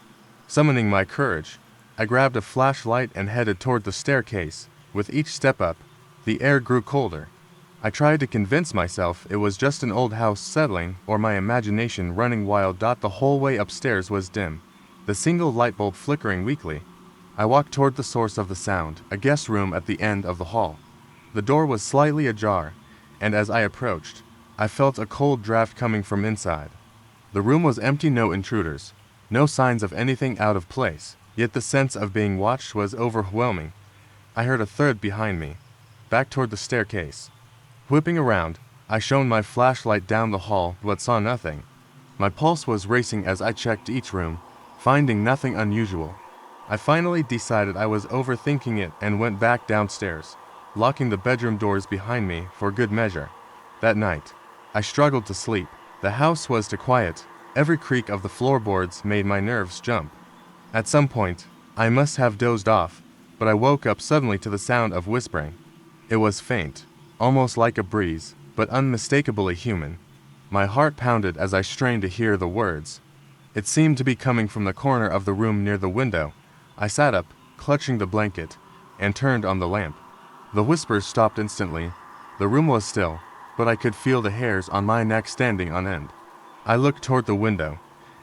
Summoning my courage, I grabbed a flashlight and headed toward the staircase. With each step up, the air grew colder. I tried to convince myself it was just an old house settling or my imagination running wild. The hallway upstairs was dim, the single light bulb flickering weakly. I walked toward the source of the sound, a guest room at the end of the hall. The door was slightly ajar, and as I approached, I felt a cold draft coming from inside. The room was empty, no intruders, no signs of anything out of place, yet the sense of being watched was overwhelming. I heard a third behind me, back toward the staircase. Whipping around, I shone my flashlight down the hall but saw nothing. My pulse was racing as I checked each room, finding nothing unusual. I finally decided I was overthinking it and went back downstairs, locking the bedroom doors behind me for good measure. That night, I struggled to sleep. The house was too quiet. Every creak of the floorboards made my nerves jump. At some point, I must have dozed off, but I woke up suddenly to the sound of whispering. It was faint, almost like a breeze, but unmistakably human. My heart pounded as I strained to hear the words. It seemed to be coming from the corner of the room near the window. I sat up, clutching the blanket, and turned on the lamp. The whispers stopped instantly. The room was still, but I could feel the hairs on my neck standing on end. I looked toward the window,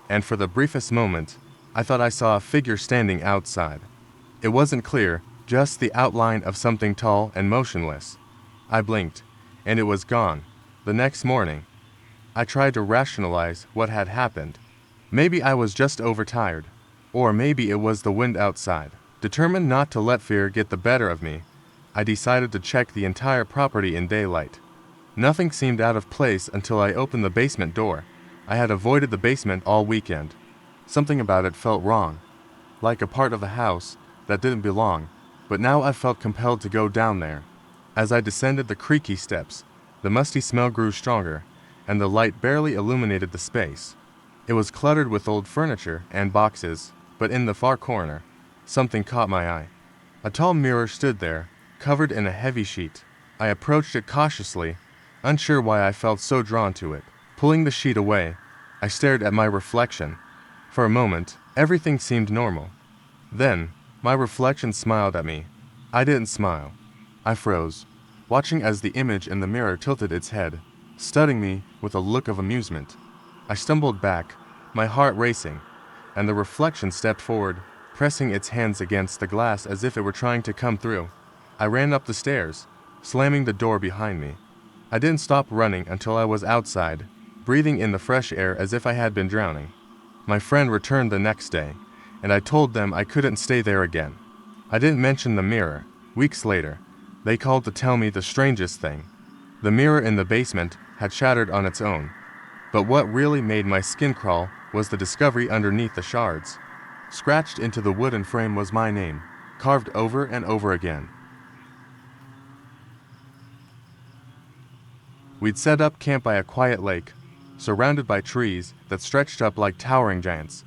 and for the briefest moment, I thought I saw a figure standing outside. It wasn't clear, just the outline of something tall and motionless. I blinked, and it was gone. The next morning, I tried to rationalize what had happened. Maybe I was just overtired, or maybe it was the wind outside. Determined not to let fear get the better of me, I decided to check the entire property in daylight. Nothing seemed out of place until I opened the basement door. I had avoided the basement all weekend. Something about it felt wrong, like a part of the house that didn't belong, but now I felt compelled to go down there. As I descended the creaky steps, the musty smell grew stronger, and the light barely illuminated the space. It was cluttered with old furniture and boxes, but in the far corner, something caught my eye. A tall mirror stood there, covered in a heavy sheet. I approached it cautiously, unsure why I felt so drawn to it. Pulling the sheet away, I stared at my reflection. For a moment, everything seemed normal. Then, my reflection smiled at me. I didn't smile. I froze, watching as the image in the mirror tilted its head, studying me with a look of amusement. I stumbled back, my heart racing, and the reflection stepped forward, pressing its hands against the glass as if it were trying to come through. I ran up the stairs, slamming the door behind me. I didn't stop running until I was outside, breathing in the fresh air as if I had been drowning. My friend returned the next day, and I told them I couldn't stay there again. I didn't mention the mirror. Weeks later, they called to tell me the strangest thing. The mirror in the basement had shattered on its own. But what really made my skin crawl was the discovery underneath the shards. Scratched into the wooden frame was my name, carved over and over again. We'd set up camp by a quiet lake, surrounded by trees that stretched up like towering giants.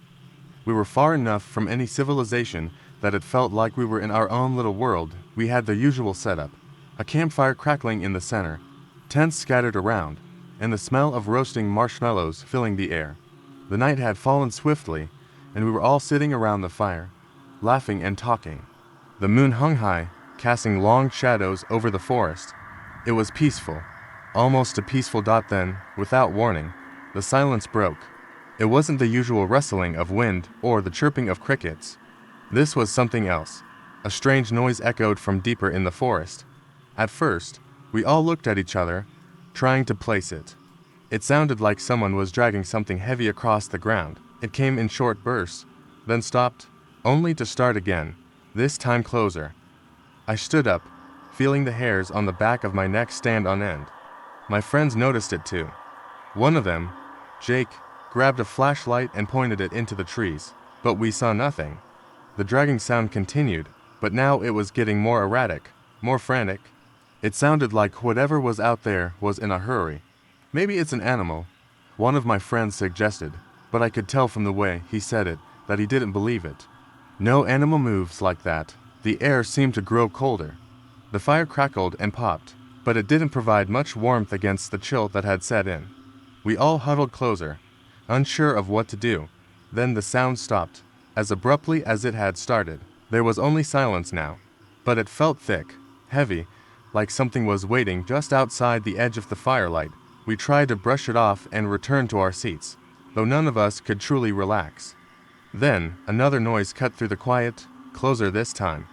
We were far enough from any civilization that it felt like we were in our own little world. We had the usual setup, a campfire crackling in the center, tents scattered around, and the smell of roasting marshmallows filling the air. The night had fallen swiftly, and we were all sitting around the fire, laughing and talking. The moon hung high, casting long shadows over the forest. It was peaceful, almost too peaceful. Then, without warning, the silence broke. It wasn't the usual rustling of wind or the chirping of crickets. This was something else. A strange noise echoed from deeper in the forest. At first, we all looked at each other, trying to place it. It sounded like someone was dragging something heavy across the ground. It came in short bursts, then stopped, only to start again, this time closer. I stood up, feeling the hairs on the back of my neck stand on end. My friends noticed it too. One of them, Jake, grabbed a flashlight and pointed it into the trees, but we saw nothing. The dragging sound continued, but now it was getting more erratic, more frantic. It sounded like whatever was out there was in a hurry. Maybe it's an animal, one of my friends suggested, but I could tell from the way he said it that he didn't believe it. No animal moves like that. The air seemed to grow colder. The fire crackled and popped, but it didn't provide much warmth against the chill that had set in. We all huddled closer, unsure of what to do. Then the sound stopped, as abruptly as it had started. There was only silence now, but it felt thick, heavy, like something was waiting just outside the edge of the firelight. We tried to brush it off and return to our seats, though none of us could truly relax. Then, another noise cut through the quiet, closer this time.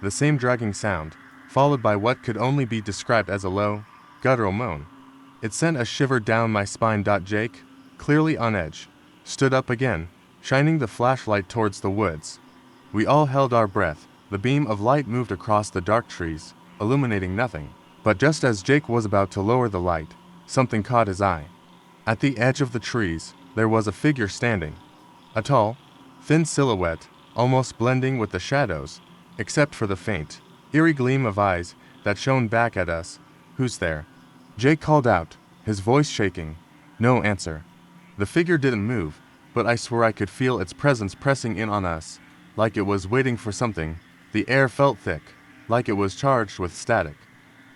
The same dragging sound, followed by what could only be described as a low, guttural moan. It sent a shiver down my spine. Jake, clearly on edge, stood up again, shining the flashlight towards the woods. We all held our breath. The beam of light moved across the dark trees, illuminating nothing. But just as Jake was about to lower the light, something caught his eye. At the edge of the trees, there was a figure standing. A tall, thin silhouette, almost blending with the shadows, except for the faint, eerie gleam of eyes that shone back at us. "Who's there?" Jake called out, his voice shaking. No answer. The figure didn't move, but I swear I could feel its presence pressing in on us, like it was waiting for something. The air felt thick, like it was charged with static.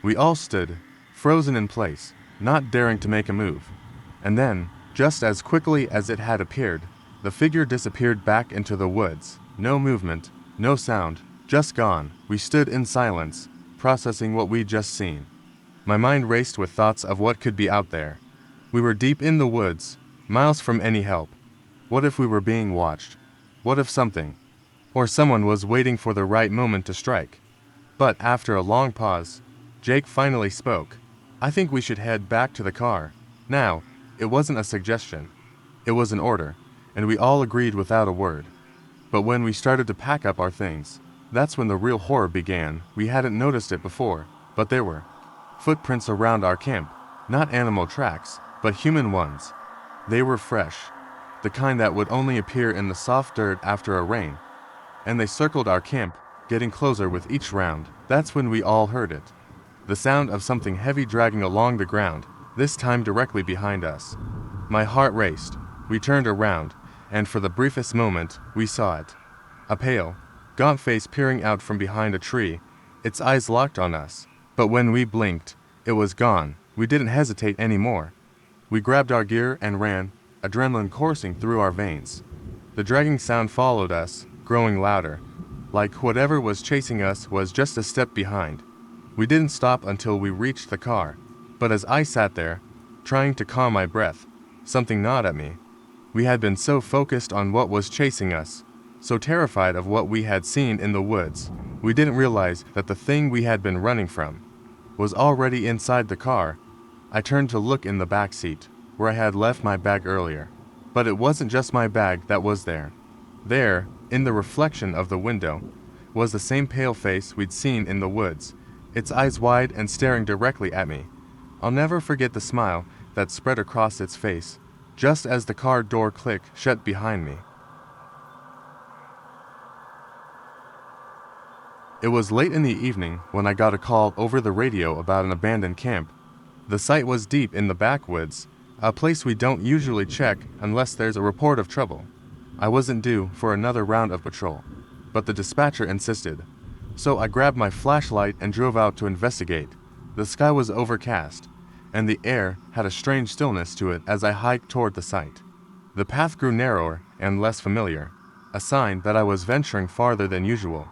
We all stood, frozen in place, not daring to make a move. And then, just as quickly as it had appeared, the figure disappeared back into the woods. No movement, no sound, just gone. We stood in silence, processing what we'd just seen. My mind raced with thoughts of what could be out there. We were deep in the woods, miles from any help. What if we were being watched? What if something, or someone was waiting for the right moment to strike? But after a long pause, Jake finally spoke. "I think we should head back to the car." Now, it wasn't a suggestion. It was an order, and we all agreed without a word. But when we started to pack up our things, that's when the real horror began. We hadn't noticed it before, but there were footprints around our camp. Not animal tracks, but human ones. They were fresh, the kind that would only appear in the soft dirt after a rain. And they circled our camp, getting closer with each round. That's when we all heard it. The sound of something heavy dragging along the ground, this time directly behind us. My heart raced. We turned around, and for the briefest moment, we saw it. A pale, gaunt face peering out from behind a tree, its eyes locked on us. But when we blinked, it was gone. We didn't hesitate anymore. We grabbed our gear and ran, adrenaline coursing through our veins. The dragging sound followed us, growing louder, like whatever was chasing us was just a step behind. We didn't stop until we reached the car, but as I sat there, trying to calm my breath, something gnawed at me. We had been so focused on what was chasing us, so terrified of what we had seen in the woods, we didn't realize that the thing we had been running from was already inside the car. I turned to look in the back seat, where I had left my bag earlier. But it wasn't just my bag that was there. There, in the reflection of the window, was the same pale face we'd seen in the woods, its eyes wide and staring directly at me. I'll never forget the smile that spread across its face, just as the car door clicked shut behind me. It was late in the evening when I got a call over the radio about an abandoned camp. The site was deep in the backwoods, a place we don't usually check unless there's a report of trouble. I wasn't due for another round of patrol, but the dispatcher insisted. So I grabbed my flashlight and drove out to investigate. The sky was overcast, and the air had a strange stillness to it as I hiked toward the site. The path grew narrower and less familiar, a sign that I was venturing farther than usual.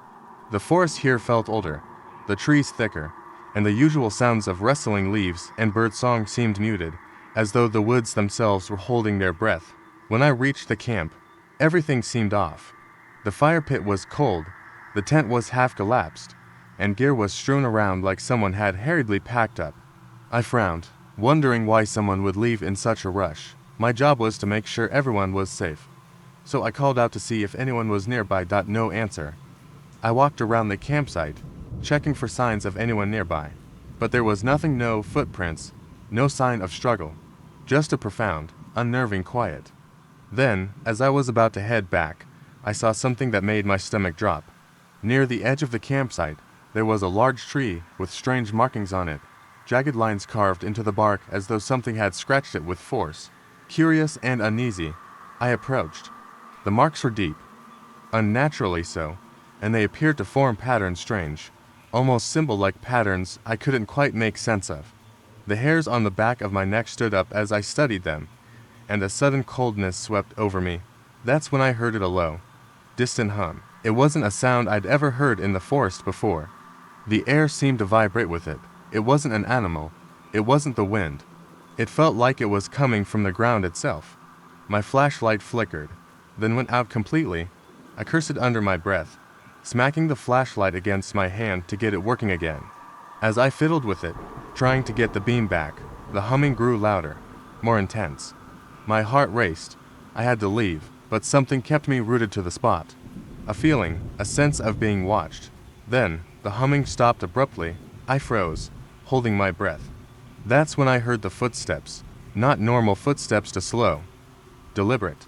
The forest here felt older, the trees thicker, and the usual sounds of rustling leaves and birdsong seemed muted, as though the woods themselves were holding their breath. When I reached the camp, everything seemed off. The fire pit was cold, the tent was half collapsed, and gear was strewn around like someone had hurriedly packed up. I frowned, wondering why someone would leave in such a rush. My job was to make sure everyone was safe. So I called out to see if anyone was nearby. No answer. I walked around the campsite, checking for signs of anyone nearby. But there was nothing, no footprints, no sign of struggle, just a profound, unnerving quiet. Then, as I was about to head back, I saw something that made my stomach drop. Near the edge of the campsite, there was a large tree with strange markings on it, jagged lines carved into the bark as though something had scratched it with force. Curious and uneasy, I approached. The marks were deep, unnaturally so, and they appeared to form patterns strange, almost symbol-like patterns I couldn't quite make sense of. The hairs on the back of my neck stood up as I studied them, and a sudden coldness swept over me. That's when I heard it, a low, distant hum. It wasn't a sound I'd ever heard in the forest before. The air seemed to vibrate with it. It wasn't an animal. It wasn't the wind. It felt like it was coming from the ground itself. My flashlight flickered, then went out completely. I cursed under my breath, smacking the flashlight against my hand to get it working again. As I fiddled with it, trying to get the beam back, the humming grew louder, more intense. My heart raced. I had to leave, but something kept me rooted to the spot. A feeling, a sense of being watched. Then, the humming stopped abruptly. I froze, holding my breath. That's when I heard the footsteps, not normal footsteps, to slow, deliberate,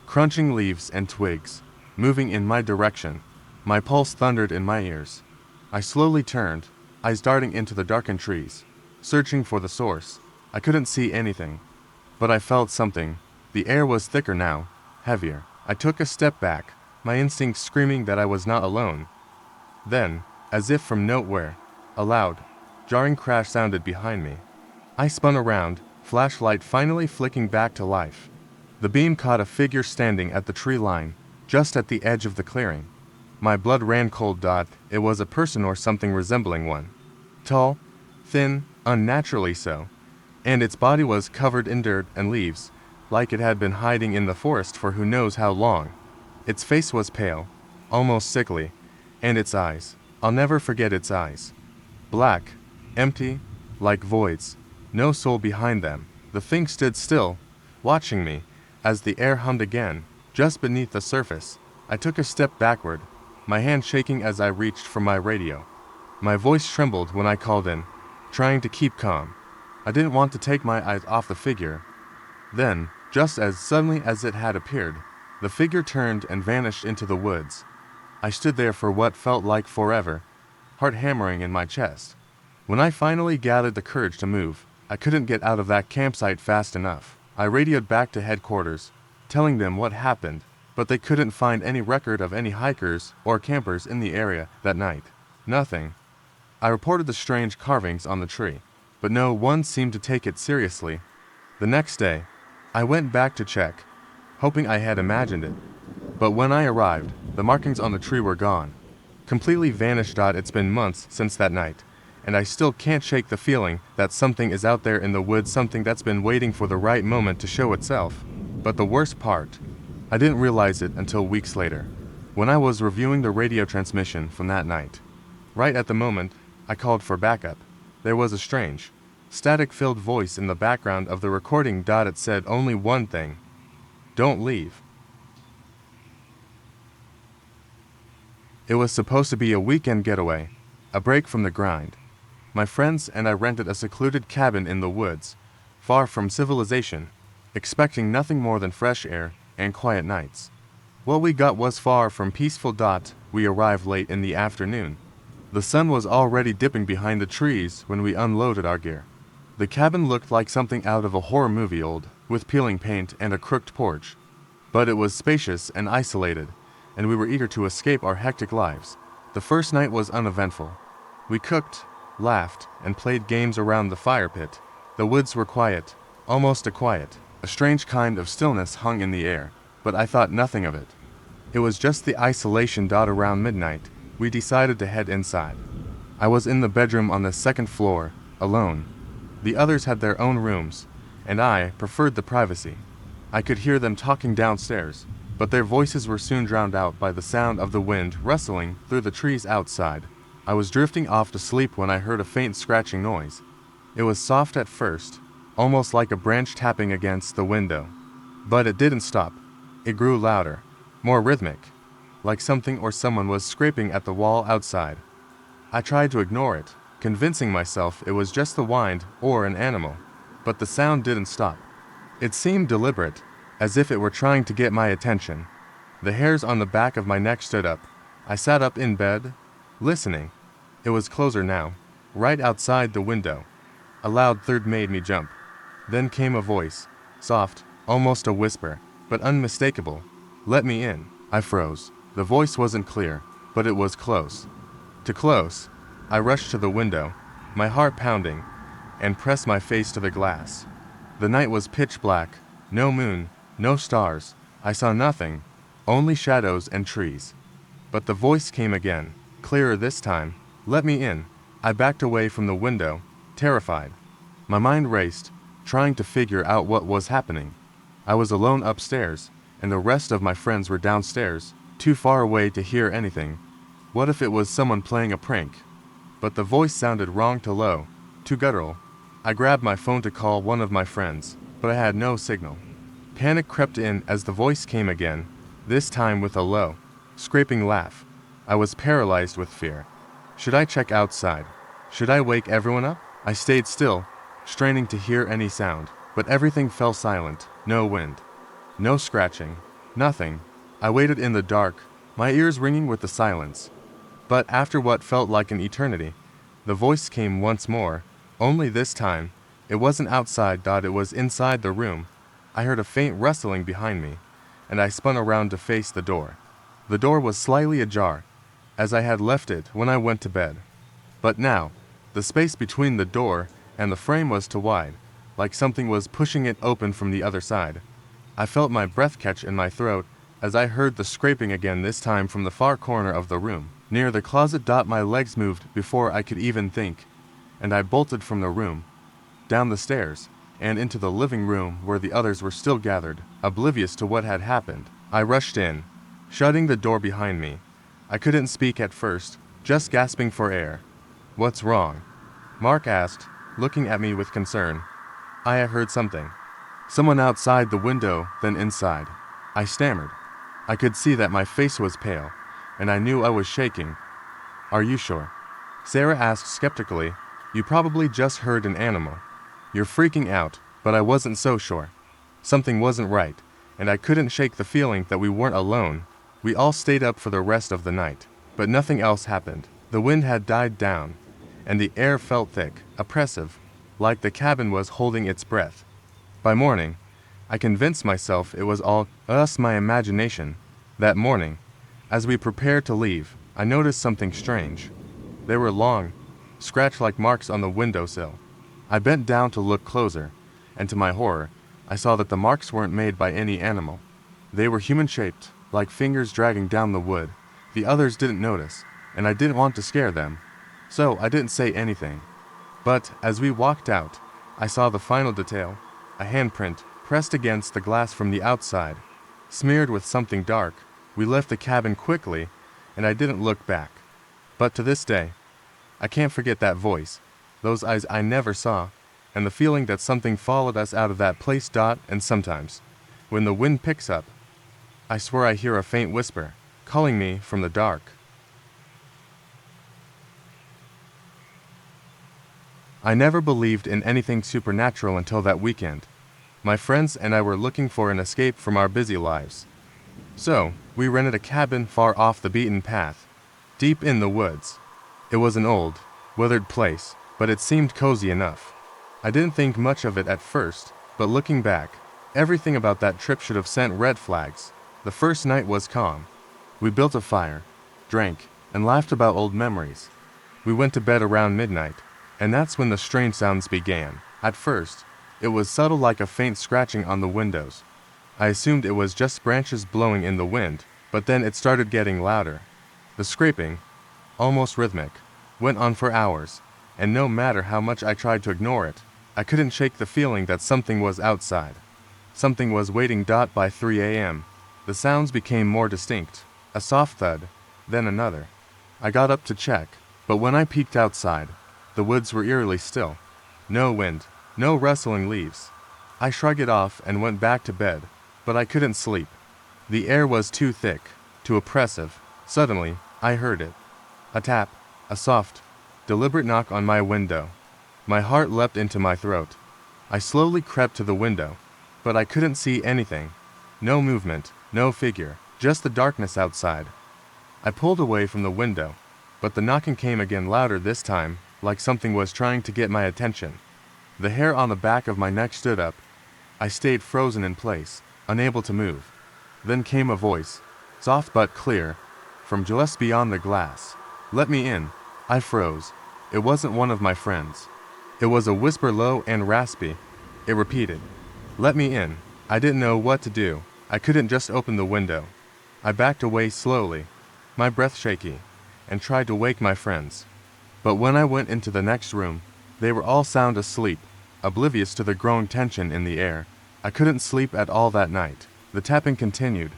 crunching leaves and twigs, moving in my direction. My pulse thundered in my ears. I slowly turned, eyes darting into the darkened trees, searching for the source. I couldn't see anything, but I felt something. The air was thicker now, heavier. I took a step back, my instincts screaming that I was not alone. Then, as if from nowhere, a loud, jarring crash sounded behind me. I spun around, flashlight finally flicking back to life. The beam caught a figure standing at the tree line, just at the edge of the clearing. My blood ran cold. It was a person or something resembling one. Tall, thin, unnaturally so, and its body was covered in dirt and leaves, like it had been hiding in the forest for who knows how long. Its face was pale, almost sickly, and its eyes, I'll never forget its eyes. Black, empty, like voids, no soul behind them. The thing stood still, watching me, as the air hummed again, just beneath the surface. I took a step backward, my hand shaking as I reached for my radio. My voice trembled when I called in, trying to keep calm. I didn't want to take my eyes off the figure. Then, just as suddenly as it had appeared, the figure turned and vanished into the woods. I stood there for what felt like forever, heart hammering in my chest. When I finally gathered the courage to move, I couldn't get out of that campsite fast enough. I radioed back to headquarters, telling them what happened, but they couldn't find any record of any hikers or campers in the area that night. Nothing. I reported the strange carvings on the tree, but no one seemed to take it seriously. The next day, I went back to check, hoping I had imagined it. But when I arrived, the markings on the tree were gone, completely vanished. It's been months since that night, and I still can't shake the feeling that something is out there in the woods, something that's been waiting for the right moment to show itself. But the worst part, I didn't realize it until weeks later, when I was reviewing the radio transmission from that night. Right at the moment I called for backup, there was a strange, static-filled voice in the background of the recording. It said only one thing: don't leave. It was supposed to be a weekend getaway, a break from the grind. My friends and I rented a secluded cabin in the woods, far from civilization, expecting nothing more than fresh air and quiet nights. What we got was far from peaceful. We arrived late in the afternoon. The sun was already dipping behind the trees when we unloaded our gear. The cabin looked like something out of a horror movie, old, with peeling paint and a crooked porch. But it was spacious and isolated, and we were eager to escape our hectic lives. The first night was uneventful. We cooked, laughed, and played games around the fire pit. The woods were quiet, almost quiet. A strange kind of stillness hung in the air, but I thought nothing of it. It was just the isolation. Around midnight, we decided to head inside. I was in the bedroom on the second floor, alone. The others had their own rooms, and I preferred the privacy. I could hear them talking downstairs, but their voices were soon drowned out by the sound of the wind rustling through the trees outside. I was drifting off to sleep when I heard a faint scratching noise. It was soft at first, almost like a branch tapping against the window. But it didn't stop. It grew louder, more rhythmic, like something or someone was scraping at the wall outside. I tried to ignore it, convincing myself it was just the wind or an animal. But the sound didn't stop. It seemed deliberate, as if it were trying to get my attention. The hairs on the back of my neck stood up. I sat up in bed, listening. It was closer now, right outside the window. A loud thud made me jump. Then came a voice, soft, almost a whisper, but unmistakable. Let me in. I froze. The voice wasn't clear, but it was close. Too close. I rushed to the window, my heart pounding, and pressed my face to the glass. The night was pitch black, no moon, no stars. I saw nothing, only shadows and trees. But the voice came again, clearer this time. Let me in. I backed away from the window, terrified. My mind raced, trying to figure out what was happening. I was alone upstairs, and the rest of my friends were downstairs, too far away to hear anything. What if it was someone playing a prank? But the voice sounded wrong, too low, too guttural. I grabbed my phone to call one of my friends, but I had no signal. Panic crept in as the voice came again, this time with a low, scraping laugh. I was paralyzed with fear. Should I check outside? Should I wake everyone up? I stayed still, straining to hear any sound, but everything fell silent. No wind, no scratching, nothing. I waited in the dark, my ears ringing with the silence. But after what felt like an eternity, the voice came once more, only this time, it wasn't outside. It was inside the room. I heard a faint rustling behind me, and I spun around to face the door. The door was slightly ajar, as I had left it when I went to bed. But now, the space between the door and the frame was too wide, like something was pushing it open from the other side. I felt my breath catch in my throat as I heard the scraping again, this time from the far corner of the room, near the closet. My legs moved before I could even think, and I bolted from the room, down the stairs, and into the living room where the others were still gathered, oblivious to what had happened. I rushed in, shutting the door behind me. I couldn't speak at first, just gasping for air. "What's wrong?" Mark asked, looking at me with concern. I had heard something. Someone outside the window, then inside. I stammered. I could see that my face was pale, and I knew I was shaking. "Are you sure?" Sarah asked skeptically. "You probably just heard an animal. You're freaking out," but I wasn't so sure. Something wasn't right, and I couldn't shake the feeling that we weren't alone. We all stayed up for the rest of the night, but nothing else happened. The wind had died down, and the air felt thick, oppressive, like the cabin was holding its breath. By morning, I convinced myself it was all my imagination. That morning, as we prepared to leave, I noticed something strange. There were long, scratch-like marks on the windowsill. I bent down to look closer, and to my horror, I saw that the marks weren't made by any animal. They were human-shaped, like fingers dragging down the wood. The others didn't notice, and I didn't want to scare them, so I didn't say anything. But as we walked out, I saw the final detail, a handprint pressed against the glass from the outside, smeared with something dark. We left the cabin quickly, and I didn't look back. But to this day, I can't forget that voice, those eyes I never saw, and the feeling that something followed us out of that place. And sometimes, when the wind picks up, I swear I hear a faint whisper, calling me from the dark. I never believed in anything supernatural until that weekend. My friends and I were looking for an escape from our busy lives. So, we rented a cabin far off the beaten path, deep in the woods. It was an old, withered place, but it seemed cozy enough. I didn't think much of it at first, but looking back, everything about that trip should have sent red flags. The first night was calm. We built a fire, drank, and laughed about old memories. We went to bed around midnight, and that's when the strange sounds began. At first, it was subtle, like a faint scratching on the windows. I assumed it was just branches blowing in the wind, but then it started getting louder. The scraping, almost rhythmic, went on for hours, and no matter how much I tried to ignore it, I couldn't shake the feeling that something was outside. Something was waiting. By 3 a.m., the sounds became more distinct, a soft thud, then another. I got up to check, but when I peeked outside, the woods were eerily still. No wind, no rustling leaves. I shrugged it off and went back to bed, but I couldn't sleep. The air was too thick, too oppressive. Suddenly, I heard it. A tap, a soft, deliberate knock on my window. My heart leapt into my throat. I slowly crept to the window, but I couldn't see anything. No movement, no figure, just the darkness outside. I pulled away from the window, but the knocking came again, louder this time, like something was trying to get my attention. The hair on the back of my neck stood up. I stayed frozen in place, unable to move. Then came a voice, soft but clear, from just beyond the glass. "Let me in." I froze. It wasn't one of my friends. It was a whisper, low and raspy. It repeated, "Let me in." I didn't know what to do. I couldn't just open the window. I backed away slowly, my breath shaky, and tried to wake my friends. But when I went into the next room, they were all sound asleep, oblivious to the growing tension in the air. I couldn't sleep at all that night. The tapping continued,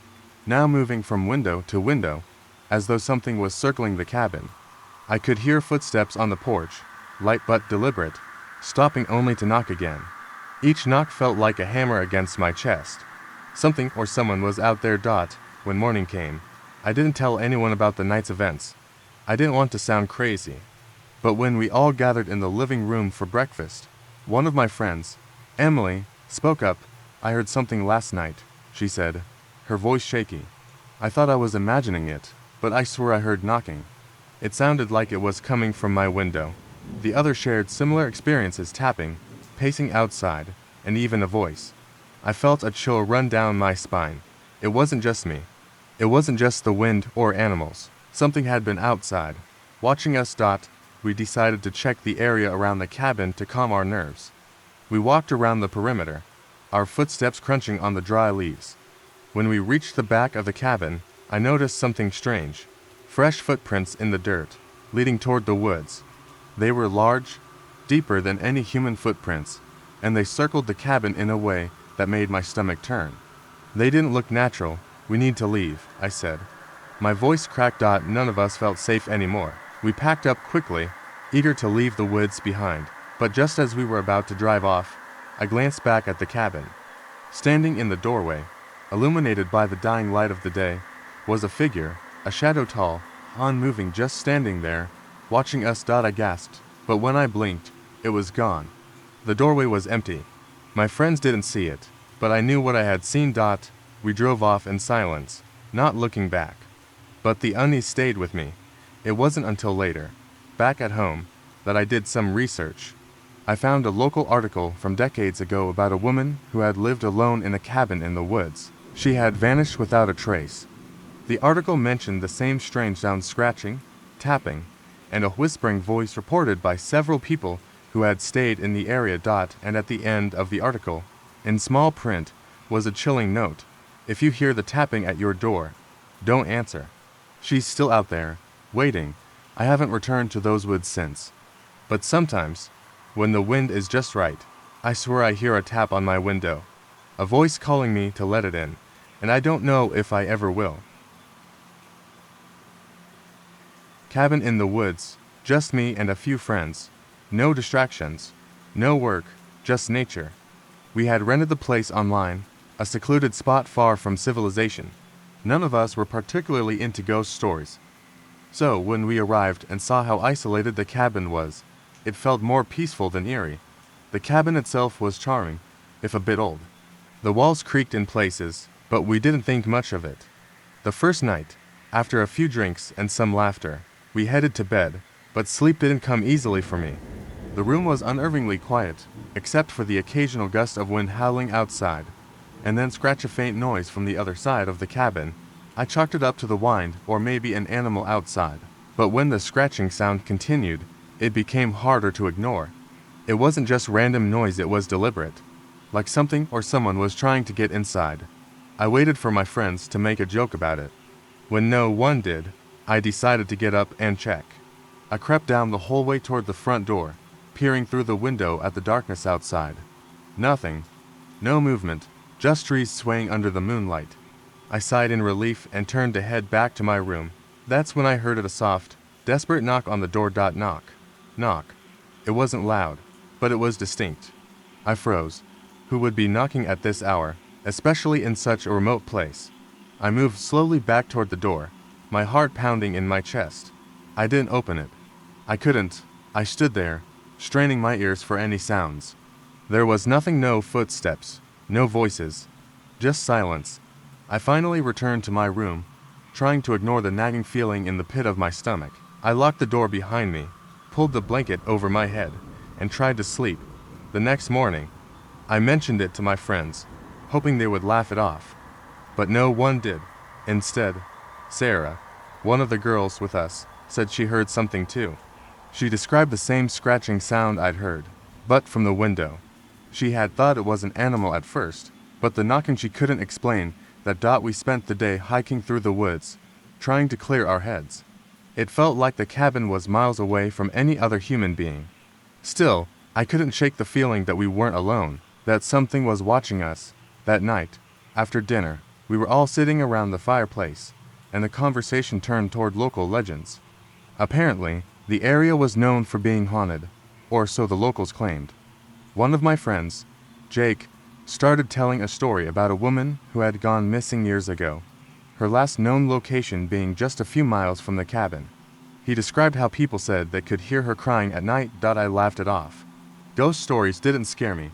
now moving from window to window, as though something was circling the cabin. I could hear footsteps on the porch, light but deliberate, stopping only to knock again. Each knock felt like a hammer against my chest. Something or someone was out there. When morning came, I didn't tell anyone about the night's events. I didn't want to sound crazy. But when we all gathered in the living room for breakfast, one of my friends, Emily, spoke up. "I heard something last night," she said, her voice shaky. I thought I was imagining it, but I swore I heard knocking. It sounded like it was coming from my window. The others shared similar experiences, tapping, pacing outside, and even a voice. I felt a chill run down my spine. It wasn't just me. It wasn't just the wind or animals. Something had been outside, watching us. We decided to check the area around the cabin to calm our nerves. We walked around the perimeter, our footsteps crunching on the dry leaves. When we reached the back of the cabin, I noticed something strange. Fresh footprints in the dirt, leading toward the woods. They were large, deeper than any human footprints, and they circled the cabin in a way that made my stomach turn. They didn't look natural. "We need to leave," I said. My voice cracked. None of us felt safe anymore. We packed up quickly, eager to leave the woods behind. But just as we were about to drive off, I glanced back at the cabin. Standing in the doorway, illuminated by the dying light of the day, was a figure, a shadow, tall, unmoving, just standing there, watching us. I gasped, but when I blinked, it was gone. The doorway was empty. My friends didn't see it, but I knew what I had seen. We drove off in silence, not looking back. But the unease stayed with me. It wasn't until later, back at home, that I did some research. I found a local article from decades ago about a woman who had lived alone in a cabin in the woods. She had vanished without a trace. The article mentioned the same strange sound, scratching, tapping, and a whispering voice reported by several people who had stayed in the area. And at the end of the article, in small print, was a chilling note. "If you hear the tapping at your door, don't answer. She's still out there, waiting." I haven't returned to those woods since. But sometimes, when the wind is just right, I swear I hear a tap on my window, a voice calling me to let it in, and I don't know if I ever will. Cabin in the woods, just me and a few friends. No distractions, no work, just nature. We had rented the place online, a secluded spot far from civilization. None of us were particularly into ghost stories. So when we arrived and saw how isolated the cabin was, it felt more peaceful than eerie. The cabin itself was charming, if a bit old. The walls creaked in places, but we didn't think much of it. The first night, after a few drinks and some laughter, we headed to bed, but sleep didn't come easily for me. The room was unnervingly quiet, except for the occasional gust of wind howling outside, and then scratch a faint noise from the other side of the cabin. I chalked it up to the wind or maybe an animal outside. But when the scratching sound continued, it became harder to ignore. It wasn't just random noise, it was deliberate. Like something or someone was trying to get inside. I waited for my friends to make a joke about it. When no one did, I decided to get up and check. I crept down the hallway toward the front door, peering through the window at the darkness outside. Nothing. No movement, just trees swaying under the moonlight. I sighed in relief and turned to head back to my room. That's when I heard a soft, desperate knock on the door. Knock. Knock. It wasn't loud, but it was distinct. I froze. Who would be knocking at this hour, especially in such a remote place? I moved slowly back toward the door, my heart pounding in my chest. I didn't open it. I couldn't. I stood there, straining my ears for any sounds. There was nothing, no footsteps, no voices, just silence. I finally returned to my room, trying to ignore the nagging feeling in the pit of my stomach. I locked the door behind me, pulled the blanket over my head, and tried to sleep. The next morning, I mentioned it to my friends, hoping they would laugh it off. But no one did. Instead, Sarah, One of the girls with us said she heard something too. She described the same scratching sound I'd heard, but from the window. She had thought it was an animal at first, but the knocking she couldn't explain. We spent the day hiking through the woods, trying to clear our heads. It felt like the cabin was miles away from any other human being. Still, I couldn't shake the feeling that we weren't alone, that something was watching us. That night, after dinner, we were all sitting around the fireplace, and the conversation turned toward local legends. Apparently, the area was known for being haunted, or so the locals claimed. One of my friends, Jake, started telling a story about a woman who had gone missing years ago, her last known location being just a few miles from the cabin. He described how people said they could hear her crying at night. I laughed it off. Ghost stories didn't scare me.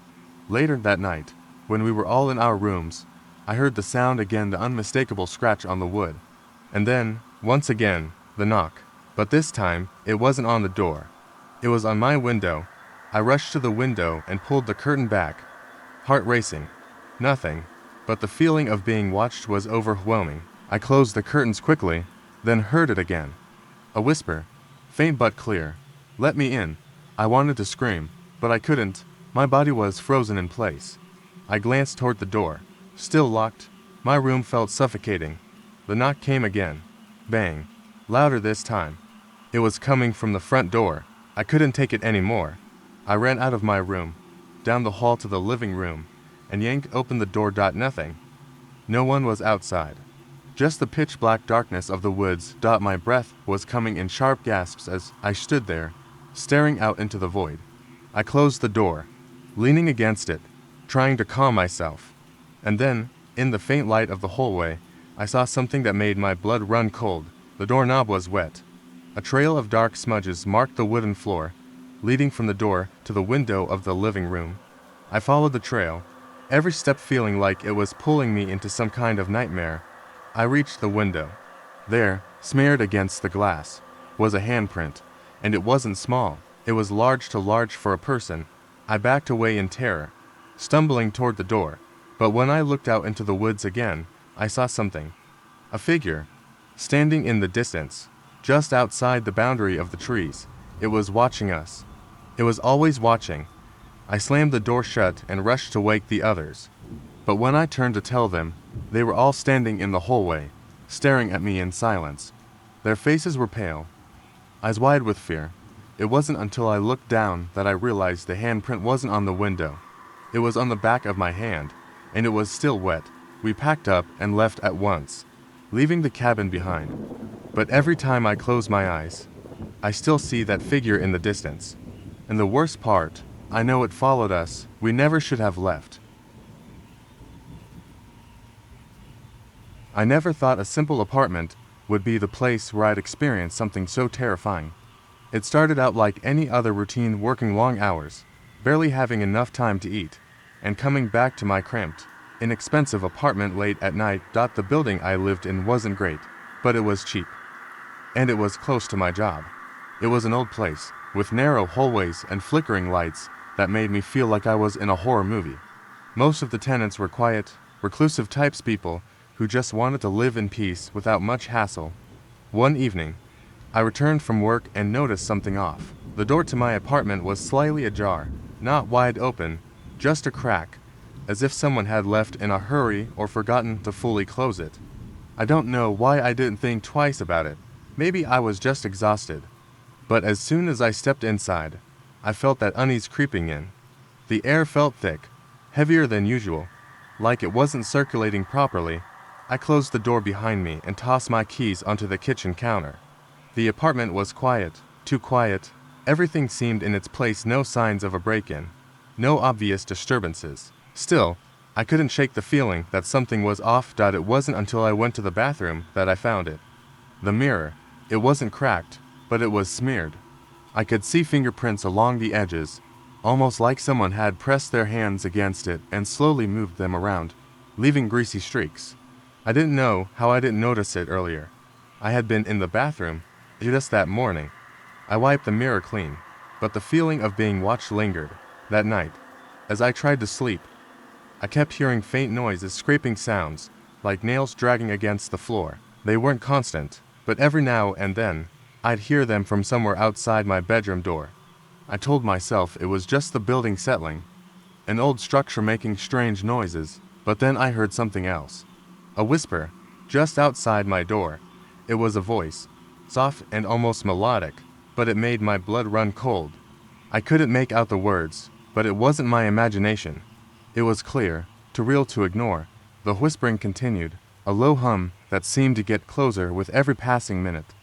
Later that night, when we were all in our rooms, I heard the sound again, the unmistakable scratch on the wood. And then, once again, the knock. But this time, it wasn't on the door. It was on my window. I rushed to the window and pulled the curtain back, heart racing. Nothing, but the feeling of being watched was overwhelming. I closed the curtains quickly, then heard it again. A whisper, faint but clear. Let me in. I wanted to scream, but I couldn't. My body was frozen in place. I glanced toward the door. Still locked. My room felt suffocating. The knock came again. Bang. Louder this time. It was coming from the front door. I couldn't take it anymore. I ran out of my room, down the hall to the living room, and yanked open the door. Nothing. No one was outside. Just the pitch-black darkness of the woods. My breath was coming in sharp gasps as I stood there, staring out into the void. I closed the door, leaning against it, trying to calm myself. And then, in the faint light of the hallway, I saw something that made my blood run cold. The doorknob was wet. A trail of dark smudges marked the wooden floor, leading from the door to the window of the living room. I followed the trail, every step feeling like it was pulling me into some kind of nightmare. I reached the window. There, smeared against the glass, was a handprint, and it wasn't small. It was large for a person. I backed away in terror, stumbling toward the door, but when I looked out into the woods again, I saw something. A figure, standing in the distance, just outside the boundary of the trees. It was watching us. It was always watching. I slammed the door shut and rushed to wake the others. But when I turned to tell them, they were all standing in the hallway, staring at me in silence. Their faces were pale, eyes wide with fear. It wasn't until I looked down that I realized the handprint wasn't on the window. It was on the back of my hand, and it was still wet. We packed up and left at once, leaving the cabin behind. But every time I close my eyes, I still see that figure in the distance. And the worst part, I know it followed us. We never should have left. I never thought a simple apartment would be the place where I'd experience something so terrifying. It started out like any other routine, working long hours, barely having enough time to eat, and coming back to my cramped, inexpensive apartment late at night. The building I lived in wasn't great, but it was cheap. And it was close to my job. It was an old place, with narrow hallways and flickering lights that made me feel like I was in a horror movie. Most of the tenants were quiet, reclusive types, people who just wanted to live in peace without much hassle. One evening, I returned from work and noticed something off. The door to my apartment was slightly ajar, not wide open, just a crack, as if someone had left in a hurry or forgotten to fully close it. I don't know why I didn't think twice about it. Maybe I was just exhausted. But as soon as I stepped inside, I felt that unease creeping in. The air felt thick, heavier than usual, like it wasn't circulating properly. I closed the door behind me and tossed my keys onto the kitchen counter. The apartment was quiet, too quiet. Everything seemed in its place, no signs of a break-in, no obvious disturbances. Still, I couldn't shake the feeling that something was off. It wasn't until I went to the bathroom that I found it. The mirror. It wasn't cracked, but it was smeared. I could see fingerprints along the edges, almost like someone had pressed their hands against it and slowly moved them around, leaving greasy streaks. I didn't know how I didn't notice it earlier. I had been in the bathroom just that morning. I wiped the mirror clean, but the feeling of being watched lingered. That night, as I tried to sleep, I kept hearing faint noises, scraping sounds, like nails dragging against the floor. They weren't constant, but every now and then, I'd hear them from somewhere outside my bedroom door. I told myself it was just the building settling, an old structure making strange noises, but then I heard something else. A whisper, just outside my door. It was a voice, soft and almost melodic, but it made my blood run cold. I couldn't make out the words, but it wasn't my imagination. It was clear, too real to ignore. The whispering continued, a low hum that seemed to get closer with every passing minute.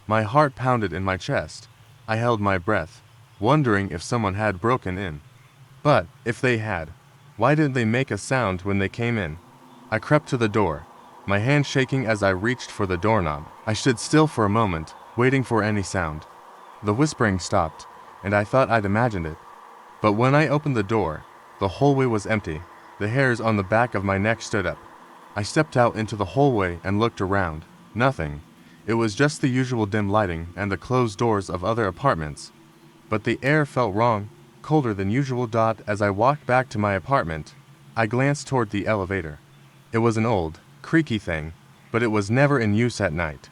My heart pounded in my chest. I held my breath, wondering if someone had broken in. But, if they had, why didn't they make a sound when they came in? I crept to the door, my hand shaking as I reached for the doorknob. I stood still for a moment, waiting for any sound. The whispering stopped, and I thought I'd imagined it. But when I opened the door, the hallway was empty. The hairs on the back of my neck stood up. I stepped out into the hallway and looked around. Nothing. It was just the usual dim lighting and the closed doors of other apartments. But the air felt wrong, colder than usual. As I walked back to my apartment, I glanced toward the elevator. It was an old, creaky thing, but it was never in use at night.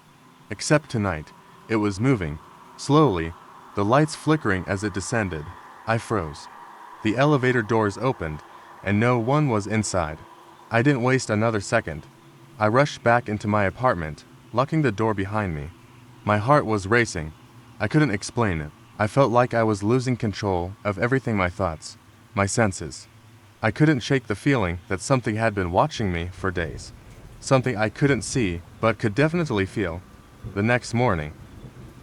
Except tonight, it was moving, slowly, the lights flickering as it descended. I froze. The elevator doors opened, and no one was inside. I didn't waste another second. I rushed back into my apartment, locking the door behind me. My heart was racing. I couldn't explain it. I felt like I was losing control of everything, my thoughts, my senses. I couldn't shake the feeling that something had been watching me for days. Something I couldn't see, but could definitely feel. The next morning,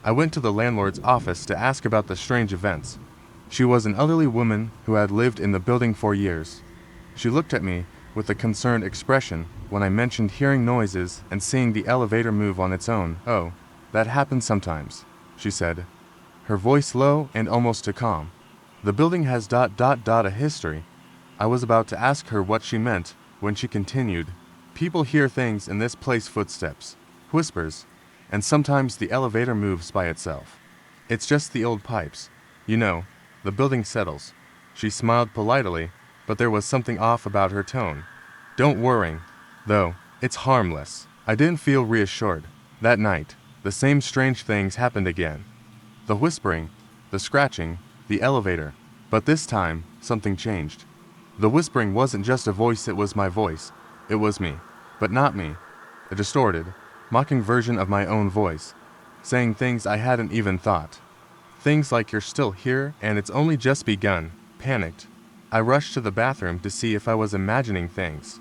I went to the landlord's office to ask about the strange events. She was an elderly woman who had lived in the building for years. She looked at me with a concerned expression when I mentioned hearing noises and seeing the elevator move on its own. "Oh, that happens sometimes," she said, her voice low and almost too calm. "The building has a history." I was about to ask her what she meant when she continued, "People hear things in this place, footsteps, whispers, and sometimes the elevator moves by itself. It's just the old pipes. You know, the building settles." She smiled politely, but there was something off about her tone. "Don't worry, though, it's harmless." I didn't feel reassured. That night, the same strange things happened again. The whispering, the scratching, the elevator. But this time, something changed. The whispering wasn't just a voice, it was my voice. It was me, but not me. A distorted, mocking version of my own voice, saying things I hadn't even thought. Things like, "You're still here, and it's only just begun." Panicked, I rushed to the bathroom to see if I was imagining things.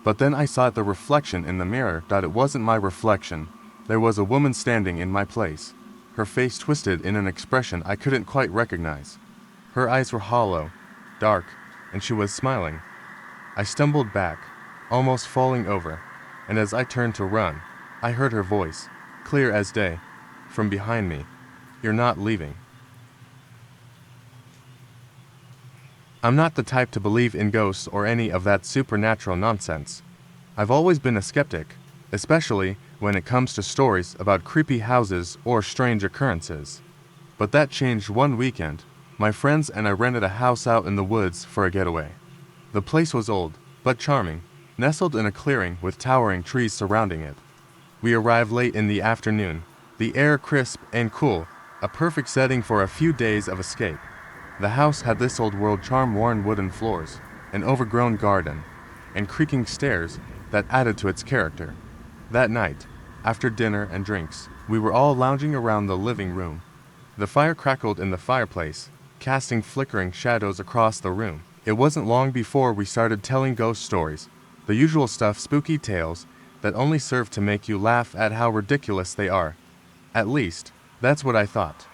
But then I saw the reflection in the mirror. It wasn't my reflection. There was a woman standing in my place, her face twisted in an expression I couldn't quite recognize. Her eyes were hollow, dark, and she was smiling. I stumbled back, almost falling over, and as I turned to run, I heard her voice, clear as day, from behind me. "You're not leaving." I'm not the type to believe in ghosts or any of that supernatural nonsense. I've always been a skeptic, especially when it comes to stories about creepy houses or strange occurrences. But that changed one weekend. My friends and I rented a house out in the woods for a getaway. The place was old, but charming, nestled in a clearing with towering trees surrounding it. We arrived late in the afternoon, the air crisp and cool, a perfect setting for a few days of escape. The house had this old-world charm: worn wooden floors, an overgrown garden, and creaking stairs that added to its character. That night, after dinner and drinks, we were all lounging around the living room. The fire crackled in the fireplace, casting flickering shadows across the room. It wasn't long before we started telling ghost stories, the usual stuff, spooky tales that only serve to make you laugh at how ridiculous they are. At least, that's what I thought.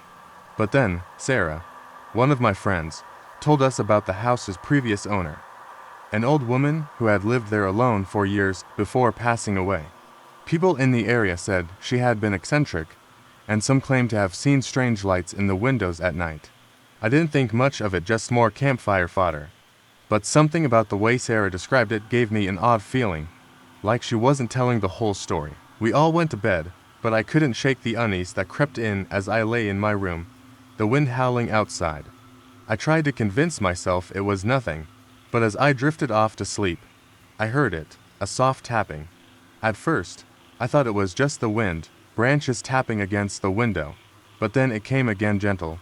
But then, Sarah, one of my friends, told us about the house's previous owner, an old woman who had lived there alone for years before passing away. People in the area said she had been eccentric, and some claimed to have seen strange lights in the windows at night. I didn't think much of it, just more campfire fodder. But something about the way Sarah described it gave me an odd feeling, like she wasn't telling the whole story. We all went to bed, but I couldn't shake the unease that crept in as I lay in my room, the wind howling outside. I tried to convince myself it was nothing, but as I drifted off to sleep, I heard it, a soft tapping. At first, I thought it was just the wind branches tapping against the window, but then it came again, gentle,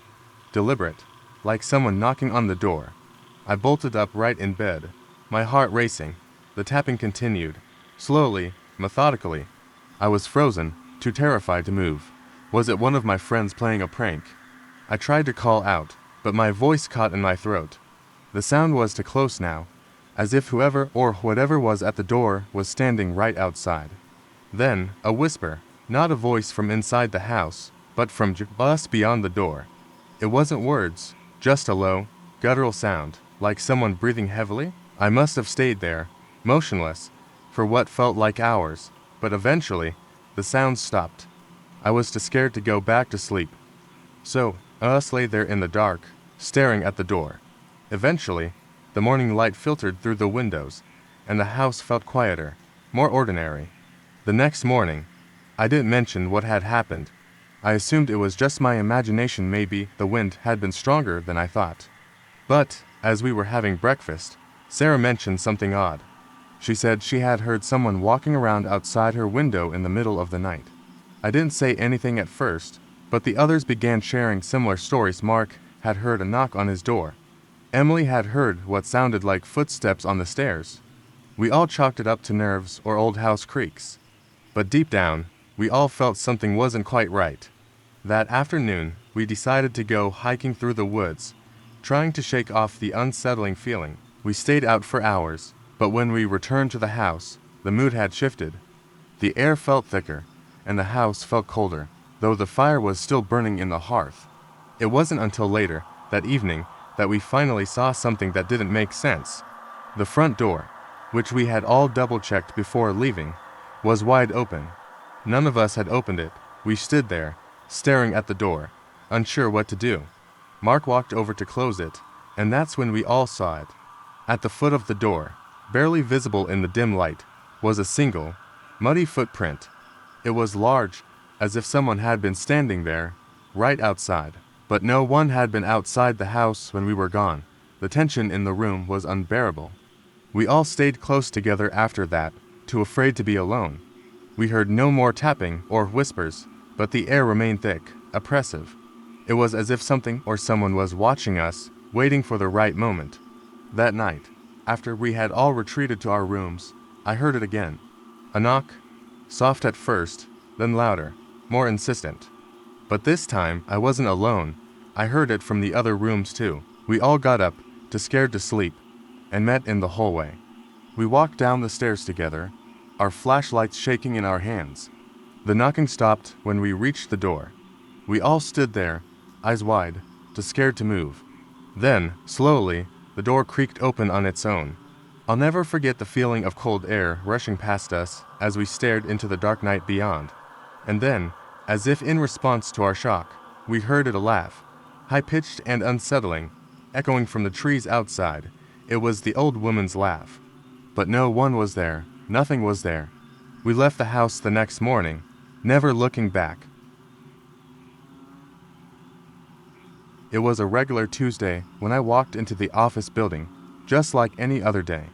deliberate, like someone knocking on the door. I bolted upright in bed, my heart racing. The tapping continued, slowly, methodically. I was frozen, too terrified to move. Was it one of my friends playing a prank? I tried to call out, but my voice caught in my throat. The sound was too close now, as if whoever or whatever was at the door was standing right outside. Then, a whisper, not a voice from inside the house, but from just beyond the door. It wasn't words, just a low, guttural sound, like someone breathing heavily. I must have stayed there, motionless, for what felt like hours, but eventually, the sound stopped. I was too scared to go back to sleep. So, us lay there in the dark, staring at the door. Eventually, the morning light filtered through the windows, and the house felt quieter, more ordinary. The next morning, I didn't mention what had happened. I assumed it was just my imagination. Maybe the wind had been stronger than I thought. But, as we were having breakfast, Sarah mentioned something odd. She said she had heard someone walking around outside her window in the middle of the night. I didn't say anything at first, but the others began sharing similar stories. Mark had heard a knock on his door. Emily had heard what sounded like footsteps on the stairs. We all chalked it up to nerves or old house creaks. But deep down, we all felt something wasn't quite right. That afternoon, we decided to go hiking through the woods, trying to shake off the unsettling feeling. We stayed out for hours, but when we returned to the house, the mood had shifted. The air felt thicker, and the house felt colder, though the fire was still burning in the hearth. It wasn't until later, that evening, that we finally saw something that didn't make sense. The front door, which we had all double-checked before leaving, was wide open. None of us had opened it. We stood there, staring at the door, unsure what to do. Mark walked over to close it, and that's when we all saw it. At the foot of the door, barely visible in the dim light, was a single, muddy footprint. It was large, as if someone had been standing there, right outside. But no one had been outside the house when we were gone. The tension in the room was unbearable. We all stayed close together after that, too afraid to be alone. We heard no more tapping or whispers, but the air remained thick, oppressive. It was as if something or someone was watching us, waiting for the right moment. That night, after we had all retreated to our rooms, I heard it again. A knock, soft at first, then louder, more insistent. But this time, I wasn't alone. I heard it from the other rooms too. We all got up, too scared to sleep, and met in the hallway. We walked down the stairs together, our flashlights shaking in our hands. The knocking stopped when we reached the door. We all stood there, eyes wide, too scared to move. Then, slowly, the door creaked open on its own. I'll never forget the feeling of cold air rushing past us as we stared into the dark night beyond. And then, as if in response to our shock, we heard it a laugh, high-pitched and unsettling, echoing from the trees outside. It was the old woman's laugh. But no one was there, nothing was there. We left the house the next morning, never looking back. It was a regular Tuesday when I walked into the office building, just like any other day.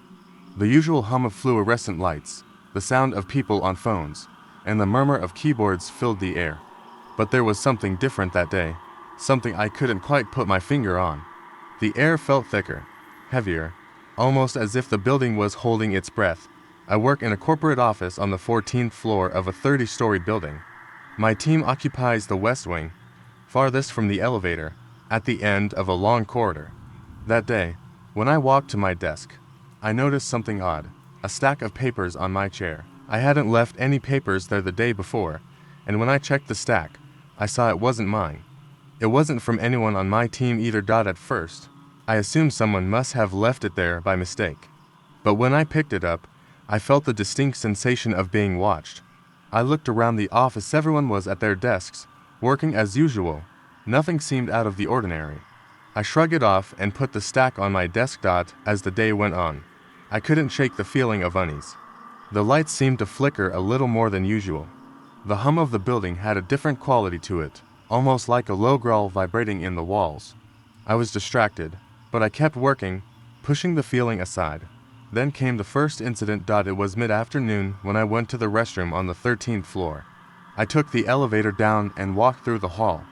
The usual hum of fluorescent lights, the sound of people on phones, and the murmur of keyboards filled the air. But there was something different that day, something I couldn't quite put my finger on. The air felt thicker, heavier, almost as if the building was holding its breath. I work in a corporate office on the 14th floor of a 30-story building. My team occupies the west wing, farthest from the elevator, at the end of a long corridor. That day, when I walked to my desk, I noticed something odd, a stack of papers on my chair. I hadn't left any papers there the day before, and when I checked the stack, I saw it wasn't mine. It wasn't from anyone on my team either. At first, I assumed someone must have left it there by mistake. But when I picked it up, I felt the distinct sensation of being watched. I looked around the office. Everyone was at their desks, working as usual. Nothing seemed out of the ordinary. I shrugged it off and put the stack on my desk. As the day went on, I couldn't shake the feeling of unease. The lights seemed to flicker a little more than usual. The hum of the building had a different quality to it, almost like a low growl vibrating in the walls. I was distracted, but I kept working, pushing the feeling aside. Then came the first incident. It was mid-afternoon when I went to the restroom on the 13th floor. I took the elevator down and walked through the hall.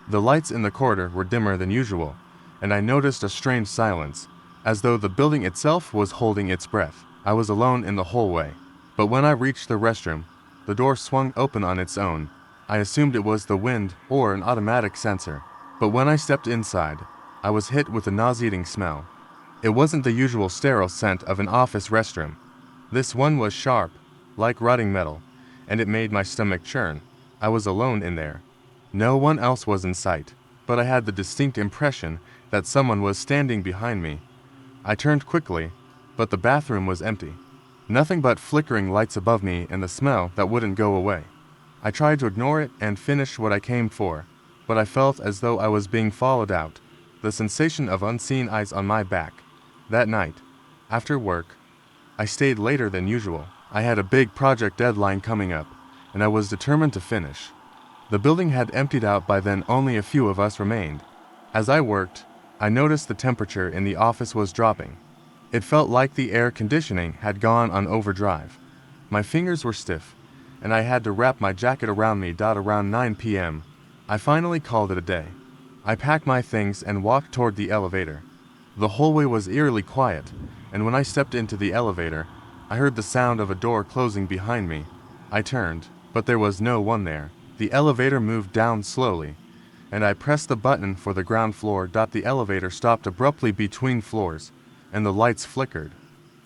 The lights in the corridor were dimmer than usual, and I noticed a strange silence, as though the building itself was holding its breath. I was alone in the hallway, but when I reached the restroom, the door swung open on its own. I assumed it was the wind or an automatic sensor, but when I stepped inside, I was hit with a nauseating smell. It wasn't the usual sterile scent of an office restroom. This one was sharp, like rotting metal, and it made my stomach churn. I was alone in there. No one else was in sight, but I had the distinct impression that someone was standing behind me. I turned quickly, but the bathroom was empty. Nothing but flickering lights above me and the smell that wouldn't go away. I tried to ignore it and finish what I came for, but I felt as though I was being followed out, the sensation of unseen eyes on my back. That night, after work, I stayed later than usual. I had a big project deadline coming up, and I was determined to finish. The building had emptied out by then. Only a few of us remained. As I worked, I noticed the temperature in the office was dropping. It felt like the air conditioning had gone on overdrive. My fingers were stiff, and I had to wrap my jacket around me. Around 9 p.m., I finally called it a day. I packed my things and walked toward the elevator. The hallway was eerily quiet, and when I stepped into the elevator, I heard the sound of a door closing behind me. I turned, but there was no one there. The elevator moved down slowly, and I pressed the button for the ground floor. The elevator stopped abruptly between floors, and the lights flickered.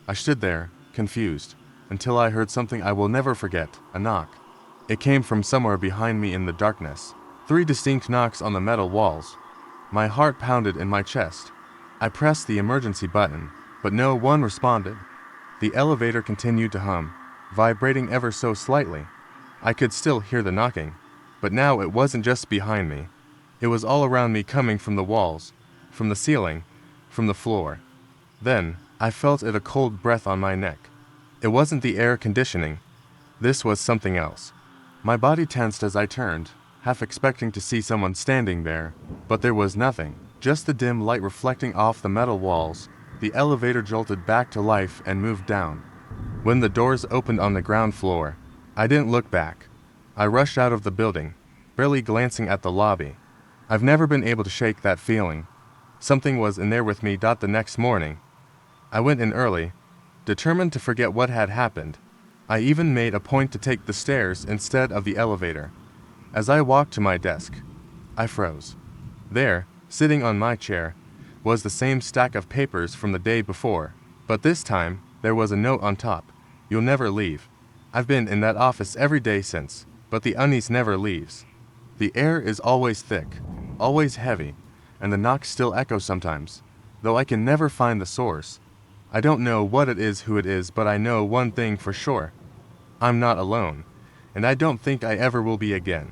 I stood there, confused, until I heard something I will never forget, a knock. It came from somewhere behind me in the darkness. 3 distinct knocks on the metal walls. My heart pounded in my chest. I pressed the emergency button, but no one responded. The elevator continued to hum, vibrating ever so slightly. I could still hear the knocking, but now it wasn't just behind me. It was all around me, coming from the walls, from the ceiling, from the floor. Then, I felt a cold breath on my neck. It wasn't the air conditioning. This was something else. My body tensed as I turned, half expecting to see someone standing there, but there was nothing. Just the dim light reflecting off the metal walls. The elevator jolted back to life and moved down. When the doors opened on the ground floor, I didn't look back. I rushed out of the building, barely glancing at the lobby. I've never been able to shake that feeling. Something was in there with me. The next morning, I went in early, determined to forget what had happened. I even made a point to take the stairs instead of the elevator. As I walked to my desk, I froze. There, sitting on my chair, was the same stack of papers from the day before, but this time there was a note on top. You'll never leave. I've been in that office every day since, but the unease never leaves. The air is always thick, always heavy, and the knocks still echo sometimes, though I can never find the source. I don't know what it is, who it is, but I know one thing for sure. I'm not alone, and I don't think I ever will be again.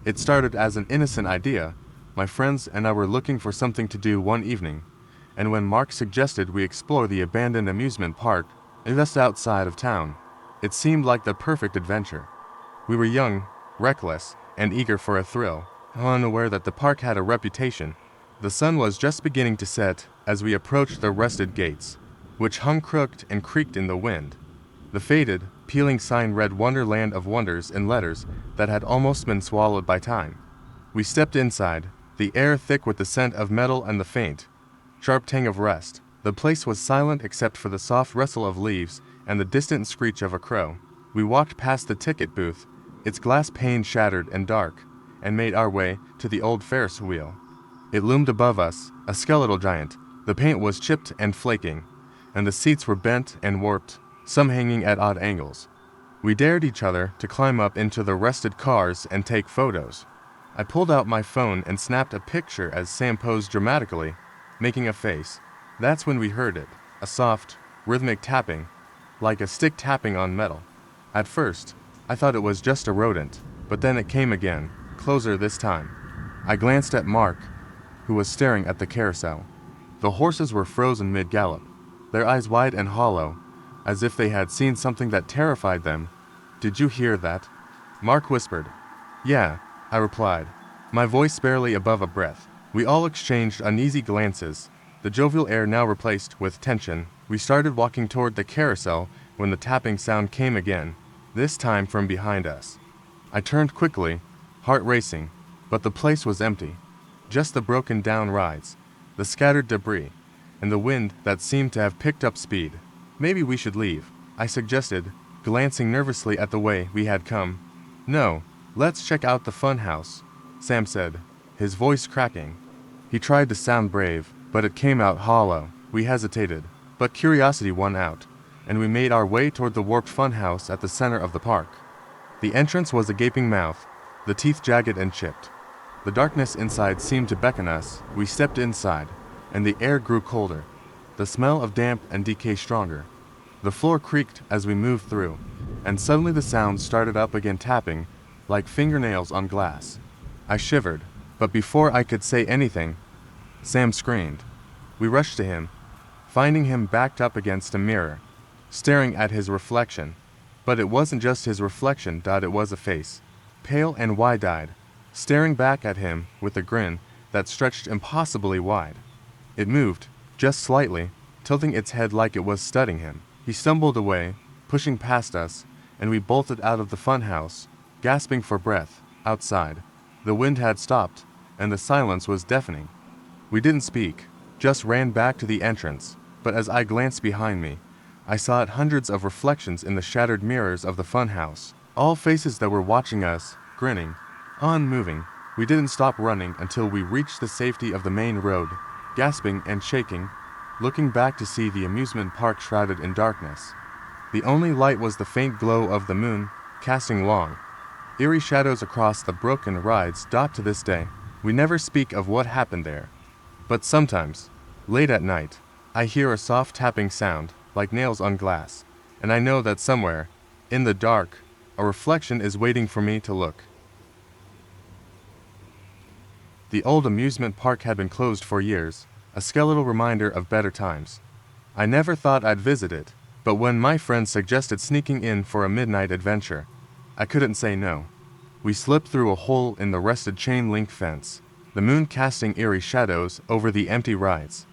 It started as an innocent idea. My friends and I were looking for something to do one evening, and when Mark suggested we explore the abandoned amusement park just outside of town, it seemed like the perfect adventure. We were young, reckless, and eager for a thrill, unaware that the park had a reputation. The sun was just beginning to set as we approached the rusted gates, which hung crooked and creaked in the wind. The faded, peeling sign read Wonderland of Wonders in letters that had almost been swallowed by time. We stepped inside, the air thick with the scent of metal and the faint, sharp tang of rust. The place was silent except for the soft rustle of leaves and the distant screech of a crow. We walked past the ticket booth, its glass pane shattered and dark, and made our way to the old Ferris wheel. It loomed above us, a skeletal giant. The paint was chipped and flaking, and the seats were bent and warped, some hanging at odd angles. We dared each other to climb up into the rusted cars and take photos. I pulled out my phone and snapped a picture as Sam posed dramatically, making a face. That's when we heard it, a soft, rhythmic tapping, like a stick tapping on metal. At first, I thought it was just a rodent, but then it came again, closer this time. I glanced at Mark, who was staring at the carousel. The horses were frozen mid-gallop, their eyes wide and hollow, as if they had seen something that terrified them. Did you hear that? Mark whispered. Yeah, I replied, my voice barely above a breath. We all exchanged uneasy glances, the jovial air now replaced with tension. We started walking toward the carousel, when the tapping sound came again, this time from behind us. I turned quickly, heart racing, but the place was empty. Just the broken down rides, the scattered debris, and the wind that seemed to have picked up speed. Maybe we should leave, I suggested, glancing nervously at the way we had come. No, let's check out the fun house, Sam said, his voice cracking. He tried to sound brave, but it came out hollow. We hesitated, but curiosity won out, and we made our way toward the warped fun house at the center of the park. The entrance was a gaping mouth, the teeth jagged and chipped. The darkness inside seemed to beckon us. We stepped inside, and the air grew colder, the smell of damp and decay stronger. The floor creaked as we moved through, and suddenly the sound started up again, tapping, like fingernails on glass. I shivered, but before I could say anything, Sam screamed. We rushed to him, finding him backed up against a mirror, staring at his reflection. But it wasn't just his reflection, it was a face, pale and wide-eyed, staring back at him with a grin that stretched impossibly wide. It moved, just slightly, tilting its head like it was studying him. He stumbled away, pushing past us, and we bolted out of the funhouse, gasping for breath. Outside, the wind had stopped, and the silence was deafening. We didn't speak, just ran back to the entrance, but as I glanced behind me, I saw hundreds of reflections in the shattered mirrors of the funhouse, all faces that were watching us, grinning, unmoving. We didn't stop running until we reached the safety of the main road, gasping and shaking, looking back to see the amusement park shrouded in darkness. The only light was the faint glow of the moon, casting long, eerie shadows across the broken rides. To this day, we never speak of what happened there. But sometimes, late at night, I hear a soft tapping sound, like nails on glass, and I know that somewhere, in the dark, a reflection is waiting for me to look. The old amusement park had been closed for years, a skeletal reminder of better times. I never thought I'd visit it, but when my friends suggested sneaking in for a midnight adventure, I couldn't say no. We slipped through a hole in the rusted chain-link fence, the moon casting eerie shadows over the empty rides.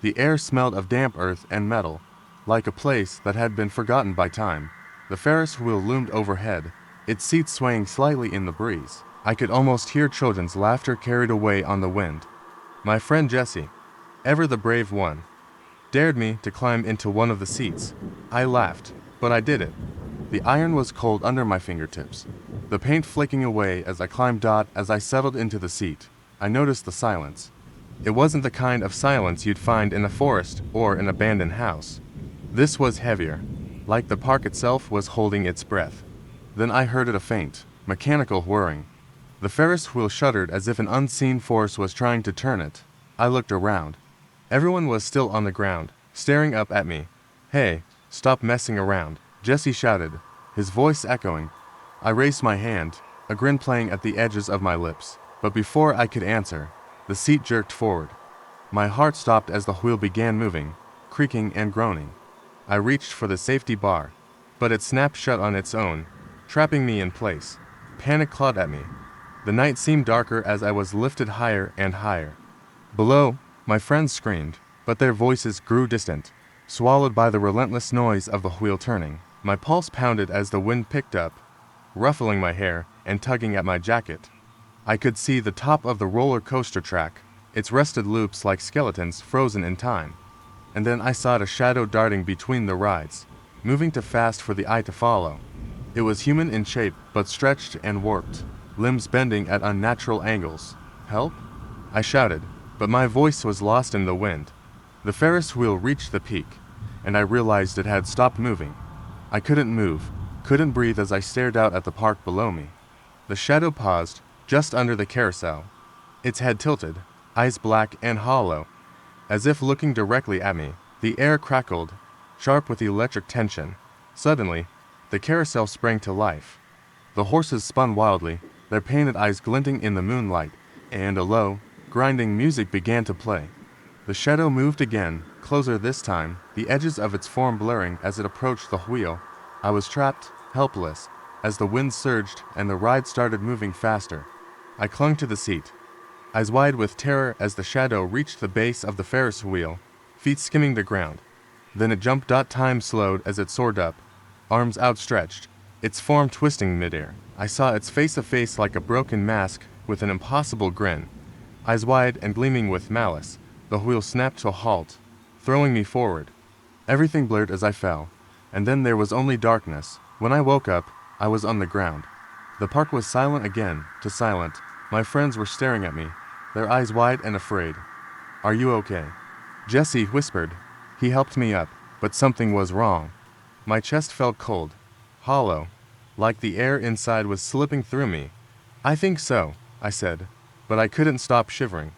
The air smelled of damp earth and metal, like a place that had been forgotten by time. The Ferris wheel loomed overhead, its seats swaying slightly in the breeze. I could almost hear children's laughter carried away on the wind. My friend Jesse, ever the brave one, dared me to climb into one of the seats. I laughed, but I did it. The iron was cold under my fingertips, the paint flaking away as I climbed. As I settled into the seat, I noticed the silence. It wasn't the kind of silence you'd find in a forest or an abandoned house. This was heavier, like the park itself was holding its breath. Then I heard a faint, mechanical whirring. The Ferris wheel shuddered as if an unseen force was trying to turn it. I looked around. Everyone was still on the ground, staring up at me. "Hey, stop messing around," Jesse shouted, his voice echoing. I raised my hand, a grin playing at the edges of my lips, but before I could answer, the seat jerked forward. My heart stopped as the wheel began moving, creaking and groaning. I reached for the safety bar, but it snapped shut on its own, trapping me in place. Panic clawed at me. The night seemed darker as I was lifted higher and higher. Below, my friends screamed, but their voices grew distant, swallowed by the relentless noise of the wheel turning. My pulse pounded as the wind picked up, ruffling my hair and tugging at my jacket. I could see the top of the roller coaster track, its rusted loops like skeletons frozen in time. And then I saw a shadow darting between the rides, moving too fast for the eye to follow. It was human in shape, but stretched and warped, limbs bending at unnatural angles. "Help?" I shouted, but my voice was lost in the wind. The Ferris wheel reached the peak, and I realized it had stopped moving. I couldn't move, couldn't breathe as I stared out at the park below me. The shadow paused, just under the carousel, its head tilted, eyes black and hollow, as if looking directly at me. The air crackled, sharp with electric tension. Suddenly, the carousel sprang to life. The horses spun wildly, their painted eyes glinting in the moonlight, and a low, grinding music began to play. The shadow moved again, closer this time, the edges of its form blurring as it approached the wheel. I was trapped, helpless, as the wind surged and the ride started moving faster. I clung to the seat, eyes wide with terror as the shadow reached the base of the Ferris wheel, feet skimming the ground. Then it jumped. Time slowed as it soared up, arms outstretched, its form twisting midair. I saw its face like a broken mask with an impossible grin, eyes wide and gleaming with malice. The wheel snapped to a halt, throwing me forward. Everything blurred as I fell, and then there was only darkness. When I woke up, I was on the ground. The park was silent again, too silent. My friends were staring at me, their eyes wide and afraid. "Are you okay?" Jesse whispered. He helped me up, but something was wrong. My chest felt cold, hollow, like the air inside was slipping through me. "I think so," I said, but I couldn't stop shivering.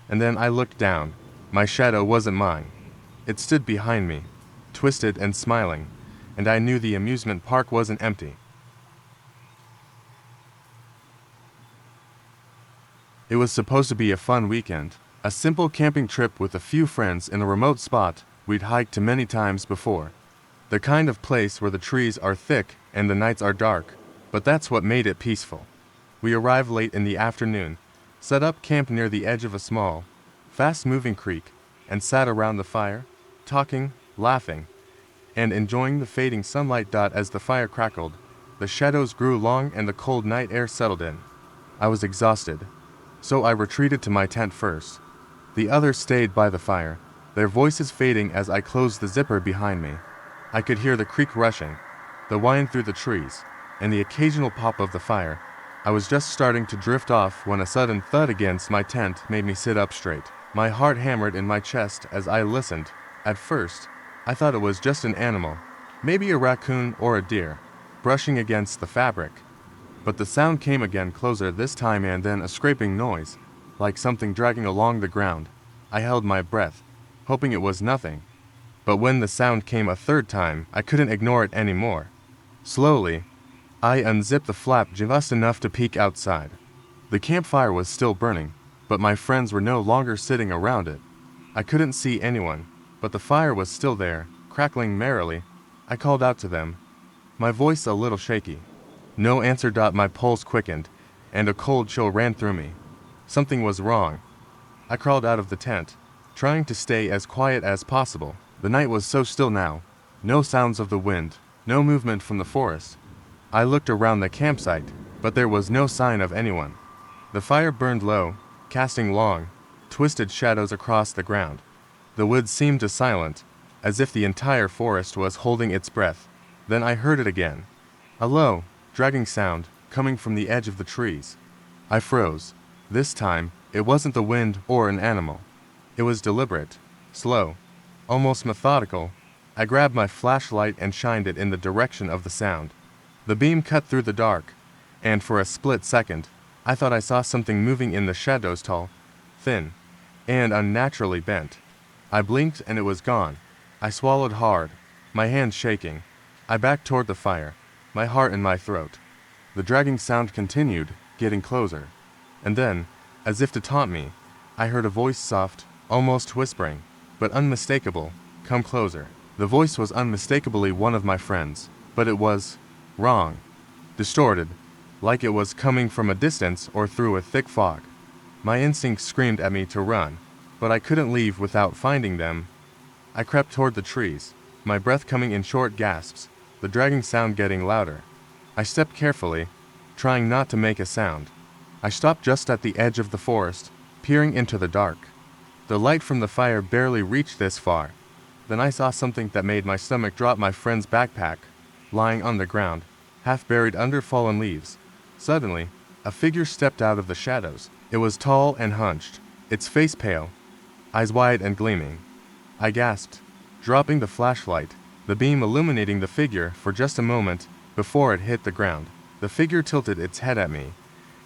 And then I looked down. My shadow wasn't mine. It stood behind me, twisted and smiling, and I knew the amusement park wasn't empty. It was supposed to be a fun weekend, a simple camping trip with a few friends in a remote spot we'd hiked to many times before. The kind of place where the trees are thick and the nights are dark, but that's what made it peaceful. We arrived late in the afternoon, set up camp near the edge of a small, fast-moving creek, and sat around the fire, talking, laughing, and enjoying the fading sunlight. As the fire crackled, the shadows grew long and the cold night air settled in. I was exhausted, so I retreated to my tent first. The others stayed by the fire, their voices fading as I closed the zipper behind me. I could hear the creek rushing, the wind through the trees, and the occasional pop of the fire. I was just starting to drift off when a sudden thud against my tent made me sit up straight. My heart hammered in my chest as I listened. At first, I thought it was just an animal, maybe a raccoon or a deer, brushing against the fabric. But the sound came again, closer this time, and then a scraping noise, like something dragging along the ground. I held my breath, hoping it was nothing. But when the sound came a third time, I couldn't ignore it anymore. Slowly, I unzipped the flap just enough to peek outside. The campfire was still burning, but my friends were no longer sitting around it. I couldn't see anyone, but the fire was still there, crackling merrily. I called out to them, my voice a little shaky. No answer. My pulse quickened, and a cold chill ran through me. Something was wrong. I crawled out of the tent, trying to stay as quiet as possible. The night was so still now, no sounds of the wind, no movement from the forest. I looked around the campsite, but there was no sign of anyone. The fire burned low, casting long, twisted shadows across the ground. The woods seemed silent, as if the entire forest was holding its breath. Then I heard it again. A low, dragging sound, coming from the edge of the trees. I froze. This time, it wasn't the wind or an animal. It was deliberate, slow, almost methodical. I grabbed my flashlight and shined it in the direction of the sound. The beam cut through the dark, and for a split second, I thought I saw something moving in the shadows, tall, thin, and unnaturally bent. I blinked and it was gone. I swallowed hard, my hands shaking. I backed toward the fire, my heart in my throat. The dragging sound continued, getting closer. And then, as if to taunt me, I heard a voice, soft, almost whispering, but unmistakable, come closer. The voice was unmistakably one of my friends, but it was wrong, distorted, like it was coming from a distance or through a thick fog. My instincts screamed at me to run, but I couldn't leave without finding them. I crept toward the trees, my breath coming in short gasps, the dragging sound getting louder. I stepped carefully, trying not to make a sound. I stopped just at the edge of the forest, peering into the dark. The light from the fire barely reached this far. Then I saw something that made my stomach drop. My friend's backpack, lying on the ground, half buried under fallen leaves. Suddenly, a figure stepped out of the shadows. It was tall and hunched, its face pale, eyes wide and gleaming. I gasped, dropping the flashlight, the beam illuminating the figure for just a moment before it hit the ground. The figure tilted its head at me,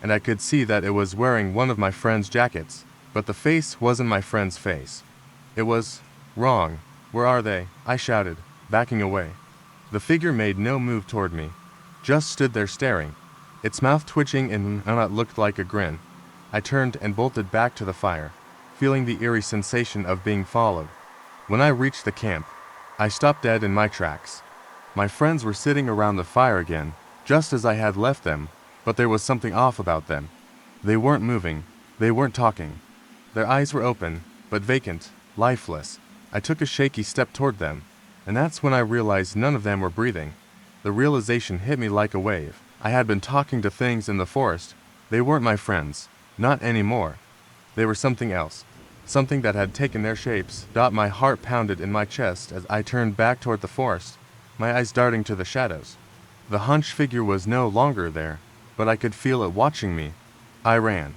and I could see that it was wearing one of my friend's jackets, but the face wasn't my friend's face. It was wrong. "Where are they?" I shouted, backing away. The figure made no move toward me, just stood there staring, its mouth twitching in what looked like a grin. I turned and bolted back to the fire, feeling the eerie sensation of being followed. When I reached the camp, I stopped dead in my tracks. My friends were sitting around the fire again, just as I had left them, but there was something off about them. They weren't moving, they weren't talking. Their eyes were open, but vacant, lifeless. I took a shaky step toward them, and that's when I realized none of them were breathing. The realization hit me like a wave. I had been talking to things in the forest. They weren't my friends. Not anymore. They were something else. Something that had taken their shapes. My heart pounded in my chest as I turned back toward the forest, my eyes darting to the shadows. The hunched figure was no longer there, but I could feel it watching me. I ran.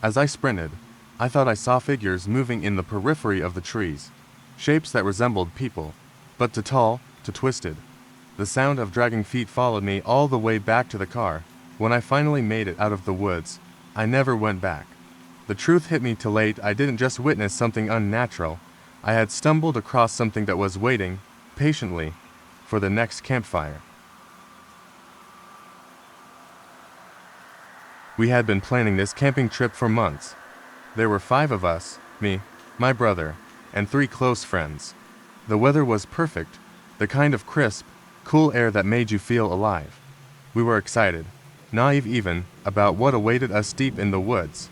As I sprinted, I thought I saw figures moving in the periphery of the trees. Shapes that resembled people, but too tall, too twisted. The sound of dragging feet followed me all the way back to the car. When I finally made it out of the woods, I never went back. The truth hit me too late. I didn't just witness something unnatural. I had stumbled across something that was waiting, patiently, for the next campfire. We had been planning this camping trip for months. There were 5 of us, me, my brother, and 3 close friends. The weather was perfect, the kind of crisp, cool air that made you feel alive. We were excited, naive even, about what awaited us deep in the woods.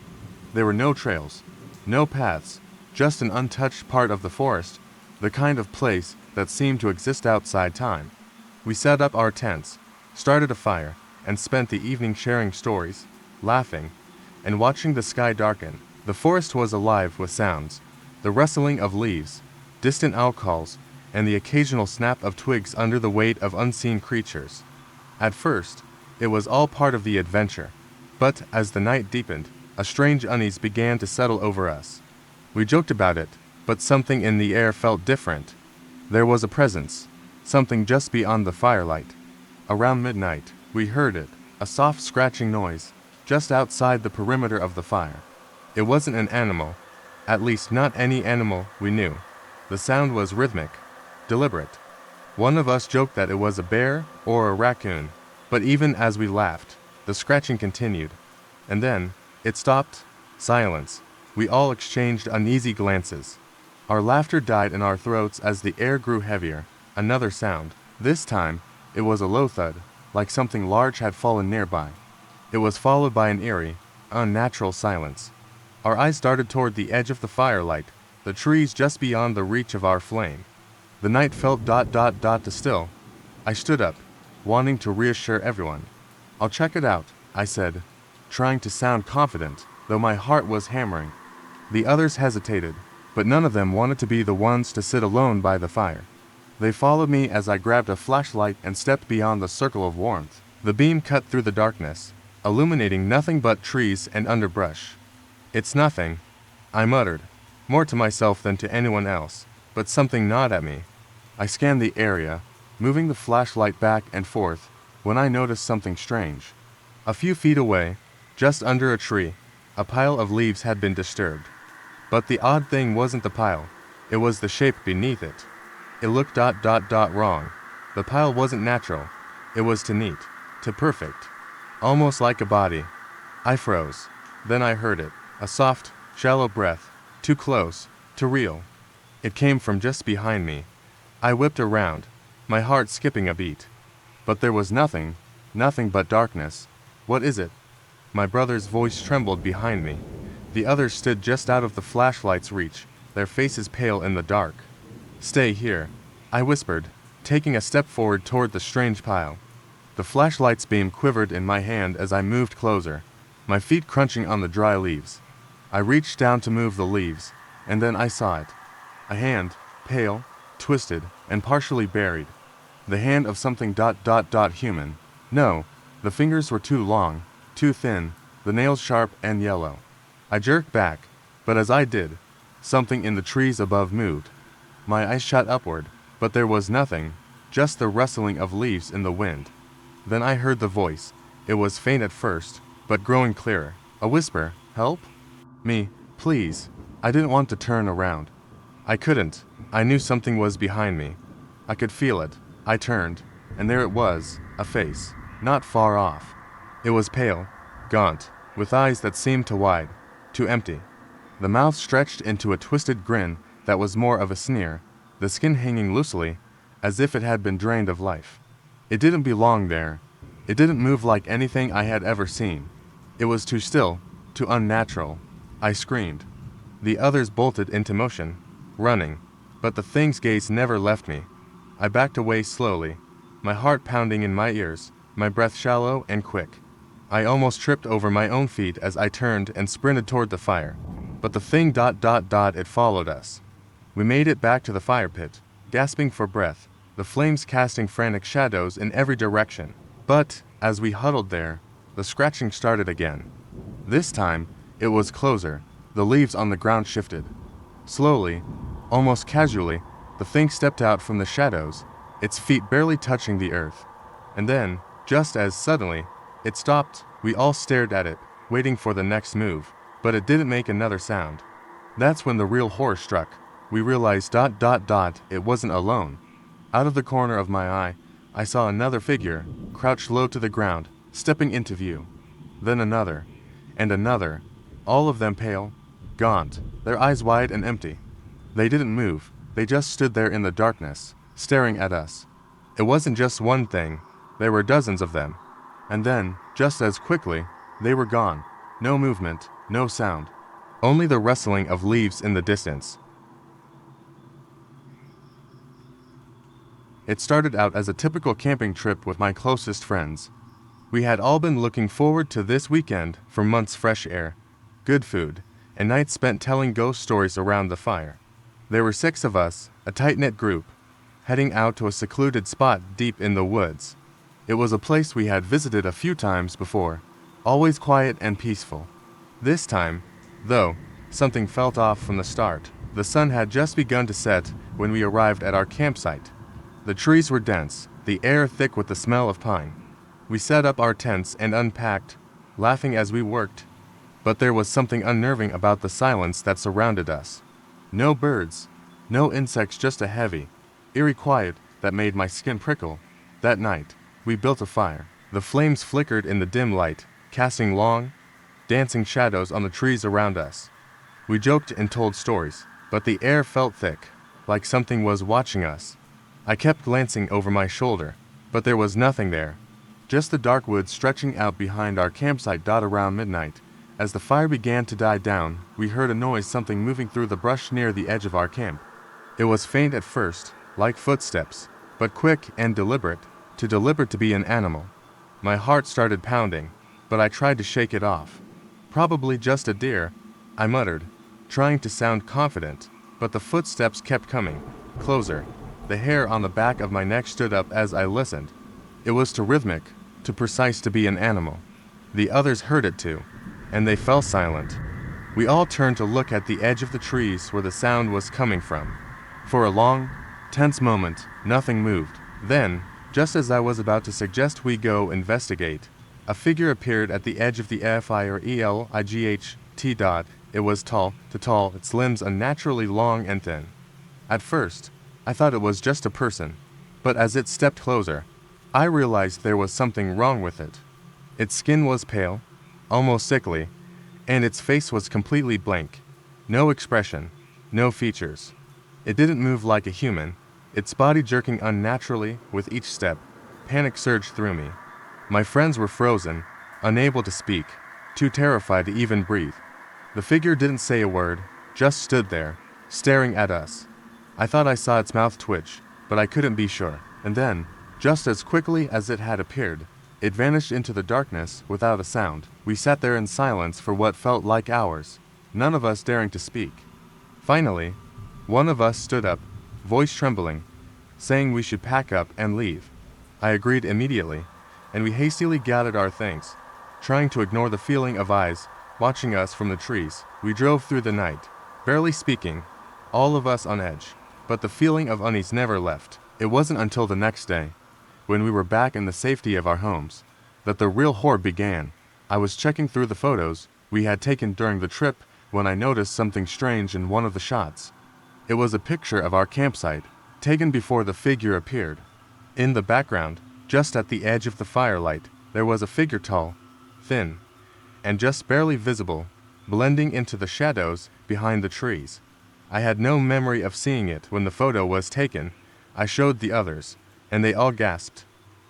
There were no trails, no paths, just an untouched part of the forest, the kind of place that seemed to exist outside time. We set up our tents, started a fire, and spent the evening sharing stories, laughing, and watching the sky darken. The forest was alive with sounds, the rustling of leaves, distant owl calls, and the occasional snap of twigs under the weight of unseen creatures. At first, it was all part of the adventure, but as the night deepened, a strange unease began to settle over us. We joked about it, but something in the air felt different. There was a presence, something just beyond the firelight. Around midnight, we heard it, a soft scratching noise, just outside the perimeter of the fire. It wasn't an animal, at least not any animal we knew. The sound was rhythmic, deliberate. One of us joked that it was a bear or a raccoon, but even as we laughed, the scratching continued. And then, it stopped. Silence. We all exchanged uneasy glances. Our laughter died in our throats as the air grew heavier. Another sound. This time, it was a low thud, like something large had fallen nearby. It was followed by an eerie, unnatural silence. Our eyes darted toward the edge of the firelight, the trees just beyond the reach of our flame. The night felt to still. I stood up, wanting to reassure everyone. "I'll check it out," I said, trying to sound confident, though my heart was hammering. The others hesitated, but none of them wanted to be the ones to sit alone by the fire. They followed me as I grabbed a flashlight and stepped beyond the circle of warmth. The beam cut through the darkness, illuminating nothing but trees and underbrush. "It's nothing," I muttered, more to myself than to anyone else, but something gnawed at me. I scanned the area, moving the flashlight back and forth, when I noticed something strange. A few feet away, just under a tree, a pile of leaves had been disturbed. But the odd thing wasn't the pile, it was the shape beneath it. It looked wrong. The pile wasn't natural, it was too neat, too perfect, almost like a body. I froze. Then I heard it, a soft, shallow breath, too close, too real. It came from just behind me. I whipped around, my heart skipping a beat. But there was nothing but darkness. "What is it?" My brother's voice trembled behind me. The others stood just out of the flashlight's reach, their faces pale in the dark. "Stay here," I whispered, taking a step forward toward the strange pile. The flashlight's beam quivered in my hand as I moved closer, my feet crunching on the dry leaves. I reached down to move the leaves, and then I saw it. A hand, pale, twisted, and partially buried. The hand of something human. No, the fingers were too long, too thin, the nails sharp and yellow. I jerked back, but as I did, something in the trees above moved. My eyes shot upward, but there was nothing, just the rustling of leaves in the wind. Then I heard the voice. It was faint at first, but growing clearer. A whisper. "Help? Me, please." I didn't want to turn around. I couldn't. I knew something was behind me. I could feel it. I turned, and there it was, a face, not far off. It was pale, gaunt, with eyes that seemed too wide, too empty. The mouth stretched into a twisted grin that was more of a sneer, the skin hanging loosely, as if it had been drained of life. It didn't belong there. It didn't move like anything I had ever seen. It was too still, too unnatural. I screamed. The others bolted into motion, running, but the thing's gaze never left me. I backed away slowly, my heart pounding in my ears, my breath shallow and quick. I almost tripped over my own feet as I turned and sprinted toward the fire. But the thing it followed us. We made it back to the fire pit, gasping for breath, the flames casting frantic shadows in every direction. But, as we huddled there, the scratching started again. This time, it was closer. The leaves on the ground shifted. Slowly, almost casually, the thing stepped out from the shadows, its feet barely touching the earth. And then, just as suddenly, it stopped. We all stared at it, waiting for the next move, but it didn't make another sound. That's when the real horror struck. We realized it wasn't alone. Out of the corner of my eye, I saw another figure, crouched low to the ground, stepping into view. Then another, and another, all of them pale, gaunt, their eyes wide and empty. They didn't move, they just stood there in the darkness, staring at us. It wasn't just one thing, there were dozens of them. And then, just as quickly, they were gone. No movement, no sound. Only the rustling of leaves in the distance. It started out as a typical camping trip with my closest friends. We had all been looking forward to this weekend for months: fresh air, good food, and nights spent telling ghost stories around the fire. There were 6 of us, a tight-knit group, heading out to a secluded spot deep in the woods. It was a place we had visited a few times before, always quiet and peaceful. This time, though, something felt off from the start. The sun had just begun to set when we arrived at our campsite. The trees were dense, the air thick with the smell of pine. We set up our tents and unpacked, laughing as we worked. But there was something unnerving about the silence that surrounded us. No birds, no insects, just a heavy, eerie quiet that made my skin prickle. That night, we built a fire. The flames flickered in the dim light, casting long, dancing shadows on the trees around us. We joked and told stories, but the air felt thick, like something was watching us. I kept glancing over my shoulder, but there was nothing there. Just the dark woods stretching out behind our campsite. Around midnight, as the fire began to die down, we heard a noise, something moving through the brush near the edge of our camp. It was faint at first, like footsteps, but quick and deliberate, too deliberate to be an animal. My heart started pounding, but I tried to shake it off. Probably just a deer, I muttered, trying to sound confident, but the footsteps kept coming, closer. The hair on the back of my neck stood up as I listened. It was too rhythmic, too precise to be an animal. The others heard it too, and they fell silent. We all turned to look at the edge of the trees where the sound was coming from. For a long, tense moment, nothing moved. Then, just as I was about to suggest we go investigate, a figure appeared at the edge of the fire. It was tall, its limbs unnaturally long and thin. At first, I thought it was just a person, but as it stepped closer, I realized there was something wrong with it. Its skin was pale, almost sickly, and its face was completely blank. No expression, no features. It didn't move like a human, its body jerking unnaturally with each step. Panic surged through me. My friends were frozen, unable to speak, too terrified to even breathe. The figure didn't say a word, just stood there, staring at us. I thought I saw its mouth twitch, but I couldn't be sure. And then, just as quickly as it had appeared, it vanished into the darkness without a sound. We sat there in silence for what felt like hours, none of us daring to speak. Finally, one of us stood up, voice trembling, saying we should pack up and leave. I agreed immediately, and we hastily gathered our things, trying to ignore the feeling of eyes watching us from the trees. We drove through the night, barely speaking, all of us on edge, but the feeling of unease never left. It wasn't until the next day, when we were back in the safety of our homes, that the real horror began. I was checking through the photos we had taken during the trip when I noticed something strange in one of the shots. It was a picture of our campsite, taken before the figure appeared. In the background, just at the edge of the firelight, there was a figure, tall, thin, and just barely visible, blending into the shadows behind the trees. I had no memory of seeing it when the photo was taken. I showed the others, and they all gasped.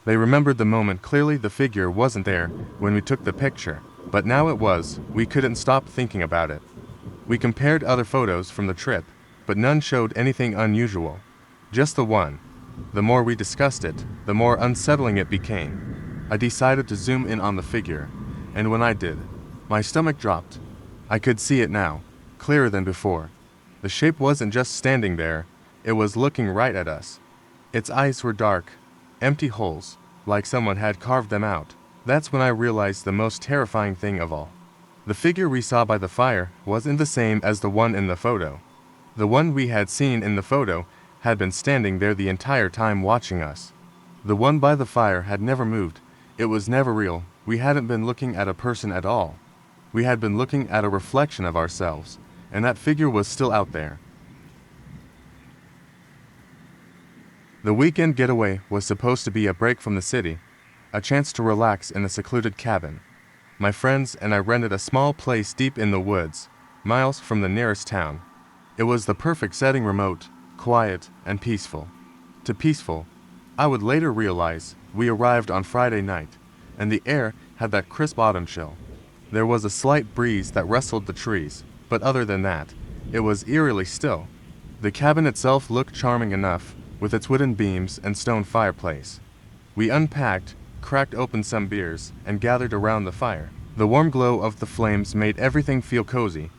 They remembered the moment clearly. The figure wasn't there when we took the picture, but now it was. We couldn't stop thinking about it. We compared other photos from the trip, but none showed anything unusual. Just the one, The more we discussed it, the more unsettling it became. I decided to zoom in on the figure, and when I did, my stomach dropped. I could see it now, clearer than before. The shape wasn't just standing there, it was looking right at us. Its eyes were dark, empty holes, like someone had carved them out. That's when I realized the most terrifying thing of all. The figure we saw by the fire wasn't the same as the one in the photo. The one we had seen in the photo had been standing there the entire time watching us. The one by the fire had never moved. It was never real. We hadn't been looking at a person at all. We had been looking at a reflection of ourselves, and that figure was still out there. The weekend getaway was supposed to be a break from the city, a chance to relax in a secluded cabin. My friends and I rented a small place deep in the woods, miles from the nearest town. It was the perfect setting, remote, quiet, and peaceful. To peaceful, I would later realize we arrived on Friday night, and the air had that crisp autumn chill. There was a slight breeze that rustled the trees, but other than that, it was eerily still. The cabin itself looked charming enough, with its wooden beams and stone fireplace. We unpacked, cracked open some beers, and gathered around the fire. The warm glow of the flames made everything feel cozy,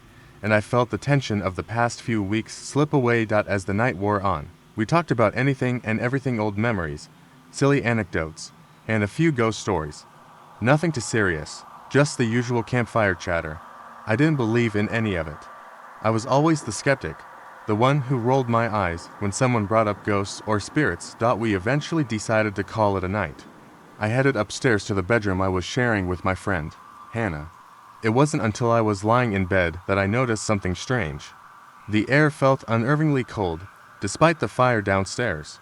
and I felt the tension of the past few weeks slip away as the night wore on. We talked about anything and everything, old memories, silly anecdotes, and a few ghost stories. Nothing too serious, just the usual campfire chatter. I didn't believe in any of it. I was always the skeptic, the one who rolled my eyes when someone brought up ghosts or spirits. We eventually decided to call it a night. I headed upstairs to the bedroom I was sharing with my friend, Hannah. It wasn't until I was lying in bed that I noticed something strange. The air felt unnervingly cold, despite the fire downstairs.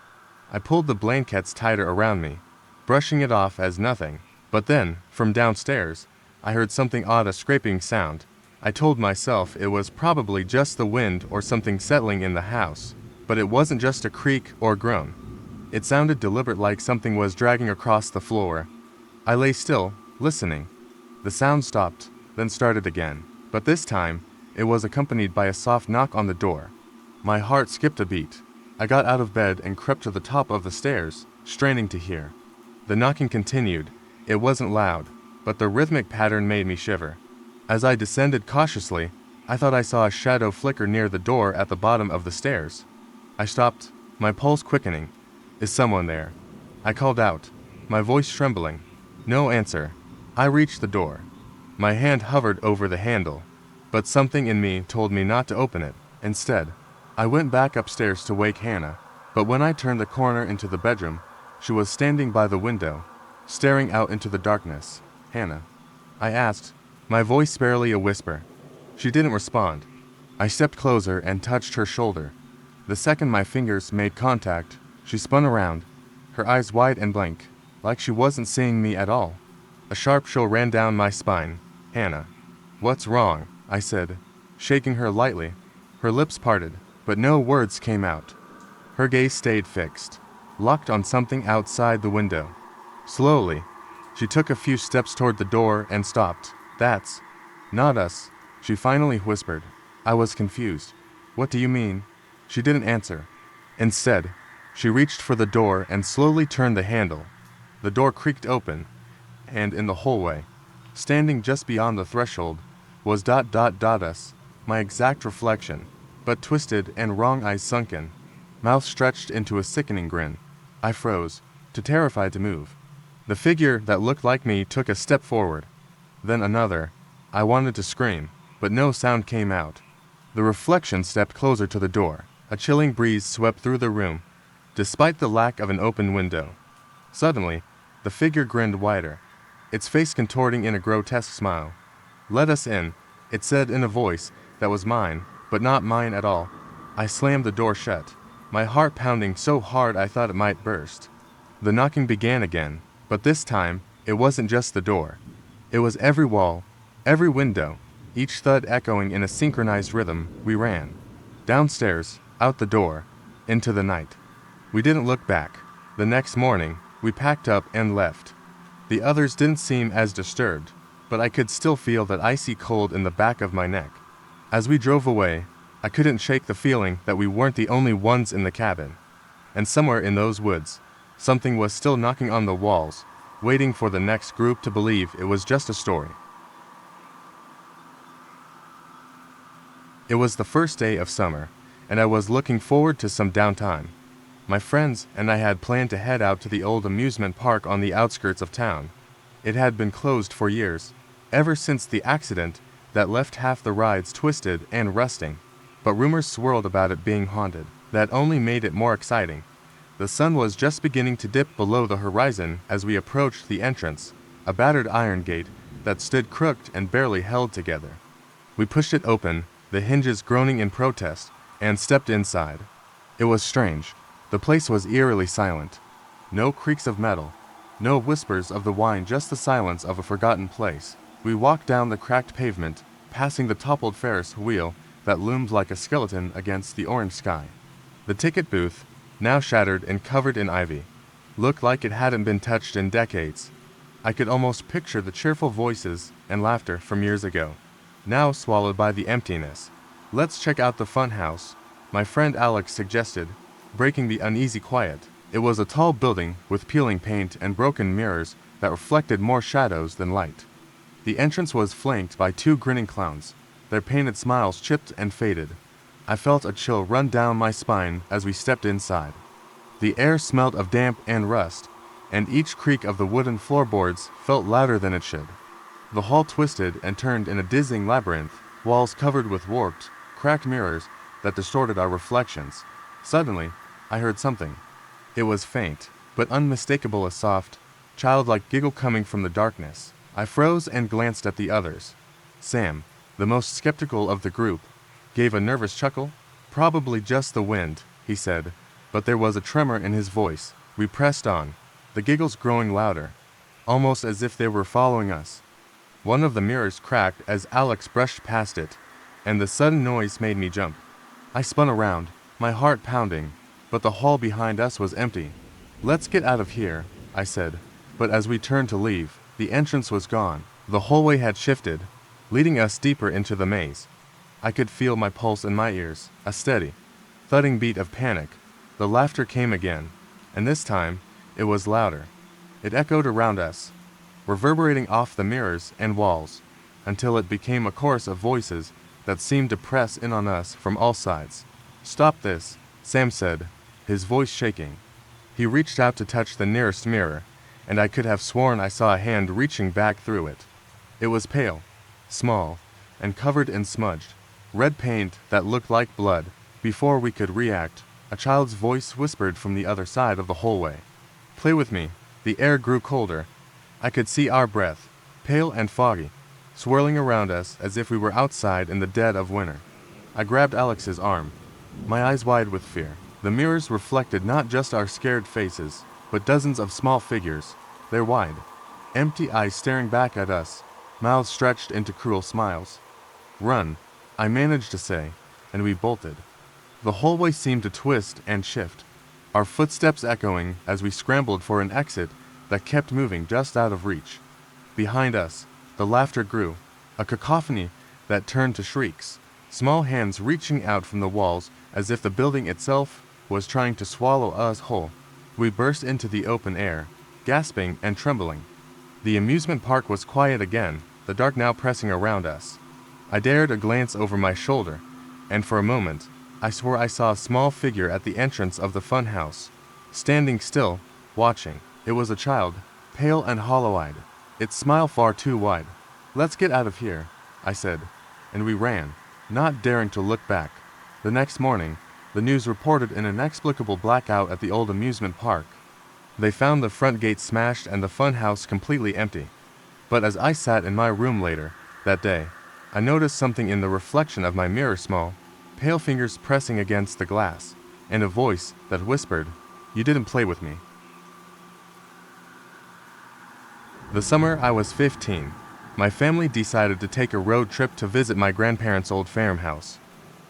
I pulled the blankets tighter around me, brushing it off as nothing, but then, from downstairs, I heard something odd, a scraping sound. I told myself it was probably just the wind or something settling in the house, but it wasn't just a creak or groan. It sounded deliberate, like something was dragging across the floor. I lay still, listening. The sound stopped, then started again, but this time, it was accompanied by a soft knock on the door. My heart skipped a beat. I got out of bed and crept to the top of the stairs, straining to hear. The knocking continued. It wasn't loud, but the rhythmic pattern made me shiver. As I descended cautiously, I thought I saw a shadow flicker near the door at the bottom of the stairs. I stopped, my pulse quickening. Is someone there? I called out, my voice trembling. No answer. I reached the door. My hand hovered over the handle, but something in me told me not to open it. Instead, I went back upstairs to wake Hannah, but when I turned the corner into the bedroom, she was standing by the window, staring out into the darkness. Hannah, I asked, my voice barely a whisper. She didn't respond. I stepped closer and touched her shoulder. The second my fingers made contact, she spun around, her eyes wide and blank, like she wasn't seeing me at all. A sharp chill ran down my spine. Hannah. What's wrong? I said, shaking her lightly. Her lips parted, but no words came out. Her gaze stayed fixed, locked on something outside the window. Slowly, she took a few steps toward the door and stopped. That's not us, she finally whispered. I was confused. What do you mean? She didn't answer. Instead, she reached for the door and slowly turned the handle. The door creaked open, and in the hallway, standing just beyond the threshold, was us, my exact reflection, but twisted and wrong, eyes sunken, mouth stretched into a sickening grin. I froze, too terrified to move. The figure that looked like me took a step forward, then another. I wanted to scream, but no sound came out. The reflection stepped closer to the door. A chilling breeze swept through the room, despite the lack of an open window. Suddenly, the figure grinned wider, its face contorting in a grotesque smile. Let us in, it said in a voice that was mine, but not mine at all. I slammed the door shut, my heart pounding so hard I thought it might burst. The knocking began again, but this time, it wasn't just the door. It was every wall, every window, each thud echoing in a synchronized rhythm. We ran. Downstairs, out the door, into the night. We didn't look back. The next morning, we packed up and left. The others didn't seem as disturbed, but I could still feel that icy cold in the back of my neck. As we drove away, I couldn't shake the feeling that we weren't the only ones in the cabin. And somewhere in those woods, something was still knocking on the walls, waiting for the next group to believe it was just a story. It was the first day of summer, and I was looking forward to some downtime. My friends and I had planned to head out to the old amusement park on the outskirts of town. It had been closed for years, ever since the accident that left half the rides twisted and rusting, but rumors swirled about it being haunted. That only made it more exciting. The sun was just beginning to dip below the horizon as we approached the entrance, a battered iron gate that stood crooked and barely held together. We pushed it open, the hinges groaning in protest, and stepped inside. It was strange. The place was eerily silent. No creaks of metal, no whispers of the wine, just the silence of a forgotten place. We walked down the cracked pavement, passing the toppled Ferris wheel that loomed like a skeleton against the orange sky. The ticket booth, now shattered and covered in ivy, looked like it hadn't been touched in decades. I could almost picture the cheerful voices and laughter from years ago, now swallowed by the emptiness. "Let's check out the fun house," my friend Alex suggested, breaking the uneasy quiet. It was a tall building with peeling paint and broken mirrors that reflected more shadows than light. The entrance was flanked by two grinning clowns, their painted smiles chipped and faded. I felt a chill run down my spine as we stepped inside. The air smelled of damp and rust, and each creak of the wooden floorboards felt louder than it should. The hall twisted and turned in a dizzying labyrinth, walls covered with warped, cracked mirrors that distorted our reflections. Suddenly, I heard something. It was faint, but unmistakable, a soft, childlike giggle coming from the darkness. I froze and glanced at the others. Sam, the most skeptical of the group, gave a nervous chuckle. "Probably just the wind," he said, but there was a tremor in his voice. We pressed on, the giggles growing louder, almost as if they were following us. One of the mirrors cracked as Alex brushed past it, and the sudden noise made me jump. I spun around, my heart pounding, but the hall behind us was empty. "Let's get out of here," I said, but as we turned to leave, the entrance was gone. The hallway had shifted, leading us deeper into the maze. I could feel my pulse in my ears, a steady, thudding beat of panic. The laughter came again, and this time, it was louder. It echoed around us, reverberating off the mirrors and walls, until it became a chorus of voices that seemed to press in on us from all sides. "Stop this," Sam said, his voice shaking. He reached out to touch the nearest mirror, and I could have sworn I saw a hand reaching back through it. It was pale, small, and covered in smudged, red paint that looked like blood. Before we could react, a child's voice whispered from the other side of the hallway. "Play with me." The air grew colder. I could see our breath, pale and foggy, swirling around us as if we were outside in the dead of winter. I grabbed Alex's arm, my eyes wide with fear. The mirrors reflected not just our scared faces, but dozens of small figures, their wide, empty eyes staring back at us, mouths stretched into cruel smiles. "Run," I managed to say, and we bolted. The hallway seemed to twist and shift, our footsteps echoing as we scrambled for an exit that kept moving just out of reach. Behind us, the laughter grew, a cacophony that turned to shrieks, small hands reaching out from the walls as if the building itself was trying to swallow us whole. We burst into the open air, gasping and trembling. The amusement park was quiet again, the dark now pressing around us. I dared a glance over my shoulder, and for a moment, I swore I saw a small figure at the entrance of the fun house, standing still, watching. It was a child, pale and hollow-eyed, its smile far too wide. "Let's get out of here," I said, and we ran, not daring to look back. The next morning, the news reported an inexplicable blackout at the old amusement park. They found the front gate smashed and the fun house completely empty. But as I sat in my room later, that day, I noticed something in the reflection of my mirror, small, pale fingers pressing against the glass, and a voice that whispered, "You didn't play with me." The summer I was 15, my family decided to take a road trip to visit my grandparents' old farmhouse.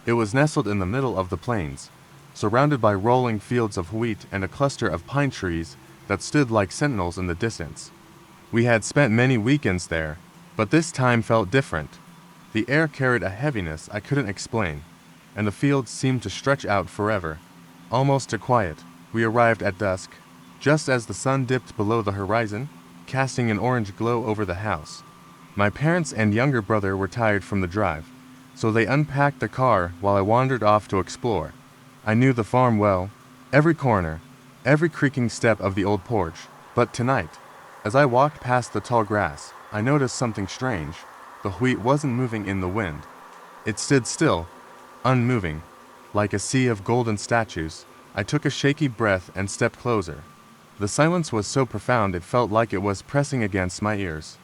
It was nestled in the middle of the plains, surrounded by rolling fields of wheat and a cluster of pine trees that stood like sentinels in the distance. We had spent many weekends there, but this time felt different. The air carried a heaviness I couldn't explain, and the fields seemed to stretch out forever, almost to quiet. We arrived at dusk, just as the sun dipped below the horizon, casting an orange glow over the house. My parents and younger brother were tired from the drive, so they unpacked the car while I wandered off to explore. I knew the farm well, every corner, every creaking step of the old porch, but tonight, as I walked past the tall grass, I noticed something strange. The wheat wasn't moving in the wind. It stood still, unmoving, like a sea of golden statues. I took a shaky breath and stepped closer. The silence was so profound it felt like it was pressing against my ears.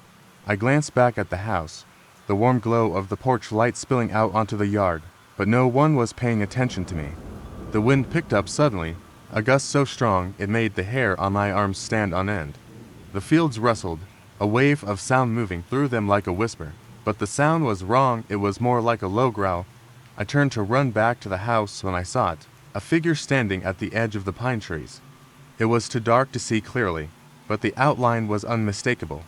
I glanced back at the house, the warm glow of the porch light spilling out onto the yard, but no one was paying attention to me. The wind picked up suddenly, a gust so strong it made the hair on my arms stand on end. The fields rustled, a wave of sound moving through them like a whisper, but the sound was wrong. It was more like a low growl. I turned to run back to the house when I saw it, a figure standing at the edge of the pine trees. It was too dark to see clearly, but the outline was unmistakable.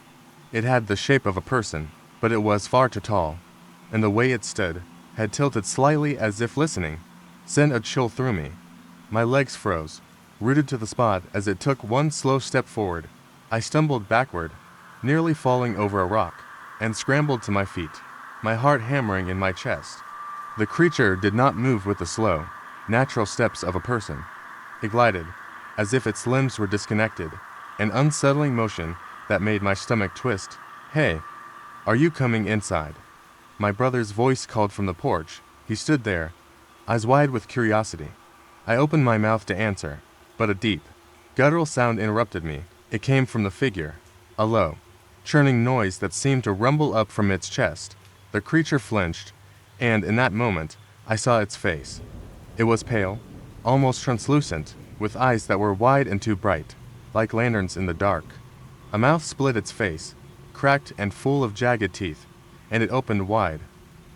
It had the shape of a person, but it was far too tall, and the way it stood, had tilted slightly as if listening, sent a chill through me. My legs froze, rooted to the spot as it took one slow step forward. I stumbled backward, nearly falling over a rock, and scrambled to my feet, my heart hammering in my chest. The creature did not move with the slow, natural steps of a person. It glided, as if its limbs were disconnected, an unsettling motion that made my stomach twist. "Hey, are you coming inside?" My brother's voice called from the porch. He stood there, eyes wide with curiosity. I opened my mouth to answer, but a deep, guttural sound interrupted me. It came from the figure, a low, churning noise that seemed to rumble up from its chest. The creature flinched, and in that moment, I saw its face. It was pale, almost translucent, with eyes that were wide and too bright, like lanterns in the dark. A mouth split its face, cracked and full of jagged teeth, and it opened wide,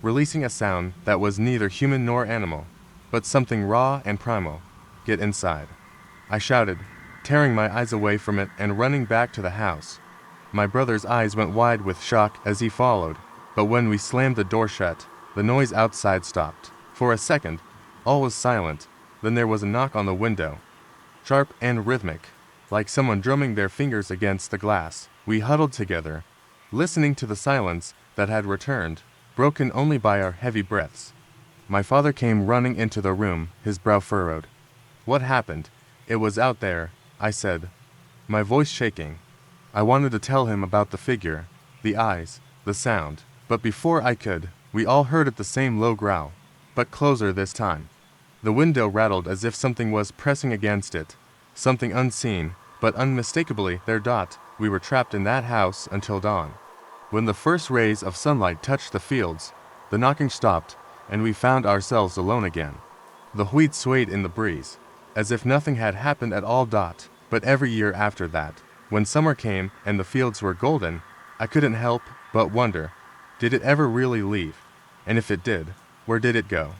releasing a sound that was neither human nor animal, but something raw and primal. "Get inside," I shouted, tearing my eyes away from it and running back to the house. My brother's eyes went wide with shock as he followed, but when we slammed the door shut, the noise outside stopped. For a second, all was silent. Then there was a knock on the window, sharp and rhythmic, like someone drumming their fingers against the glass. We huddled together, listening to the silence that had returned, broken only by our heavy breaths. My father came running into the room, his brow furrowed. "What happened?" "It was out there," I said, my voice shaking. I wanted to tell him about the figure, the eyes, the sound, but before I could, we all heard it, the same low growl, but closer this time. The window rattled as if something was pressing against it, something unseen, but unmistakably there. We were trapped in that house until dawn. When the first rays of sunlight touched the fields, the knocking stopped, and we found ourselves alone again. The wheat swayed in the breeze, as if nothing had happened at all. But every year after that, when summer came and the fields were golden, I couldn't help but wonder, did it ever really leave? And if it did, where did it go?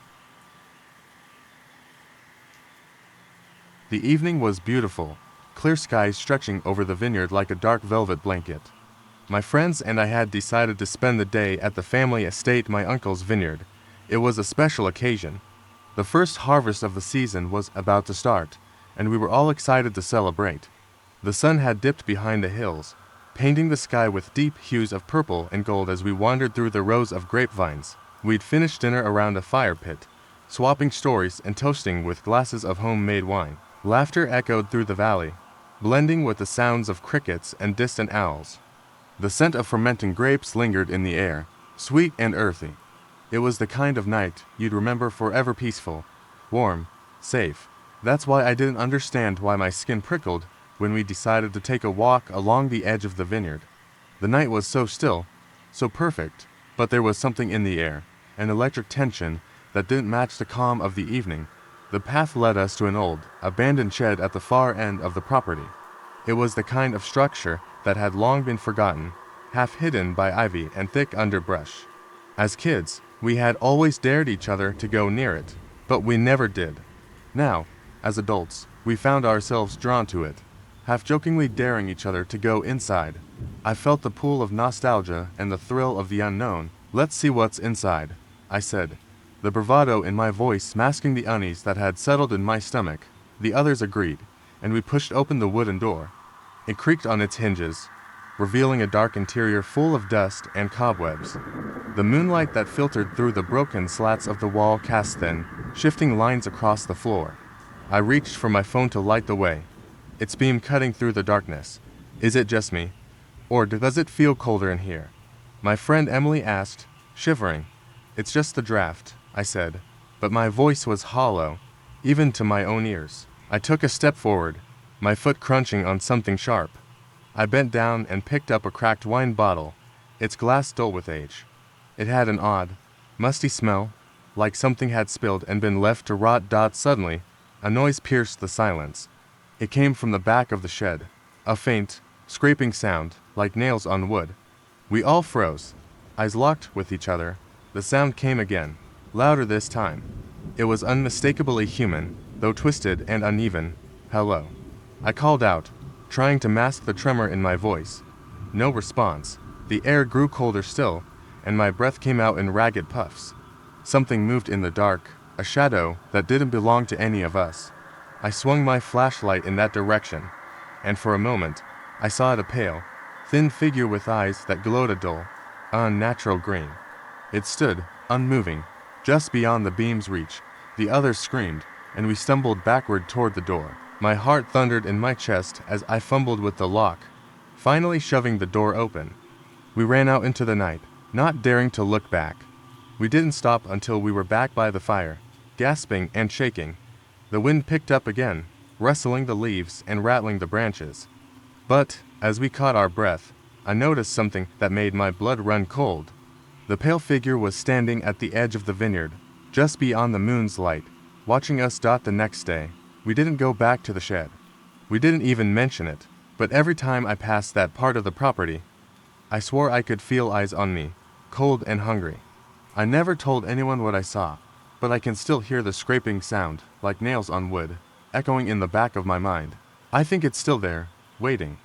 The evening was beautiful, clear skies stretching over the vineyard like a dark velvet blanket. My friends and I had decided to spend the day at the family estate, my uncle's vineyard. It was a special occasion. The first harvest of the season was about to start, and we were all excited to celebrate. The sun had dipped behind the hills, painting the sky with deep hues of purple and gold as we wandered through the rows of grapevines. We'd finished dinner around a fire pit, swapping stories and toasting with glasses of homemade wine. Laughter echoed through the valley, blending with the sounds of crickets and distant owls. The scent of fermenting grapes lingered in the air, sweet and earthy. It was the kind of night you'd remember forever, peaceful, warm, safe. That's why I didn't understand why my skin prickled when we decided to take a walk along the edge of the vineyard. The night was so still, so perfect, but there was something in the air, an electric tension that didn't match the calm of the evening. The path led us to an old, abandoned shed at the far end of the property. It was the kind of structure that had long been forgotten, half hidden by ivy and thick underbrush. As kids, we had always dared each other to go near it, but we never did. Now, as adults, we found ourselves drawn to it, half-jokingly daring each other to go inside. I felt the pull of nostalgia and the thrill of the unknown. "Let's see what's inside," I said, the bravado in my voice masking the unease that had settled in my stomach. The others agreed, and we pushed open the wooden door. It creaked on its hinges, revealing a dark interior full of dust and cobwebs. The moonlight that filtered through the broken slats of the wall cast thin, shifting lines across the floor. I reached for my phone to light the way, its beam cutting through the darkness. Is it just me? Or does it feel colder in here? My friend Emily asked, shivering. It's just the draft, I said, but my voice was hollow, even to my own ears. I took a step forward, my foot crunching on something sharp. I bent down and picked up a cracked wine bottle, its glass dull with age. It had an odd, musty smell, like something had spilled and been left to rot. Suddenly, a noise pierced the silence. It came from the back of the shed, a faint, scraping sound, like nails on wood. We all froze, eyes locked with each other. The sound came again, louder this time. It was unmistakably human, though twisted and uneven. Hello. I called out, trying to mask the tremor in my voice. No response. The air grew colder still, and my breath came out in ragged puffs. Something moved in the dark, a shadow that didn't belong to any of us. I swung my flashlight in that direction, and for a moment, I saw it, a pale, thin figure with eyes that glowed a dull, unnatural green. It stood, unmoving, just beyond the beam's reach. The others screamed, and we stumbled backward toward the door. My heart thundered in my chest as I fumbled with the lock, finally shoving the door open. We ran out into the night, not daring to look back. We didn't stop until we were back by the fire, gasping and shaking. The wind picked up again, rustling the leaves and rattling the branches. But, as we caught our breath, I noticed something that made my blood run cold. The pale figure was standing at the edge of the vineyard, just beyond the moon's light, watching us. The next day, we didn't go back to the shed. We didn't even mention it, but every time I passed that part of the property, I swore I could feel eyes on me, cold and hungry. I never told anyone what I saw, but I can still hear the scraping sound, like nails on wood, echoing in the back of my mind. I think it's still there, waiting.